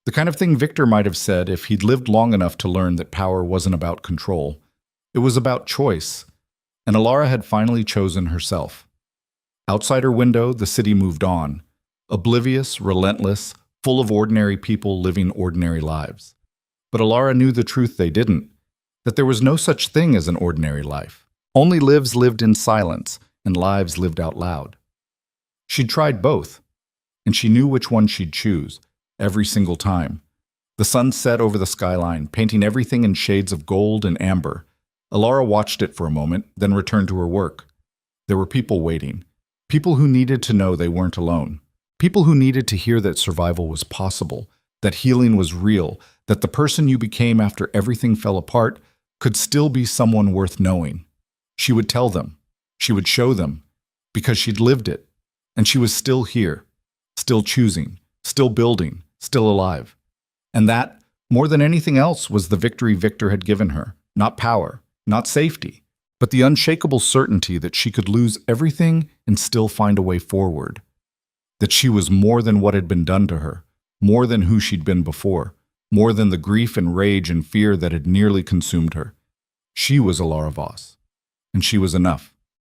The kind of thing Victor might have said if he'd lived long enough to learn that power wasn't about control. It was about choice. And Alara had finally chosen herself. Outside her window, the city moved on. Oblivious, relentless, full of ordinary people living ordinary lives. But Alara knew the truth they didn't, that there was no such thing as an ordinary life. Only lives lived in silence, and lives lived out loud. She'd tried both, and she knew which one she'd choose, every single time. The sun set over the skyline, painting everything in shades of gold and amber. Alara watched it for a moment, then returned to her work. There were people waiting. People who needed to know they weren't alone. People who needed to hear that survival was possible, that healing was real, that the person you became after everything fell apart could still be someone worth knowing. She would tell them. She would show them. Because she'd lived it. And she was still here. Still choosing. Still building. Still alive. And that, more than anything else, was the victory Victor had given her. Not power. Not safety, but the unshakable certainty that she could lose everything and still find a way forward. That she was more than what had been done to her, more than who she'd been before, more than the grief and rage and fear that had nearly consumed her. She was Alara Voss, and she was enough.